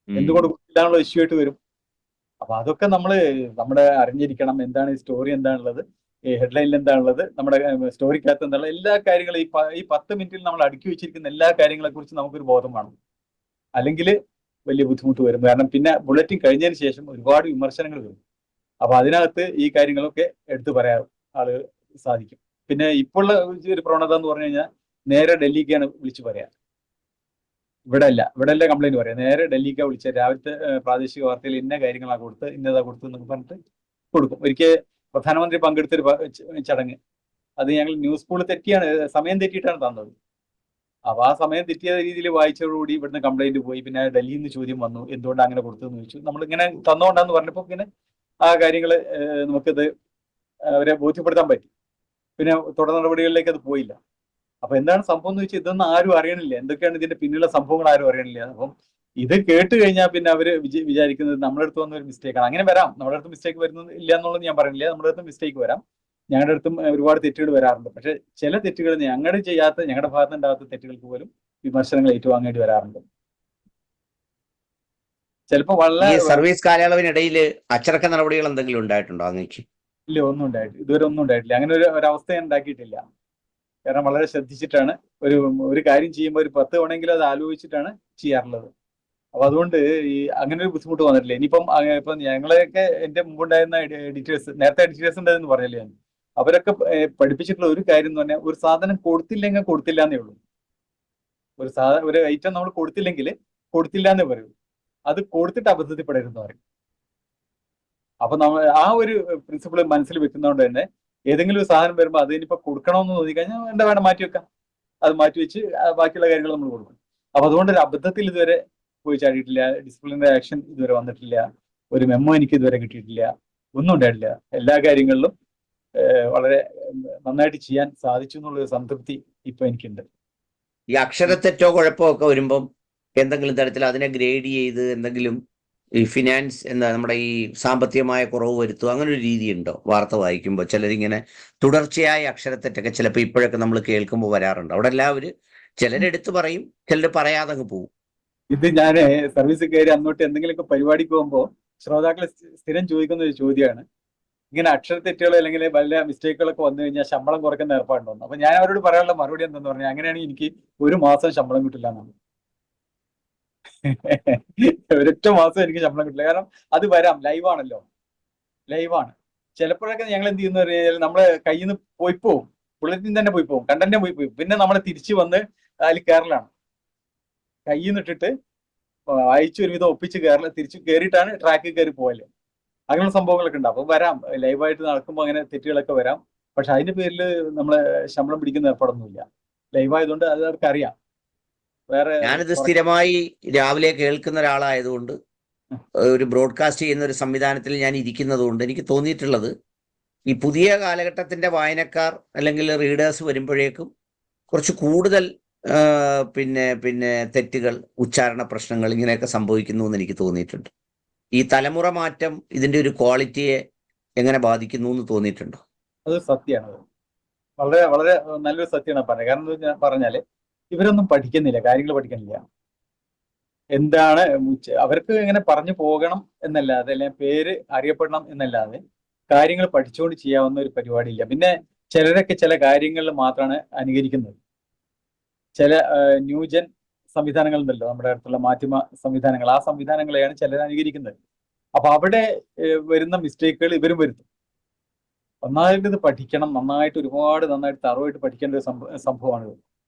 എന്തുകൊണ്ട് കൊടുത്തില്ലാന്നുള്ള ഇഷ്യൂ ആയിട്ട് വരും. അപ്പൊ അതൊക്കെ നമ്മുടെ അറിഞ്ഞിരിക്കണം, എന്താണ് ഈ സ്റ്റോറി എന്താണുള്ളത്. ഈ ഹെഡ്ലൈനിൽ എന്താണുള്ളത്, നമ്മുടെ സ്റ്റോറിക്കകത്ത് എന്നുള്ള എല്ലാ കാര്യങ്ങളും ഈ 10 മിനിറ്റിൽ നമ്മൾ അടുക്കി വെച്ചിരിക്കുന്ന എല്ലാ കാര്യങ്ങളെ കുറിച്ച് നമുക്കൊരു ബോധം വേണം. അല്ലെങ്കിൽ വലിയ ബുദ്ധിമുട്ട് വരും. കാരണം പിന്നെ ബുള്ളറ്റിൻ കഴിഞ്ഞതിന് ശേഷം ഒരുപാട് വിമർശനങ്ങൾ വരും. അപ്പൊ അതിനകത്ത് ഈ കാര്യങ്ങളൊക്കെ എടുത്തു പറയാൻ ആളുകൾ സാധിക്കും. പിന്നെ ഇപ്പോൾ ഒരു പ്രവണത എന്ന് പറഞ്ഞു കഴിഞ്ഞാൽ നേരെ ഡൽഹിക്കാണ് വിളിച്ചു പറയാ. ഇവിടെ അല്ല കംപ്ലൈന്റ് പറയാം. നേരെ ഡൽഹിക്കാണ് വിളിച്ച രാവിലത്തെ പ്രാദേശിക വാർത്തയിൽ ഇന്ന കാര്യങ്ങളാണ് കൊടുത്ത് ഇന്നതാ കൊടുത്തു എന്നൊക്കെ പറഞ്ഞിട്ട് കൊടുക്കും. ഒരിക്കൽ പ്രധാനമന്ത്രി പങ്കെടുത്തൊരു ചടങ്ങ്, അത് ഞങ്ങൾ ന്യൂസ് പൂൾ തെറ്റിയാണ്, സമയം തെറ്റിയിട്ടാണ് തന്നത്. അപ്പൊ ആ സമയം തെറ്റിയ രീതിയിൽ വായിച്ചതോടുകൂടി ഇവിടുന്ന് കംപ്ലൈന്റ് പോയി. പിന്നെ ഡൽഹിയിൽ നിന്ന് ചോദ്യം വന്നു, എന്തുകൊണ്ട് അങ്ങനെ കൊടുത്തതെന്ന് ചോദിച്ചു. നമ്മൾ ഇങ്ങനെ തന്നോണ്ടാന്ന് പറഞ്ഞപ്പോൾ പിന്നെ ആ കാര്യങ്ങൾ നമുക്കത് അവരെ ബോധ്യപ്പെടുത്താൻ പറ്റി. പിന്നെ തുടർ നടപടികളിലേക്ക് അത് പോയില്ല. അപ്പൊ എന്താണ് സംഭവം എന്ന് വെച്ചാൽ ഇതൊന്നും ആരും അറിയണില്ല, എന്തൊക്കെയാണ് ഇതിന്റെ പിന്നിലുള്ള സംഭവങ്ങൾ ആരും അറിയണില്ല. അപ്പം ഇത് കേട്ട് കഴിഞ്ഞാൽ പിന്നെ അവര് വിചാരിക്കുന്നത് നമ്മുടെ അടുത്ത് വന്ന ഒരു മിസ്റ്റേക്കാണ്. അങ്ങനെ വരാം, നമ്മുടെ അടുത്ത് മിസ്റ്റേക്ക് വരുന്നത് ഇല്ല എന്നുള്ളത് ഞാൻ പറയുന്നില്ല. നമ്മുടെ അടുത്ത് മിസ്റ്റേക്ക് വരാം, ഞങ്ങളുടെ അടുത്തും ഒരുപാട് തെറ്റുകൾ വരാറുണ്ട്. പക്ഷെ ചില തെറ്റുകൾ ഞങ്ങളുടെ ഭാഗത്തുണ്ടാകാത്ത തെറ്റുകൾക്ക് പോലും വിമർശനങ്ങൾ ഏറ്റുവാങ്ങേണ്ടി വരാറുണ്ട്. ചിലപ്പോൾ വളരെ സർവീസ് കാലയളവിനിടയിൽ അച്ചടക്ക നടപടികൾ എന്തെങ്കിലും ഉണ്ടായിട്ടുണ്ടോ അങ്ങേക്ക്? ഇല്ല, ഒന്നും ഉണ്ടായിട്ടില്ല, ഇതുവരെ ഒന്നും ഉണ്ടായിട്ടില്ല. അങ്ങനെ ഒരു അവസ്ഥ ഞാൻ ഉണ്ടാക്കിയിട്ടില്ല. കാരണം വളരെ ശ്രദ്ധിച്ചിട്ടാണ് ഒരു കാര്യം ചെയ്യുമ്പോൾ ഒരു 10 തവണയെങ്കിലും അത് ആലോചിച്ചിട്ടാണ് ചെയ്യാറുള്ളത്. അപ്പൊ അതുകൊണ്ട് ഈ അങ്ങനെ ഒരു ബുദ്ധിമുട്ട് വന്നിട്ടില്ല. ഇപ്പം ഞങ്ങളെയൊക്കെ എന്റെ മുമ്പുണ്ടായിരുന്ന എഡിറ്റേഴ്സ്, നേരത്തെ എഡിറ്റേഴ്സ് ഉണ്ടായെന്ന് പറഞ്ഞില്ലേ ഞാൻ, അവരൊക്കെ പഠിപ്പിച്ചിട്ടുള്ള ഒരു കാര്യം എന്ന് പറഞ്ഞാൽ ഒരു സാധനം കൊടുത്തില്ലെങ്കിൽ കൊടുത്തില്ല എന്നേ ഉള്ളൂ. ഒരു ഐറ്റം നമ്മൾ കൊടുത്തില്ലെങ്കിൽ കൊടുത്തില്ല എന്നേ പറയൂ. അത് കൊടുത്തിട്ട് അബദ്ധത്തിൽ പെടരുതെന്ന് പറയും. അപ്പൊ നമ്മൾ ആ ഒരു പ്രിൻസിപ്പിൾ മനസ്സിൽ വെക്കുന്നതുകൊണ്ട് തന്നെ ഏതെങ്കിലും ഒരു സാധനം വരുമ്പോൾ അത് ഇനിയിപ്പോ കൊടുക്കണമെന്ന് തോന്നി കഴിഞ്ഞാൽ എന്താ വേണം മാറ്റി വെക്കാം, അത് മാറ്റി വെച്ച് ബാക്കിയുള്ള കാര്യങ്ങൾ നമ്മൾ കൊടുക്കും. അപ്പൊ അതുകൊണ്ട് ഒരു അബദ്ധത്തിൽ ഇതുവരെ പോയി ചാടിയിട്ടില്ല, ഡിസിപ്ലിനറി ആക്ഷൻ ഇതുവരെ വന്നിട്ടില്ല, ഒരു മെമ്മോ എനിക്ക് ഇതുവരെ കിട്ടിയിട്ടില്ല, ഒന്നും ഉണ്ടായിട്ടില്ല. എല്ലാ കാര്യങ്ങളിലും വളരെ നന്നായിട്ട് ചെയ്യാൻ സാധിച്ചു എന്നുള്ളൊരു സംതൃപ്തി ഇപ്പൊ എനിക്കുണ്ട്. ഈ അക്ഷരത്തെറ്റോ കുഴപ്പമോ ഒക്കെ വരുമ്പം എന്തെങ്കിലും തരത്തിൽ അതിനെ ഗ്രേഡ് ചെയ്ത് എന്തെങ്കിലും ഈ ഫിനാൻസ് നമ്മുടെ ഈ സാമ്പത്തികമായ കുറവ് വരുത്തുക, അങ്ങനെ ഒരു രീതി ഉണ്ടോ? വാർത്ത വായിക്കുമ്പോൾ ചിലരിങ്ങനെ തുടർച്ചയായ അക്ഷരത്തെറ്റൊക്കെ ചിലപ്പോൾ ഇപ്പോഴൊക്കെ നമ്മൾ കേൾക്കുമ്പോൾ വരാറുണ്ട്. അവിടെ എല്ലാവരും ചിലരെടുത്ത് പറയും, ചിലർ പറയാതെ അങ്ങ് പോകും. ഇത് ഞാൻ സർവീസ് കയറി അന്നോട്ട് എന്തെങ്കിലുമൊക്കെ പരിപാടിക്ക് പോകുമ്പോൾ ശ്രോതാക്കളെ സ്ഥിരം ചോദിക്കുന്ന ഒരു ചോദ്യമാണ്, ഇങ്ങനെ അക്ഷരത്തെറ്റുകൾ അല്ലെങ്കിൽ വല്ല മിസ്റ്റേക്കുകളൊക്കെ വന്നു കഴിഞ്ഞാൽ ശമ്പളം കുറയ്ക്കുന്ന ഏർപ്പാടുണ്ടോ? അപ്പൊ ഞാൻ അവരോട് പറയാനുള്ള മറുപടി എന്തെന്ന് പറഞ്ഞാൽ, അങ്ങനെയാണെങ്കിൽ എനിക്ക് ഒരു മാസം ശമ്പളം കിട്ടില്ല എന്നാണ്. ഒരൊറ്റ മാസം എനിക്ക് ശമ്പളം കിട്ടില്ല. കാരണം അത് വരാം, ലൈവാണല്ലോ, ലൈവാണ്. ചിലപ്പോഴൊക്കെ ഞങ്ങൾ എന്ത് ചെയ്യുന്ന പറഞ്ഞാൽ നമ്മളെ കയ്യിൽ നിന്ന് പോയി പോവും, ബുള്ളറ്റിൻ തന്നെ പോയി പോവും, കണ്ടന്റ് പോയി പോയി, പിന്നെ നമ്മൾ തിരിച്ചു വന്ന് അതിൽ കയറലാണ്. കയ്യിൽ നിന്ന് ഇട്ടിട്ട് അയച്ചു ഒരുവിധം ഒപ്പിച്ച് തിരിച്ചു കയറിയിട്ടാണ് ട്രാക്കിൽ കയറി പോകല്. അങ്ങനെയുള്ള സംഭവങ്ങളൊക്കെ ഉണ്ട്. അപ്പൊ വരാം, ലൈവായിട്ട് നടക്കുമ്പോൾ അങ്ങനെ തെറ്റുകളൊക്കെ വരാം. പക്ഷെ അതിന്റെ പേരിൽ നമ്മളെ ശമ്പളം പിടിക്കുന്ന ഏർപ്പാടൊന്നുമില്ല. ലൈവായതുകൊണ്ട് അത് അവർക്ക് അറിയാം. ഞാനിത് സ്ഥിരമായി രാവിലെ കേൾക്കുന്ന ഒരാളായതുകൊണ്ട്, ഒരു ബ്രോഡ്കാസ്റ്റ് ചെയ്യുന്ന ഒരു സംവിധാനത്തിൽ ഞാൻ ഇരിക്കുന്നത് കൊണ്ട് എനിക്ക് തോന്നിയിട്ടുള്ളത്, ഈ പുതിയ കാലഘട്ടത്തിന്റെ വായനക്കാർ അല്ലെങ്കിൽ റീഡേഴ്സ് വരുമ്പോഴേക്കും കുറച്ച് കൂടുതൽ പിന്നെ തെറ്റുകൾ, ഉച്ചാരണ പ്രശ്നങ്ങൾ ഇങ്ങനെയൊക്കെ സംഭവിക്കുന്നു എന്ന് എനിക്ക് തോന്നിയിട്ടുണ്ട്. ഈ തലമുറ മാറ്റം ഇതിന്റെ ഒരു ക്വാളിറ്റിയെ എങ്ങനെ ബാധിക്കുന്നു എന്ന് തോന്നിയിട്ടുണ്ടോ? അത് സത്യമാണ്, വളരെ വളരെ നല്ലൊരു സത്യമാണ് പറഞ്ഞത്. കാരണം എന്താ പറഞ്ഞാല് ഇവരൊന്നും പഠിക്കുന്നില്ല, കാര്യങ്ങൾ പഠിക്കുന്നില്ല. എന്താണ് അവർക്ക് ഇങ്ങനെ പറഞ്ഞു പോകണം എന്നല്ലാതെ, അല്ലെങ്കിൽ പേര് അറിയപ്പെടണം എന്നല്ലാതെ കാര്യങ്ങൾ പഠിച്ചുകൊണ്ട് ചെയ്യാവുന്ന ഒരു പരിപാടിയില്ല. പിന്നെ ചിലരൊക്കെ ചില കാര്യങ്ങളിൽ മാത്രമാണ് അനുകരിക്കുന്നത്. ചില ന്യൂജൻ സംവിധാനങ്ങൾ ഉണ്ടല്ലോ, നമ്മുടെ അടുത്തുള്ള മാധ്യമ സംവിധാനങ്ങൾ, ആ സംവിധാനങ്ങളെയാണ് ചിലർ അനുകരിക്കുന്നത്. അപ്പൊ അവിടെ വരുന്ന മിസ്റ്റേക്കുകൾ ഇവരും വരുത്തും. നന്നായിട്ട് ഇത് പഠിക്കണം, ഒരുപാട് നന്നായിട്ട് തറവായിട്ട് പഠിക്കേണ്ട ഒരു സംഭവമാണിത്.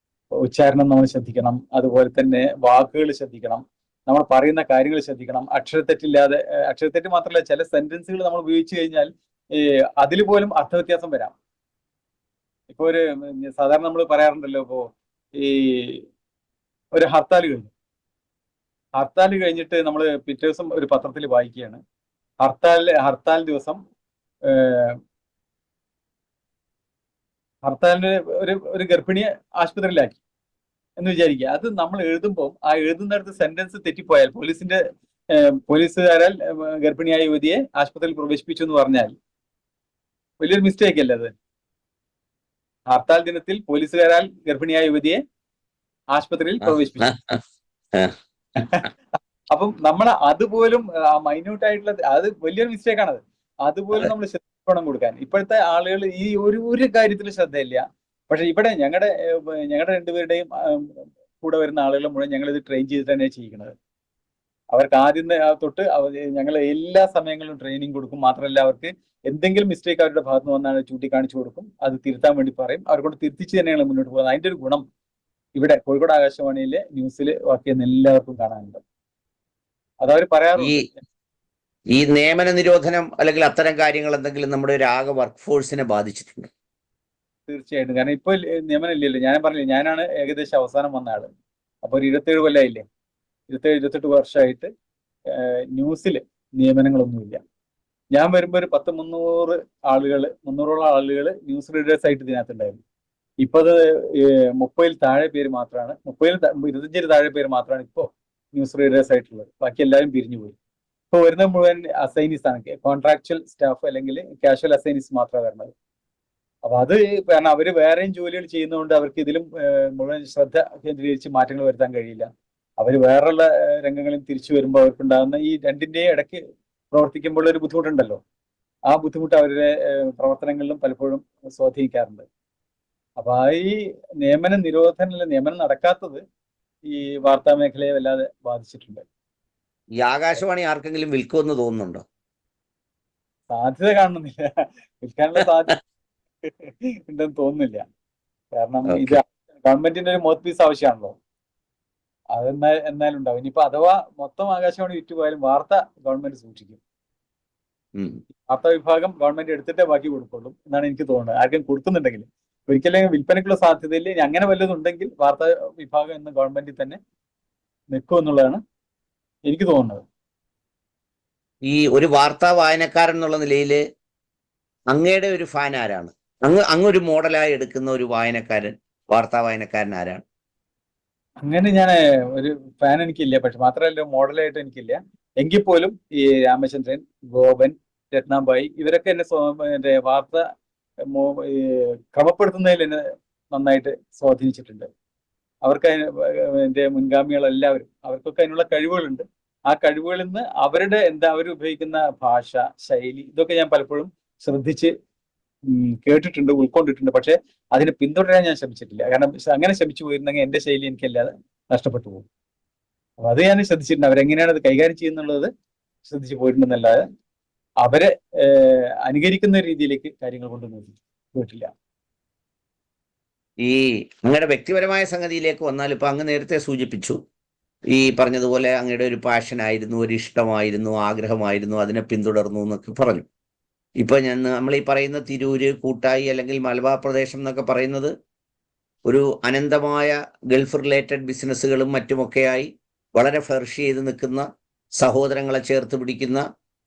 ഉച്ചാരണം നമ്മൾ ശ്രദ്ധിക്കണം, അതുപോലെ തന്നെ വാക്കുകൾ ശ്രദ്ധിക്കണം, നമ്മൾ പറയുന്ന കാര്യങ്ങൾ ശ്രദ്ധിക്കണം. അക്ഷരത്തെറ്റ് മാത്രമല്ല, ചില സെന്റൻസുകൾ നമ്മൾ ഉപയോഗിച്ചു കഴിഞ്ഞാൽ അതിൽ പോലും അർത്ഥവ്യത്യാസം വരാം. ഇപ്പൊ സാധാരണ നമ്മൾ പറയാറുണ്ടല്ലോ, ഇപ്പോ ഈ ഒരു ഹർത്താൽ കഴിഞ്ഞിട്ട് നമ്മൾ പിറ്റേ ദിവസം ഒരു പത്രത്തിൽ വായിക്കുകയാണ്, ഹർത്താൽ ദിവസം ഹർത്താലിന് ഒരു ഗർഭിണിയെ ആശുപത്രിയിലാക്കി എന്ന് വിചാരിക്കുക. അത് നമ്മൾ എഴുതുമ്പോൾ ആ എഴുതുന്നിടത്ത് സെന്റൻസ് തെറ്റിപ്പോയാൽ, പോലീസുകാരാൽ ഗർഭിണിയായ യുവതിയെ ആശുപത്രിയിൽ പ്രവേശിപ്പിച്ചു എന്ന് പറഞ്ഞാൽ വലിയൊരു മിസ്റ്റേക്ക് അല്ലേ അത്? ഹർത്താൽ ദിനത്തിൽ പോലീസുകാരാൽ ഗർഭിണിയായ യുവതിയെ ആശുപത്രിയിൽ പ്രവേശിപ്പിച്ചു. അപ്പം നമ്മൾ അതുപോലും മൈന്യൂട്ട് ആയിട്ടുള്ള അത് വലിയൊരു മിസ്റ്റേക്ക് ആണത്. അതുപോലും നമ്മൾ പണം കൊടുക്കാൻ. ഇപ്പോഴത്തെ ആളുകൾ ഈ ഒരു കാര്യത്തിൽ ശ്രദ്ധയില്ല. പക്ഷെ ഇവിടെ ഞങ്ങളുടെ രണ്ടുപേരുടെയും കൂടെ വരുന്ന ആളുകൾ മുഴുവൻ ഞങ്ങൾ ഇത് ട്രെയിൻ ചെയ്തിട്ട് തന്നെ ചെയ്യിക്കുന്നത്. അവർക്ക് ആദ്യം തൊട്ട് ഞങ്ങൾ എല്ലാ സമയങ്ങളിലും ട്രെയിനിങ് കൊടുക്കും. മാത്രമല്ല അവർക്ക് എന്തെങ്കിലും മിസ്റ്റേക്ക് അവരുടെ ഭാഗത്ത് നിന്ന് വന്നാൽ ചൂണ്ടിക്കാണിച്ചു കൊടുക്കും. അത് തിരുത്താൻ വേണ്ടി പറയും. അവരെ കൊണ്ട് തിരുത്തിച്ച് തന്നെയാണ് മുന്നോട്ട് പോകുന്നത്. അതിന്റെ ഒരു ഗുണം ഇവിടെ കോഴിക്കോട് ആകാശവാണിയിലെ ന്യൂസിൽ വർക്ക് ചെയ്യുന്ന എല്ലാവർക്കും കാണാനുണ്ട്. അതവർ പറയാറുണ്ട്. ഈ നിയമന നിരോധനം അല്ലെങ്കിൽ അത്തരം കാര്യങ്ങൾ എന്തെങ്കിലും നമ്മുടെ ഒരു ആകെ വർക്ക് ഫോഴ്സിനെ ബാധിച്ചിട്ടുണ്ട്? തീർച്ചയായിട്ടും. കാരണം ഇപ്പോൾ നിയമനം ഇല്ലല്ലോ. ഞാൻ പറഞ്ഞില്ല, ഞാനാണ് ഏകദേശം അവസാനം വന്ന ആള്. അപ്പൊ ഒരു 27 കൊല്ലമായില്ലേ, 28 വർഷമായിട്ട് ന്യൂസിൽ നിയമനങ്ങളൊന്നുമില്ല. ഞാൻ വരുമ്പോൾ ഒരു 300 300ഓളം ആളുകൾ ന്യൂസ് റീഡേഴ്സ് ആയിട്ട് ഇതിനകത്തുണ്ടായിരുന്നു. ഇപ്പൊ അത് 30-ൽ താഴെ പേര് മാത്രമാണ്, 25-ൽ താഴെ പേര് മാത്രമാണ് ഇപ്പോൾ ന്യൂസ് റീഡേഴ്സ് ആയിട്ടുള്ളത്. ബാക്കി എല്ലാവരും പിരിഞ്ഞു പോയി. ഇപ്പൊ വരുന്ന മുഴുവൻ അസൈനീസ് ആണ്, കോൺട്രാക്ച്വൽ സ്റ്റാഫ് അല്ലെങ്കിൽ കാഷ്വൽ അസൈനീസ് മാത്രമാണ് വരുന്നത്. അപ്പൊ അത് കാരണം അവര് വേറെയും ജോലികൾ ചെയ്യുന്നതുകൊണ്ട് അവർക്ക് ഇതിലും മുഴുവൻ ശ്രദ്ധ കേന്ദ്രീകരിച്ച് മാറ്റങ്ങൾ വരുത്താൻ കഴിയില്ല. അവർ വേറെയുള്ള രംഗങ്ങളിൽ തിരിച്ചു വരുമ്പോൾ അവർക്കുണ്ടാകുന്ന ഈ രണ്ടിന്റെയും ഇടയ്ക്ക് പ്രവർത്തിക്കുമ്പോൾ ഒരു ബുദ്ധിമുട്ടുണ്ടല്ലോ. ആ ബുദ്ധിമുട്ട് അവരുടെ പ്രവർത്തനങ്ങളിലും പലപ്പോഴും സ്വാധീനിക്കാറുണ്ട്. അപ്പൊ ഈ നിയമനം നടക്കാത്തത് ഈ വാർത്താ മേഖലയെ വല്ലാതെ ബാധിച്ചിട്ടുണ്ട്. ഈ ആകാശവാണി ആർക്കെങ്കിലും വിൽക്കുമെന്ന് തോന്നുന്നുണ്ടോ? സാധ്യത കാണുന്നില്ല, വിൽക്കാനുള്ള സാധ്യത ഉണ്ടെന്ന് തോന്നുന്നില്ല. കാരണം ഇത് ഗവൺമെന്റിന്റെ ഒരു മൗത്ത് പീസ് ആവശ്യമാണല്ലോ. എന്നാലും ഉണ്ടാവും. ഇനിയിപ്പോ അഥവാ മൊത്തം ആകാശവാണി വിറ്റുപോയാലും വാർത്ത ഗവൺമെന്റ് സൂക്ഷിക്കും. വാർത്താ വിഭാഗം ഗവൺമെന്റ് എടുത്തിട്ടേ ബാക്കി കൊടുക്കുള്ളൂ എന്നാണ് എനിക്ക് തോന്നുന്നത്. ആർക്കും കൊടുക്കുന്നുണ്ടെങ്കിൽ ഒരിക്കലും വിൽപ്പനയ്ക്കുള്ള സാധ്യതയില്ല. ഇനി അങ്ങനെ വല്ലതുണ്ടെങ്കിൽ വാർത്താ വിഭാഗം എന്ന് ഗവൺമെന്റിൽ തന്നെ നിൽക്കും എന്നുള്ളതാണ് എനിക്ക് തോന്നുന്നത്. ഈ ഒരു വാർത്താ വായനക്കാരൻ എന്നുള്ള നിലയിൽ അങ്ങയുടെ ഒരു ഫാൻ ആരാണ്? അങ്ങൊരു മോഡലായി എടുക്കുന്ന ഒരു വാർത്താ വായനക്കാരൻ ആരാണ്? അങ്ങനെ ഞാൻ ഒരു ഫാൻ എനിക്കില്ല. പക്ഷെ മാത്രമല്ല മോഡലായിട്ട് എനിക്കില്ല. എങ്കിൽ പോലും ഈ രാമചന്ദ്രൻ, ഗോപൻ, രത്നാബായി ഇവരൊക്കെ എന്നെ വാർത്ത ക്രമപ്പെടുത്തുന്നതിൽ എന്നെ നന്നായിട്ട് സ്വാധീനിച്ചിട്ടുണ്ട്. അവർക്ക് എന്റെ മുൻഗാമികളെല്ലാവരും അവർക്കൊക്കെ അതിനുള്ള കഴിവുകളുണ്ട്. ആ കഴിവുകളിൽ നിന്ന് അവർ ഉപയോഗിക്കുന്ന ഭാഷ, ശൈലി ഇതൊക്കെ ഞാൻ പലപ്പോഴും ശ്രദ്ധിച്ച് കേട്ടിട്ടുണ്ട്, ഉൾക്കൊണ്ടിട്ടുണ്ട്. പക്ഷെ അതിനെ പിന്തുടരാൻ ഞാൻ ശ്രമിച്ചിട്ടില്ല. കാരണം അങ്ങനെ ശ്രമിച്ചു പോയിരുന്നെങ്കിൽ എന്റെ ശൈലി എനിക്കല്ലാതെ നഷ്ടപ്പെട്ടു പോകും. അപ്പൊ അത് ഞാൻ ശ്രദ്ധിച്ചിട്ടുണ്ട്. അവരെങ്ങനെയാണ് അത് കൈകാര്യം ചെയ്യുന്നുള്ളത് ശ്രദ്ധിച്ചു പോയിട്ടുണ്ടെന്നല്ലാതെ അവരെ അനുകരിക്കുന്ന രീതിയിലേക്ക് കാര്യങ്ങൾ പോയിട്ടില്ല. ഈ അങ്ങയുടെ വ്യക്തിപരമായ സംഗതിയിലേക്ക് വന്നാൽ ഇപ്പൊ അങ്ങ് നേരത്തെ സൂചിപ്പിച്ചു, ഈ പറഞ്ഞതുപോലെ അങ്ങയുടെ ഒരു പാഷനായിരുന്നു, ഒരു ഇഷ്ടമായിരുന്നു, ആഗ്രഹമായിരുന്നു, അതിനെ പിന്തുടർന്നു എന്നൊക്കെ പറഞ്ഞു. ഇപ്പൊ നമ്മൾ ഈ പറയുന്ന തിരൂര്, കൂട്ടായി അല്ലെങ്കിൽ മലബാർ പ്രദേശം എന്നൊക്കെ പറയുന്നത് ഒരു അനന്തമായ ഗൾഫ് റിലേറ്റഡ് ബിസിനസ്സുകളും മറ്റുമൊക്കെയായി വളരെ ഫ്ലറിഷ് ചെയ്ത് നിൽക്കുന്ന, സഹോദരങ്ങളെ ചേർത്ത് പിടിക്കുന്ന,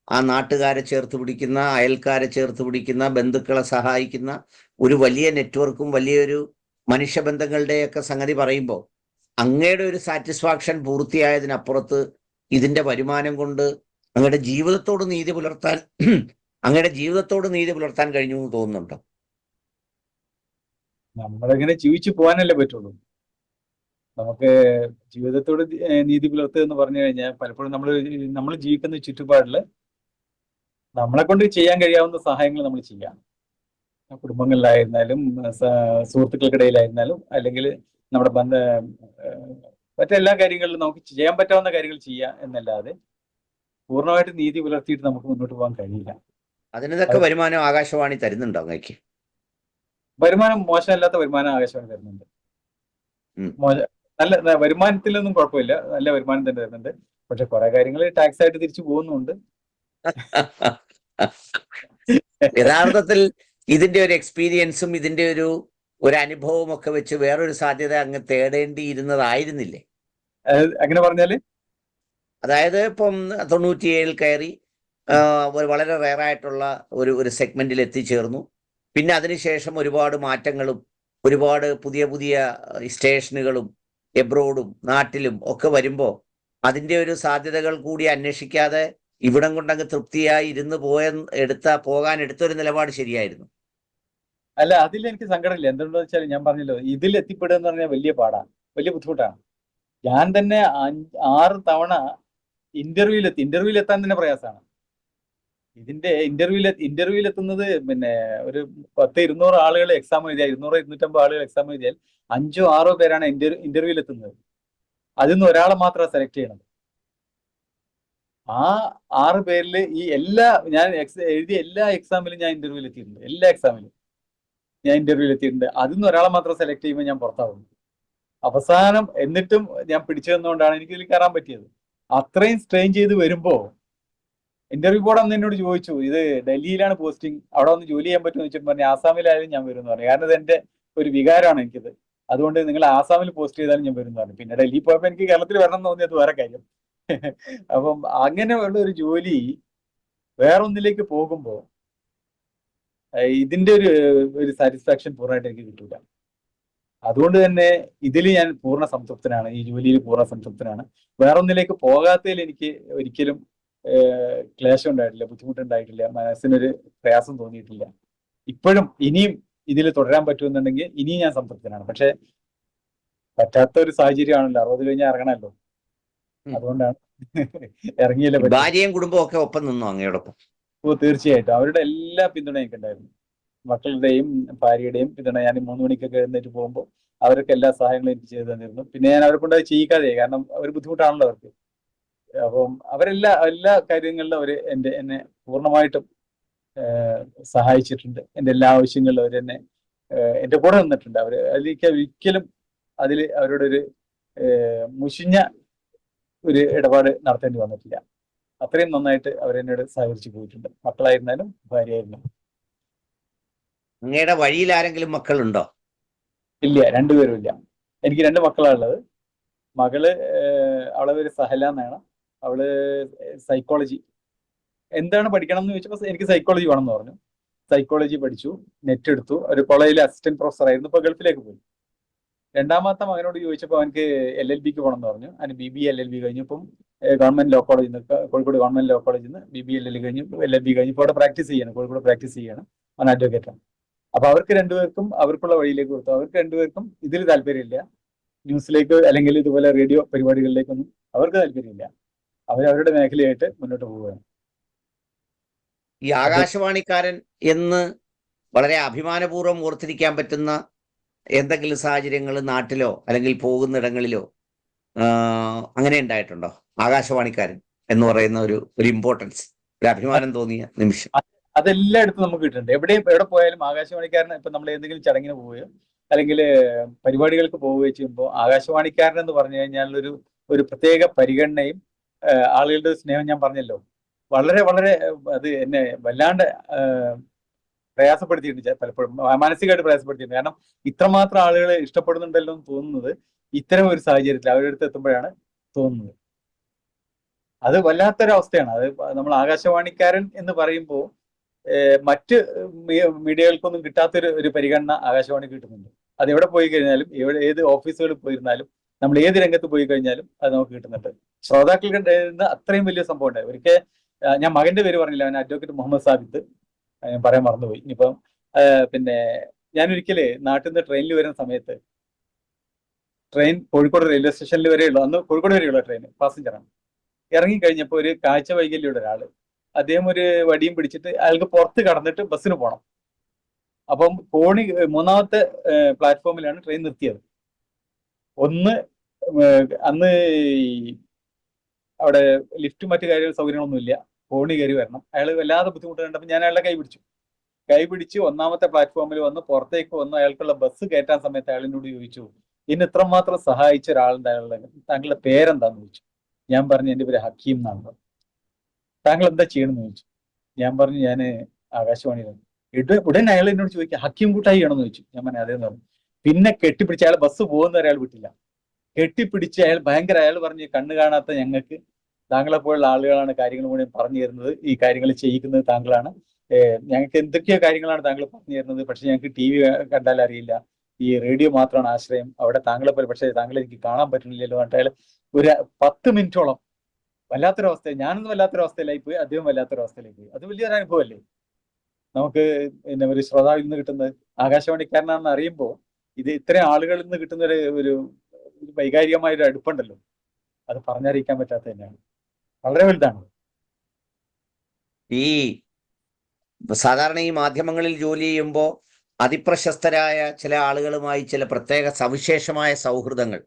ആ നാട്ടുകാരെ ചേർത്ത് പിടിക്കുന്ന, അയൽക്കാരെ ചേർത്ത് പിടിക്കുന്ന, ബന്ധുക്കളെ സഹായിക്കുന്ന ഒരു വലിയ നെറ്റ്വർക്കും വലിയൊരു മനുഷ്യബന്ധങ്ങളുടെയൊക്കെ സംഗതി പറയുമ്പോൾ അങ്ങയുടെ ഒരു സാറ്റിസ്ഫാക്ഷൻ പൂർത്തിയായതിനപ്പുറത്ത് ഇതിന്റെ വരുമാനം കൊണ്ട് അങ്ങയുടെ ജീവിതത്തോട് നീതി പുലർത്താൻ കഴിഞ്ഞു എന്ന് തോന്നുന്നുണ്ടോ? നമ്മളെങ്ങനെ ജീവിച്ചു പോകാനല്ലേ പറ്റുള്ളൂ. നമുക്ക് ജീവിതത്തോട് നീതി പുലർത്തുക എന്ന് പറഞ്ഞു കഴിഞ്ഞാൽ പലപ്പോഴും നമ്മൾ ജീവിക്കുന്ന ചുറ്റുപാടില് നമ്മളെ കൊണ്ട് ചെയ്യാൻ കഴിയാവുന്ന സഹായങ്ങൾ നമ്മൾ ചെയ്യാം. കുടുംബങ്ങളിലായിരുന്നാലും സുഹൃത്തുക്കൾക്കിടയിലായിരുന്നാലും അല്ലെങ്കിൽ നമ്മുടെ മറ്റെല്ലാ കാര്യങ്ങളിലും നമുക്ക് ചെയ്യാൻ പറ്റാവുന്ന കാര്യങ്ങൾ ചെയ്യാം എന്നല്ലാതെ പൂർണ്ണമായിട്ട് നീതി പുലർത്തിയിട്ട് നമുക്ക് മുന്നോട്ട് പോകാൻ കഴിയില്ല. അതിനൊക്കെ വരുമാനം ആകാശവാണി തരുന്നുണ്ടോ അങ്ങേക്ക്? വരുമാനം മോശമല്ലാത്ത വരുമാനം ആകാശവാണി തരുന്നുണ്ട്. നല്ല വരുമാനത്തിലൊന്നും കുഴപ്പമില്ല, നല്ല വരുമാനം തന്നെ തരുന്നുണ്ട്. പക്ഷെ കുറെ കാര്യങ്ങൾ ടാക്സ് ആയിട്ട് തിരിച്ചു പോകുന്നുണ്ട്. യഥാർത്ഥത്തിൽ ഇതിന്റെ ഒരു എക്സ്പീരിയൻസും ഇതിന്റെ ഒരു അനുഭവം ഒക്കെ വെച്ച് വേറൊരു സാധ്യത അങ്ങ് തേടേണ്ടിയിരുന്നതായിരുന്നില്ലേ? അങ്ങനെ പറഞ്ഞാല്, അതായത് ഇപ്പം 97 കയറി വളരെ റെയറായിട്ടുള്ള ഒരു സെഗ്മെന്റിൽ എത്തിച്ചേർന്നു. പിന്നെ അതിനുശേഷം ഒരുപാട് മാറ്റങ്ങളും ഒരുപാട് പുതിയ പുതിയ സ്റ്റേഷനുകളും എബ്രോഡും നാട്ടിലും ഒക്കെ വരുമ്പോൾ അതിന്റെ ഒരു സാധ്യതകൾ കൂടി അന്വേഷിക്കാതെ ഇവിടം കൊണ്ടങ്ങ് തൃപ്തിയായി ഇരുന്ന് പോകാൻ എടുത്തൊരു നിലപാട് ശരിയായിരുന്നു. അല്ല, അതിൽ എനിക്ക് സങ്കടമില്ല. എന്തുകൊണ്ടെന്ന് വെച്ചാൽ ഞാൻ പറഞ്ഞല്ലോ, ഇതിൽ എത്തിപ്പെടുക എന്ന് പറഞ്ഞാൽ വലിയ പാടാണ്, വലിയ ബുദ്ധിമുട്ടാണ്. ഞാൻ തന്നെ 6 തവണ ഇന്റർവ്യൂവിൽ എത്താൻ തന്നെ പ്രയാസമാണ്. ഇതിന്റെ ഇന്റർവ്യൂവിൽ എത്തുന്നത് പിന്നെ ഒരു 10-200 ആളുകൾ എക്സാം എഴുതിയാൽ 200-250 ആളുകൾ എക്സാം എഴുതിയാൽ 5-6 പേരാണ് ഇന്റർവ്യൂവിൽ എത്തുന്നത്. അതിൽ നിന്ന് ഒരാളെ മാത്രമാണ് സെലക്ട് ചെയ്യണത്. ആ 6 പേരിൽ ഈ ഞാൻ എഴുതിയ എല്ലാ എക്സാമിലും ഞാൻ ഇന്റർവ്യൂവിൽ എത്തിയിട്ടുണ്ട്. എല്ലാ എക്സാമിലും ഞാൻ ഇന്റർവ്യൂവിൽ എത്തിയിട്ടുണ്ട്. അതിൽ നിന്ന് ഒരാളെ മാത്രം സെലക്ട് ചെയ്യുമ്പോൾ ഞാൻ പുറത്താവുന്നു. അവസാനം എന്നിട്ടും ഞാൻ പിടിച്ചു തന്നുകൊണ്ടാണ് എനിക്ക് ഇതിൽ കയറാൻ പറ്റിയത്. അത്രയും സ്ട്രെയിൻ ചെയ്ത് വരുമ്പോ ഇന്റർവ്യൂ ബോർഡ് അന്ന് എന്നോട് ചോദിച്ചു, ഇത് ഡൽഹിയിലാണ് പോസ്റ്റിംഗ്, അവിടെ വന്ന് ജോലി ചെയ്യാൻ പറ്റുമെന്ന് വെച്ചിട്ട് പറഞ്ഞു. ആസാമിലായാലും ഞാൻ വരും എന്ന് പറഞ്ഞു. കാരണം ഇത് എന്റെ ഒരു വികാരമാണ് എനിക്കിത്. അതുകൊണ്ട് നിങ്ങൾ ആസാമിൽ പോസ്റ്റ് ചെയ്താലും ഞാൻ വരും എന്ന് പറഞ്ഞു. പിന്നെ ഡൽഹി പോയപ്പോൾ എനിക്ക് കേരളത്തിൽ വരണം എന്ന് തോന്നിയത് വേറെ കാര്യം. അപ്പം അങ്ങനെയുള്ള ഒരു ജോലി വേറൊന്നിലേക്ക് പോകുമ്പോൾ ഇതിന്റെ ഒരു സാറ്റിസ്ഫാക്ഷൻ പൂർണ്ണമായിട്ട് എനിക്ക് കിട്ടൂല. അതുകൊണ്ട് തന്നെ ഇതിൽ ഞാൻ പൂർണ്ണ സംതൃപ്തനാണ്, ഈ ജോലിയിൽ പൂർണ്ണ സംതൃപ്തനാണ്. വേറൊന്നിലേക്ക് പോകാത്തതിൽ എനിക്ക് ഒരിക്കലും ക്ലേശം ഉണ്ടായിട്ടില്ല, ബുദ്ധിമുട്ടുണ്ടായിട്ടില്ല, മനസ്സിനൊരു പ്രയാസം തോന്നിയിട്ടില്ല. ഇപ്പോഴും ഇനിയും ഇതിൽ തുടരാൻ പറ്റുമെന്നുണ്ടെങ്കിൽ ഇനിയും ഞാൻ സംതൃപ്തനാണ്. പക്ഷെ പറ്റാത്ത ഒരു സാഹചര്യമാണല്ലോ, 60 കഴിഞ്ഞാൽ ഇറങ്ങണമല്ലോ. അതുകൊണ്ടാണ് ഇറങ്ങിയല്ലേ പറ്റും. ഭാര്യയും കുടുംബവും ഒക്കെ ഒപ്പം നിന്നു അങ്ങയോടൊപ്പം? തീർച്ചയായിട്ടും അവരുടെ എല്ലാ പിന്തുണയും എനിക്ക് ഉണ്ടായിരുന്നു. മക്കളുടെയും ഭാര്യയുടെയും പിന്തുണ. ഞാൻ 3 മണിക്കൊക്കെ എഴുന്നേറ്റ് പോകുമ്പോൾ അവർക്ക് എല്ലാ സഹായങ്ങളും എനിക്ക് ചെയ്തു തന്നിരുന്നു. പിന്നെ ഞാൻ അവരെ കൊണ്ട് അത് ചെയ്യിക്കാതെ, കാരണം അവർ ബുദ്ധിമുട്ടാണല്ലോ അവർക്ക്. അപ്പം എല്ലാ കാര്യങ്ങളിലും അവർ എന്നെ പൂർണ്ണമായിട്ടും സഹായിച്ചിട്ടുണ്ട്. എൻ്റെ എല്ലാ ആവശ്യങ്ങളിലും അവരെന്നെ എൻ്റെ കൂടെ നിന്നിട്ടുണ്ട്. അതിലേക്ക് ഒരിക്കലും അവരോടൊരു മുഷിഞ്ഞ ഒരു ഇടപാട് നടത്തേണ്ടി വന്നിട്ടില്ല. അത്രയും നന്നായിട്ട് അവരെന്നോട് സഹകരിച്ചു പോയിട്ടുണ്ട്, മക്കളായിരുന്നാലും ഭാര്യയായിരുന്നാലും. അങ്ങയുടെ വഴിയിൽ ആരെങ്കിലും മക്കളുണ്ടോ? ഇല്ല, 2 പേരും ഇല്ല. എനിക്ക് 2 മക്കളാണുള്ളത്. മകള് അവളെ പേര് സഹല എന്നാണ്. അവള് സൈക്കോളജി എന്താണ് പഠിക്കണം എന്ന് ചോദിച്ചപ്പോൾ എനിക്ക് സൈക്കോളജി വേണമെന്ന് പറഞ്ഞു. സൈക്കോളജി പഠിച്ചു, നെറ്റ് എടുത്തു. ഒരു കോളേജിലെ അസിസ്റ്റന്റ് പ്രൊഫസർ ആയിരുന്നു, ഇപ്പൊ ഗൾഫിലേക്ക് പോയി. രണ്ടാമത്തെ മകനോട് ചോദിച്ചപ്പോൾ അവനക്ക് LLBക്ക് പോകണം എന്ന് പറഞ്ഞു. അതിന് BBA LLB കഴിഞ്ഞു. ഇപ്പം ഗവൺമെന്റ് ലോ കോളേജിൽ നിന്ന്, കോഴിക്കോട് ഗവൺമെന്റ് ലോ കോളേജിൽ നിന്ന് BBA LLB കഴിഞ്ഞു, LLB കഴിഞ്ഞു. ഇപ്പോൾ അവിടെ പ്രാക്ടീസ് ചെയ്യണം, കോഴിക്കോട് പ്രാക്ടീസ് ചെയ്യണം. അവൻ അഡ്വക്കേറ്റാണ്. അപ്പൊ അവർക്ക് 2 പേർക്കും അവർക്കുള്ള വഴിയിലേക്ക് കൊടുത്തു. അവർക്ക് 2 പേർക്കും ഇതിൽ താല്പര്യമില്ല, ന്യൂസിലേക്ക് അല്ലെങ്കിൽ ഇതുപോലെ റേഡിയോ പരിപാടികളിലേക്കൊന്നും അവർക്ക് താല്പര്യമില്ല. അവരവരുടെ മേഖലയായിട്ട് മുന്നോട്ട് പോവുകയാണ്. ഈ ആകാശവാണിക്കാരൻ എന്ന് വളരെ അഭിമാനപൂർവ്വം ഓർത്തിരിക്കാൻ പറ്റുന്ന എന്തെങ്കിലും സാഹചര്യങ്ങൾ നാട്ടിലോ അല്ലെങ്കിൽ പോകുന്നിടങ്ങളിലോ അങ്ങനെ ഉണ്ടായിട്ടുണ്ടോ? ആകാശവാണിക്കാരൻ എന്ന് പറയുന്ന ഒരു ഇമ്പോർട്ടൻസ്, ഒരു അഭിമാനം തോന്നിയ നിമിഷം? അതെല്ലായിടത്തും നമുക്ക് കിട്ടുന്നുണ്ട്. എവിടെ പോയാലും ആകാശവാണിക്കാരൻ, ഇപ്പൊ നമ്മൾ എന്തെങ്കിലും ചടങ്ങിന് പോവുകയോ അല്ലെങ്കിൽ പരിപാടികൾക്ക് പോവുകയോ ചെയ്യുമ്പോൾ ആകാശവാണിക്കാരൻ എന്ന് പറഞ്ഞു കഴിഞ്ഞാൽ ഒരു പ്രത്യേക പരിഗണനയും ആളുകളുടെ സ്നേഹം ഞാൻ പറഞ്ഞല്ലോ, വളരെ വളരെ അത് എന്നെ വല്ലാണ്ട് പ്രയാസപ്പെടുത്തിയിട്ടുണ്ട്. പലപ്പോഴും മാനസികമായിട്ട് പ്രയാസപ്പെടുത്തിയിട്ടുണ്ട്. കാരണം ഇത്രമാത്രം ആളുകൾ ഇഷ്ടപ്പെടുന്നുണ്ടല്ലോ എന്ന് തോന്നുന്നത് ഇത്തരം ഒരു സാഹചര്യത്തിൽ അവരുടെ അടുത്ത് എത്തുമ്പോഴാണ് തോന്നുന്നത്. അത് വല്ലാത്തൊരു അവസ്ഥയാണ്. അത് നമ്മൾ ആകാശവാണിക്കാരൻ എന്ന് പറയുമ്പോൾ മറ്റ് മീഡിയകൾക്കൊന്നും കിട്ടാത്തൊരു പരിഗണന ആകാശവാണി കിട്ടുന്നുണ്ട്. അത് എവിടെ പോയി കഴിഞ്ഞാലും, ഏത് ഓഫീസുകളിൽ പോയിരുന്നാലും, നമ്മൾ ഏത് രംഗത്ത് പോയി കഴിഞ്ഞാലും അത് നമുക്ക് കിട്ടുന്നുണ്ട്. ശ്രോതാക്കൾക്ക് അത്രയും വലിയ സംഭവം ഉണ്ടായി. ഒരിക്കൽ ഞാൻ മകന്റെ പേര് പറഞ്ഞില്ല, അവൻ അഡ്വക്കേറ്റ് മുഹമ്മദ് സാബിത്ത്, ഞാൻ പറയാൻ മറന്നുപോയി. ഇനിയിപ്പം പിന്നെ ഞാനൊരിക്കല് നാട്ടിൽ നിന്ന് ട്രെയിനിൽ വരുന്ന സമയത്ത്, ട്രെയിൻ കോഴിക്കോട് റെയിൽവേ സ്റ്റേഷനിൽ വരെയുള്ളൂ, അന്ന് കോഴിക്കോട് വരെയുള്ള ട്രെയിൻ പാസഞ്ചറാണ്. ഇറങ്ങിക്കഴിഞ്ഞപ്പോൾ ഒരു കാഴ്ച വൈകല്യമുള്ള ഒരാള്, അദ്ദേഹം ഒരു വടിയും പിടിച്ചിട്ട് അയാൾക്ക് പുറത്ത് കടന്നിട്ട് ബസ്സിന് പോകണം. അപ്പം 3ാമത്തെ പ്ലാറ്റ്ഫോമിലാണ് ട്രെയിൻ നിർത്തിയത്. അന്ന് അവിടെ ലിഫ്റ്റ് മറ്റു സൗകര്യങ്ങളൊന്നുമില്ല, കോണി കയറി വരണം. അയാൾ വല്ലാതെ ബുദ്ധിമുട്ട് കണ്ടപ്പോൾ ഞാൻ അയാളുടെ കൈ പിടിച്ച് 1ാമത്തെ പ്ലാറ്റ്ഫോമിൽ വന്ന് പുറത്തേക്ക് വന്ന് അയാൾക്കുള്ള ബസ് കയറ്റാൻ സമയത്ത് അയാളിനോട് ചോദിച്ചു, ഇന്ന് ഇത്രമാത്രം സഹായിച്ച ഒരാളുണ്ട്, താങ്കളുടെ പേരെന്താന്ന് ചോദിച്ചു. ഞാൻ പറഞ്ഞു എൻ്റെ പേര് ഹക്കീം എന്നാണ്. താങ്കൾ എന്താ ചെയ്യണമെന്ന് ചോദിച്ചു. ഞാൻ പറഞ്ഞു ഞാൻ ആകാശവാണിയിലാണ്. ഉടൻ അയാൾ എന്നോട് ചോദിക്കുക, ഹക്കീം കൂട്ടായി ആണെന്ന് ചോദിച്ചു. ഞാൻ പറഞ്ഞു അതേന്ന് പറഞ്ഞു. പിന്നെ കെട്ടിപ്പിടിച്ച് അയാൾ ബസ് പോകുന്നവരെ അയാൾ വിട്ടില്ല. കെട്ടിപ്പിടിച്ച് അയാൾ അയാൾ പറഞ്ഞ്, കണ്ണ് കാണാത്ത ഞങ്ങൾക്ക് താങ്കളെപ്പോലുള്ള ആളുകളാണ് കാര്യങ്ങൾ മുഴുവൻ പറഞ്ഞു തരുന്നത്, ഈ കാര്യങ്ങൾ ചെയ്യിക്കുന്നത് താങ്കളാണ്, ഞങ്ങൾക്ക് എന്തൊക്കെയോ കാര്യങ്ങളാണ് താങ്കൾ പറഞ്ഞു തരുന്നത്, പക്ഷെ ഞങ്ങൾക്ക് TV കണ്ടാൽ അറിയില്ല, ഈ റേഡിയോ മാത്രമാണ് ആശ്രയം, അവിടെ താങ്കളെ പോലെ പക്ഷേ താങ്കളെ എനിക്ക് കാണാൻ പറ്റുന്നില്ലല്ലോ എന്നിട്ട് അയാൾ ഒരു 10 മിനിറ്റോളം വല്ലാത്തൊരവസ്ഥ, ഞാനൊന്നും വല്ലാത്തൊരവസ്ഥയിലായി പോയി, അദ്ദേഹം വല്ലാത്തൊരവസ്ഥയിലേക്ക് പോയി. അത് വലിയൊരു അനുഭവമല്ലേ നമുക്ക്? ഒരു ശ്രോതാവിൽ നിന്ന് കിട്ടുന്നത്, ആകാശവാണിക്കാരനാണെന്ന് അറിയുമ്പോൾ ഇത് ഇത്രയും ആളുകളിൽ നിന്ന് കിട്ടുന്ന ഒരു വൈകാരികമായ ഒരു അടുപ്പുണ്ടല്ലോ, അത് പറഞ്ഞറിയിക്കാൻ പറ്റാത്ത തന്നെയാണ്, വളരെ വലുതാണ്. ഈ സാധാരണ ഈ മാധ്യമങ്ങളിൽ ജോലി ചെയ്യുമ്പോൾ അതിപ്രശസ്തരായ ചില ആളുകളുമായി ചില പ്രത്യേക സവിശേഷമായ സൗഹൃദങ്ങൾ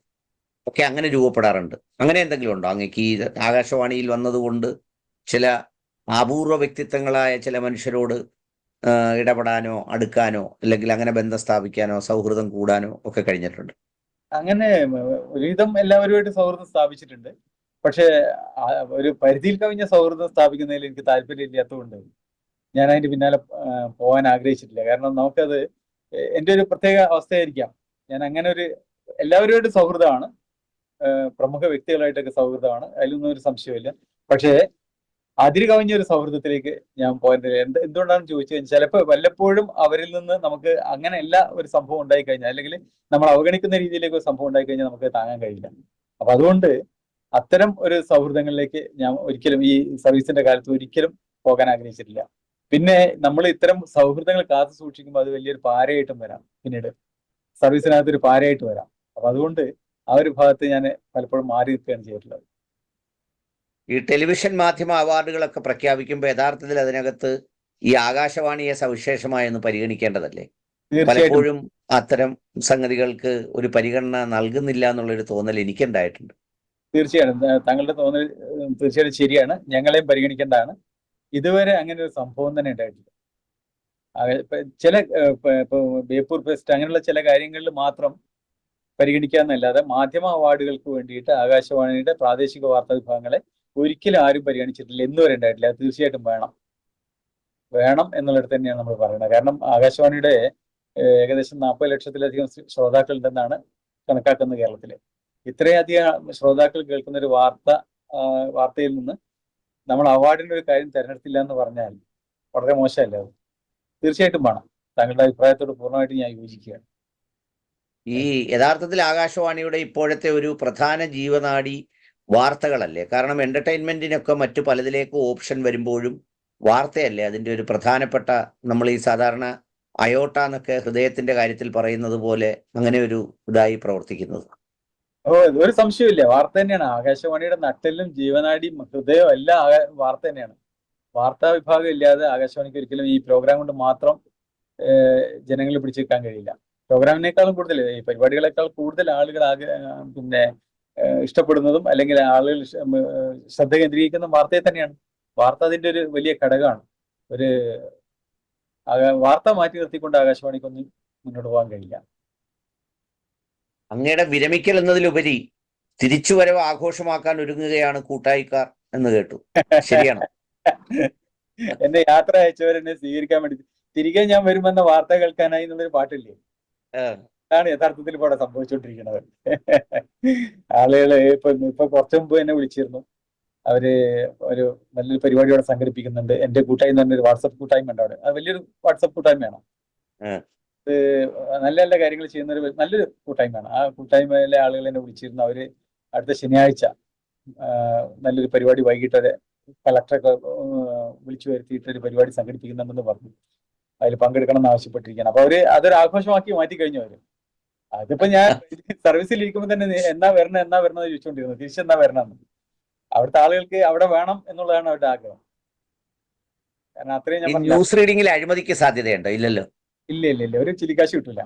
ഒക്കെ അങ്ങനെ രൂപപ്പെടാറുണ്ട്. അങ്ങനെ എന്തെങ്കിലും ഉണ്ടോ അങ്ങേക്ക് ഈ ആകാശവാണിയിൽ വന്നതുകൊണ്ട് ചില അപൂർവ വ്യക്തിത്വങ്ങളായ ചില മനുഷ്യരോട് ഇടപെടാനോ അടുക്കാനോ അല്ലെങ്കിൽ അങ്ങനെ ബന്ധം സ്ഥാപിക്കാനോ സൗഹൃദം കൂടാനോ ഒക്കെ കഴിഞ്ഞിട്ടുണ്ട്? അങ്ങനെ ഒരുവിധം എല്ലാവരുമായിട്ട് സൗഹൃദം സ്ഥാപിച്ചിട്ടുണ്ട്. പക്ഷേ ഒരു പരിധിയിൽ കവിഞ്ഞ സൗഹൃദം സ്ഥാപിക്കുന്നതിൽ എനിക്ക് താല്പര്യമില്ലാത്തതുകൊണ്ട് ഞാൻ അതിന്റെ പിന്നാലെ പോകാൻ ആഗ്രഹിച്ചിട്ടില്ല. കാരണം നമുക്കത് എൻ്റെ ഒരു പ്രത്യേക അവസ്ഥയായിരിക്കാം. ഞാൻ അങ്ങനെ ഒരു എല്ലാവരുമായിട്ട് സൗഹൃദമാണ്, പ്രമുഖ വ്യക്തികളായിട്ടൊക്കെ സൗഹൃദമാണ്, അതിലൊന്നും ഒരു സംശയമില്ല. പക്ഷേ അതിര് കവിഞ്ഞ ഒരു സൗഹൃദത്തിലേക്ക് ഞാൻ പോയിട്ടില്ല. എന്തുകൊണ്ടാണെന്ന് ചോദിച്ചു കഴിഞ്ഞാൽ ചിലപ്പോൾ വല്ലപ്പോഴും അവരിൽ നിന്ന് നമുക്ക് അങ്ങനെ എല്ലാ ഒരു സംഭവം ഉണ്ടായി കഴിഞ്ഞാൽ അല്ലെങ്കിൽ നമ്മൾ അവഗണിക്കുന്ന രീതിയിലേക്ക് ഒരു സംഭവം ഉണ്ടായി കഴിഞ്ഞാൽ നമുക്ക് താങ്ങാൻ കഴിയില്ല. അപ്പൊ അതുകൊണ്ട് അത്തരം ഒരു സൗഹൃദങ്ങളിലേക്ക് ഞാൻ ഒരിക്കലും ഈ സർവീസിന്റെ കാലത്ത് ഒരിക്കലും പോകാൻ ആഗ്രഹിച്ചിട്ടില്ല. പിന്നെ നമ്മൾ ഇത്തരം സൗഹൃദങ്ങൾ കാത്തു സൂക്ഷിക്കുമ്പോൾ അത് വലിയൊരു പാരയായിട്ടും വരാം, പിന്നീട് സർവീസിനകത്ത് ഒരു പാരയായിട്ട് വരാം. അപ്പൊ അതുകൊണ്ട് ആ ഒരു ഭാഗത്ത് ഞാൻ പലപ്പോഴും മാറി നിൽക്കുകയാണ് ചെയ്തിട്ടുള്ളത്. ഈ ടെലിവിഷൻ മാധ്യമ അവാർഡുകളൊക്കെ പ്രഖ്യാപിക്കുമ്പോൾ യഥാർത്ഥത്തിൽ അതിനകത്ത് ഈ ആകാശവാണിയെ സവിശേഷമായൊന്ന് പരിഗണിക്കേണ്ടതല്ലേ? പലപ്പോഴും അത്തരം സംഗതികൾക്ക് ഒരു പരിഗണന നൽകുന്നില്ല എന്നുള്ളൊരു തോന്നൽ എനിക്കുണ്ടായിട്ടുണ്ട്. തീർച്ചയായും താങ്കളുടെ തോന്നൽ തീർച്ചയായിട്ടും ശരിയാണ്, ഞങ്ങളെയും പരിഗണിക്കേണ്ടതാണ്. ഇതുവരെ അങ്ങനെ ഒരു സംഭവം തന്നെ ഉണ്ടായിട്ടില്ല. ചില ബേപ്പൂർ ഫെസ്റ്റ് അങ്ങനെയുള്ള ചില കാര്യങ്ങളിൽ മാത്രം പരിഗണിക്കാന്നല്ലാതെ മാധ്യമ അവാർഡുകൾക്ക് വേണ്ടിയിട്ട് ആകാശവാണിയുടെ പ്രാദേശിക വാർത്താ വിഭാഗങ്ങളെ ഒരിക്കലും ആരും പരിഗണിച്ചിട്ടില്ല, ഇന്നുവരെ ഉണ്ടായിട്ടില്ല. അത് തീർച്ചയായിട്ടും വേണം എന്നുള്ളിടത്ത് തന്നെയാണ് നമ്മൾ പറയുന്നത്. കാരണം ആകാശവാണിയുടെ ഏകദേശം 40 ലക്ഷത്തിലധികം ശ്രോതാക്കൾ ഉണ്ടെന്നാണ് കണക്കാക്കുന്നത് കേരളത്തില്. ഇത്രയധികം ശ്രോതാക്കൾ കേൾക്കുന്ന ഒരു വാർത്തയിൽ നിന്ന് നമ്മൾ അവാർഡിന്റെ ഒരു കാര്യം തിരഞ്ഞെടുത്തില്ല എന്ന് പറഞ്ഞാൽ വളരെ മോശമല്ലേ അത്? തീർച്ചയായിട്ടും വേണം. താങ്കളുടെ അഭിപ്രായത്തോട് പൂർണ്ണമായിട്ട് ഞാൻ യോജിക്കുകയാണ്. ഈ യഥാർത്ഥത്തിൽ ആകാശവാണിയുടെ ഇപ്പോഴത്തെ ഒരു പ്രധാന ജീവനാഡി വാർത്തകളല്ലേ? കാരണം എന്റർടൈൻമെന്റിനൊക്കെ മറ്റു പലതിലേക്ക് ഓപ്ഷൻ വരുമ്പോഴും വാർത്തയല്ലേ അതിൻ്റെ ഒരു പ്രധാനപ്പെട്ട, നമ്മൾ ഈ സാധാരണ അയോട്ട എന്നൊക്കെ ഹൃദയത്തിന്റെ കാര്യത്തിൽ പറയുന്നത് പോലെ അങ്ങനെ ഒരു ഇതായി പ്രവർത്തിക്കുന്നത്. ഒരു സംശയമില്ല, വാർത്ത തന്നെയാണ്. ആകാശവാണിയുടെ നട്ടെല്ലും ജീവനാഡിയും ഹൃദയവും എല്ലാം വാർത്ത തന്നെയാണ്. വാർത്താ വിഭാഗം ഇല്ലാതെ ആകാശവാണിക്ക് ഒരിക്കലും ഈ പ്രോഗ്രാം കൊണ്ട് മാത്രം ജനങ്ങളിൽ പിടിച്ചെടുക്കാൻ കഴിയില്ല. പ്രോഗ്രാമിനേക്കാളും കൂടുതൽ ഈ പരിപാടികളെക്കാൾ കൂടുതൽ ആളുകൾ പിന്നെ ഇഷ്ടപ്പെടുന്നതും അല്ലെങ്കിൽ ആളുകൾ ശ്രദ്ധ കേന്ദ്രീകരിക്കുന്ന വാർത്തയെ തന്നെയാണ്. വാർത്ത അതിന്റെ ഒരു വലിയ ഘടകമാണ്. ഒരു വാർത്ത മാറ്റി നിർത്തിക്കൊണ്ട് ആകാശവാണിക്കൊന്നും മുന്നോട്ട് പോകാൻ കഴിയില്ല. അങ്ങയുടെ വിരമിക്കൽ എന്നതിലുപരി തിരിച്ചുവരവ് ആഘോഷമാക്കാൻ ഒരുങ്ങുകയാണ് കൂട്ടായിക്കാർ എന്ന് കേട്ടു, ശരിയാണോ? എന്നെ യാത്ര അയച്ചവരെന്നെ സ്വീകരിക്കാൻ വേണ്ടി തിരികെ ഞാൻ വരുമെന്ന വാർത്ത കേൾക്കാനായി എന്നുള്ളൊരു പാട്ടില്ലേ, അതാണ് യഥാർത്ഥത്തിൽ ഇവിടെ സംഭവിച്ചുകൊണ്ടിരിക്കുന്നത്. ആളുകള് ഇപ്പൊ കുറച്ചു മുമ്പ് എന്നെ വിളിച്ചിരുന്നു. അവര് ഒരു നല്ലൊരു പരിപാടി അവിടെ സംഘടിപ്പിക്കുന്നുണ്ട്. എന്റെ കൂട്ടായ്മ എന്ന് പറഞ്ഞൊരു വാട്സപ്പ് കൂട്ടായ്മ ഉണ്ട് അവിടെ. അത് വലിയൊരു വാട്സപ്പ് കൂട്ടായ്മയാണ്. അത് നല്ല നല്ല കാര്യങ്ങൾ ചെയ്യുന്ന ഒരു നല്ലൊരു കൂട്ടായ്മയാണ്. ആ കൂട്ടായ്മയിലെ ആളുകൾ എന്നെ വിളിച്ചിരുന്നു. അവര് അടുത്ത ശനിയാഴ്ച നല്ലൊരു പരിപാടി വൈകിട്ട് കളക്ടറൊക്കെ വിളിച്ചു വരുത്തിയിട്ട് ഒരു പരിപാടി സംഘടിപ്പിക്കുന്നുണ്ടെന്ന് പറഞ്ഞു. അതിൽ പങ്കെടുക്കണം എന്ന് ആവശ്യപ്പെട്ടിരിക്കുകയാണ്. അപ്പൊ അതൊരു ആഘോഷമാക്കി മാറ്റി കഴിഞ്ഞു അവര്. അതിപ്പോ ഞാൻ സർവീസിൽ ഇരിക്കുമ്പോൾ തന്നെ എന്നാ വരണം എന്ന് ചോദിച്ചുകൊണ്ടിരുന്നു, തിരിച്ചെന്നാ വരണമെന്ന്. അവിടുത്തെ ആളുകൾക്ക് അവിടെ വേണം എന്നുള്ളതാണ് അവരുടെ ആഗ്രഹം. കാരണം അത്രയും ഞാൻ ന്യൂസ് റീഡിംഗിൽ അഴിമതിക്ക് സാധ്യതയുണ്ടോ? ഇല്ലല്ലോ. ഇല്ല, ഒരു ചിലിക്കാശ് കിട്ടൂല.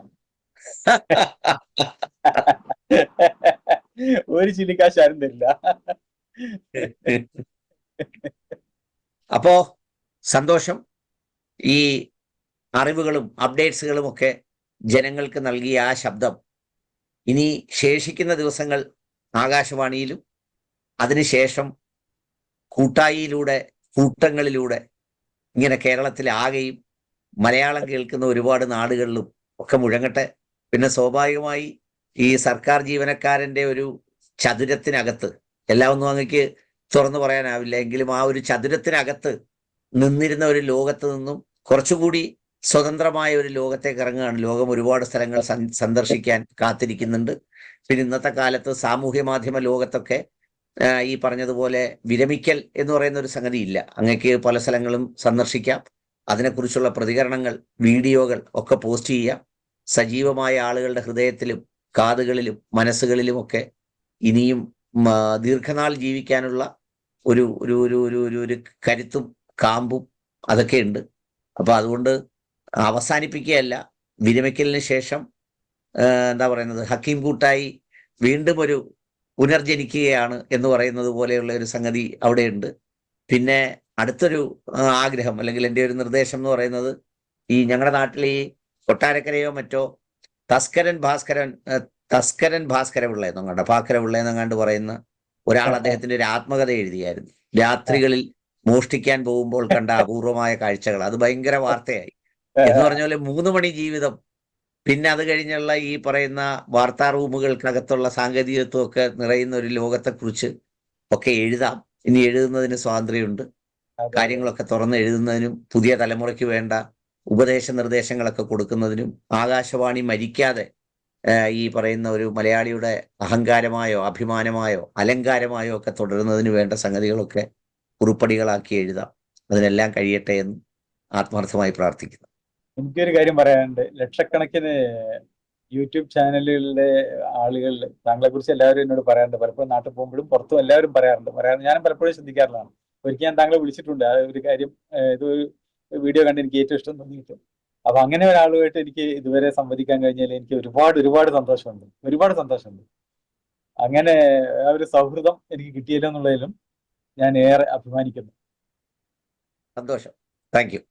ഒരു ചിലിക്കാശ് ആരും തരില്ല. അപ്പോ സന്തോഷം. ഈ അറിവുകളും അപ്ഡേറ്റ്സുകളും ഒക്കെ ജനങ്ങൾക്ക് നൽകിയ ആ ശബ്ദം ഇനി ശേഷിക്കുന്ന ദിവസങ്ങൾ ആകാശവാണിയിലും അതിനുശേഷം കൂട്ടായിയിലൂടെ കൂട്ടങ്ങളിലൂടെ ഇങ്ങനെ കേരളത്തിലാകെയും മലയാളം കേൾക്കുന്ന ഒരുപാട് നാടുകളിലും ഒക്കെ മുഴങ്ങട്ടെ. പിന്നെ സ്വാഭാവികമായി ഈ സർക്കാർ ജീവനക്കാരൻ്റെ ഒരു ചതുരത്തിനകത്ത് എല്ലാം ഒന്നും അങ്ങക്ക് തുറന്നു പറയാനാവില്ല, എങ്കിലും ആ ഒരു ചതുരത്തിനകത്ത് നിന്നിരുന്ന ഒരു ലോകത്ത് നിന്നും കുറച്ചുകൂടി സ്വതന്ത്രമായ ഒരു ലോകത്തേക്ക് ഇറങ്ങുകയാണ്. ലോകം ഒരുപാട് സ്ഥലങ്ങൾ സന്ദർശിക്കാൻ കാത്തിരിക്കുന്നുണ്ട്. പിന്നെ ഇന്നത്തെ കാലത്ത് സാമൂഹ്യ മാധ്യമ ലോകത്തൊക്കെ ഈ പറഞ്ഞതുപോലെ വിരമിക്കൽ എന്ന് പറയുന്ന ഒരു സംഗതി ഇല്ല. അങ്ങക്ക് പല സ്ഥലങ്ങളും സന്ദർശിക്കാം, അതിനെക്കുറിച്ചുള്ള പ്രതികരണങ്ങൾ, വീഡിയോകൾ ഒക്കെ പോസ്റ്റ് ചെയ്യാം. സജീവമായ ആളുകളുടെ ഹൃദയത്തിലും കാതുകളിലും മനസ്സുകളിലുമൊക്കെ ഇനിയും ദീർഘനാൾ ജീവിക്കാനുള്ള ഒരു ഒരു ഒരു ഒരു ഒരു കരുത്തും കാമ്പും അതൊക്കെ ഉണ്ട്. അപ്പൊ അതുകൊണ്ട് അവസാനിപ്പിക്കുകയല്ല, വിരമിക്കലിന് ശേഷം എന്താ പറയുന്നത്, ഹക്കീം കൂട്ടായി വീണ്ടും ഒരു പുനർജനിക്കുകയാണ് എന്ന് പറയുന്നത് പോലെയുള്ള ഒരു സംഗതി അവിടെയുണ്ട്. പിന്നെ അടുത്തൊരു ആഗ്രഹം അല്ലെങ്കിൽ എൻ്റെ ഒരു നിർദ്ദേശം എന്ന് പറയുന്നത്, ഈ ഞങ്ങളുടെ നാട്ടിൽ ഈ കൊട്ടാരക്കരയോ മറ്റോ തസ്കരൻ ഭാസ്കരപിള്ള എന്നങ്ങാണ്ട് ഭാസ്കരപിള്ള എന്നങ്ങാണ്ട് പറയുന്ന ഒരാൾ അദ്ദേഹത്തിന്റെ ഒരു ആത്മകഥ എഴുതിയായിരുന്നു. രാത്രികളിൽ മോഷ്ടിക്കാൻ പോകുമ്പോൾ കണ്ട അപൂർവമായ കാഴ്ചകൾ. അത് ഭയങ്കര വാർത്തയായി. എന്ന് പറഞ്ഞ പോലെ 3 മണി ജീവിതം, പിന്നെ അത് കഴിഞ്ഞുള്ള ഈ പറയുന്ന വാർത്താ റൂമുകൾക്കകത്തുള്ള സാങ്കേതികത്വമൊക്കെ നിറയുന്ന ഒരു ലോകത്തെക്കുറിച്ച് ഒക്കെ എഴുതാം. ഇനി എഴുതുന്നതിന് സ്വാതന്ത്ര്യമുണ്ട്. കാര്യങ്ങളൊക്കെ തുറന്ന് എഴുതുന്നതിനും പുതിയ തലമുറയ്ക്ക് വേണ്ട ഉപദേശ നിർദ്ദേശങ്ങളൊക്കെ കൊടുക്കുന്നതിനും ആകാശവാണി മരിക്കാതെ ഈ പറയുന്ന ഒരു മലയാളിയുടെ അഹങ്കാരമായോ അഭിമാനമായോ അലങ്കാരമായോ ഒക്കെ തുടരുന്നതിന് വേണ്ട സംഗതികളൊക്കെ കുറിപ്പടികളാക്കി എഴുതാം. അതിനെല്ലാം കഴിയട്ടെ എന്ന് ആത്മാർത്ഥമായി പ്രാർത്ഥിക്കുന്നു. എനിക്കൊരു കാര്യം പറയാനുണ്ട്. ലക്ഷക്കണക്കിന് യൂട്യൂബ് ചാനലുകളിലെ ആളുകൾ താങ്കളെ കുറിച്ച് എല്ലാവരും എന്നോട് പറയാറുണ്ട്. പലപ്പോഴും നാട്ടിൽ പോകുമ്പോഴും പുറത്തും എല്ലാവരും പറയാറുണ്ട്. ഞാനും പലപ്പോഴും ശ്രദ്ധിക്കാറുള്ളതാണ്. ഒരിക്കൽ ഞാൻ താങ്കളെ വിളിച്ചിട്ടുണ്ട്. ആ ഒരു കാര്യം, ഇതൊരു വീഡിയോ കണ്ട് എനിക്ക് ഏറ്റവും ഇഷ്ടം തോന്നിയിട്ട്. അപ്പൊ അങ്ങനെ ഒരാളുമായിട്ട് എനിക്ക് ഇതുവരെ സംവദിക്കാൻ കഴിഞ്ഞാൽ എനിക്ക് ഒരുപാട് സന്തോഷമുണ്ട്. അങ്ങനെ ആ ഒരു സൗഹൃദം എനിക്ക് കിട്ടിയല്ലോ എന്നുള്ളതിലും ഞാൻ ഏറെ അഭിമാനിക്കുന്നു. സന്തോഷം. Thank you.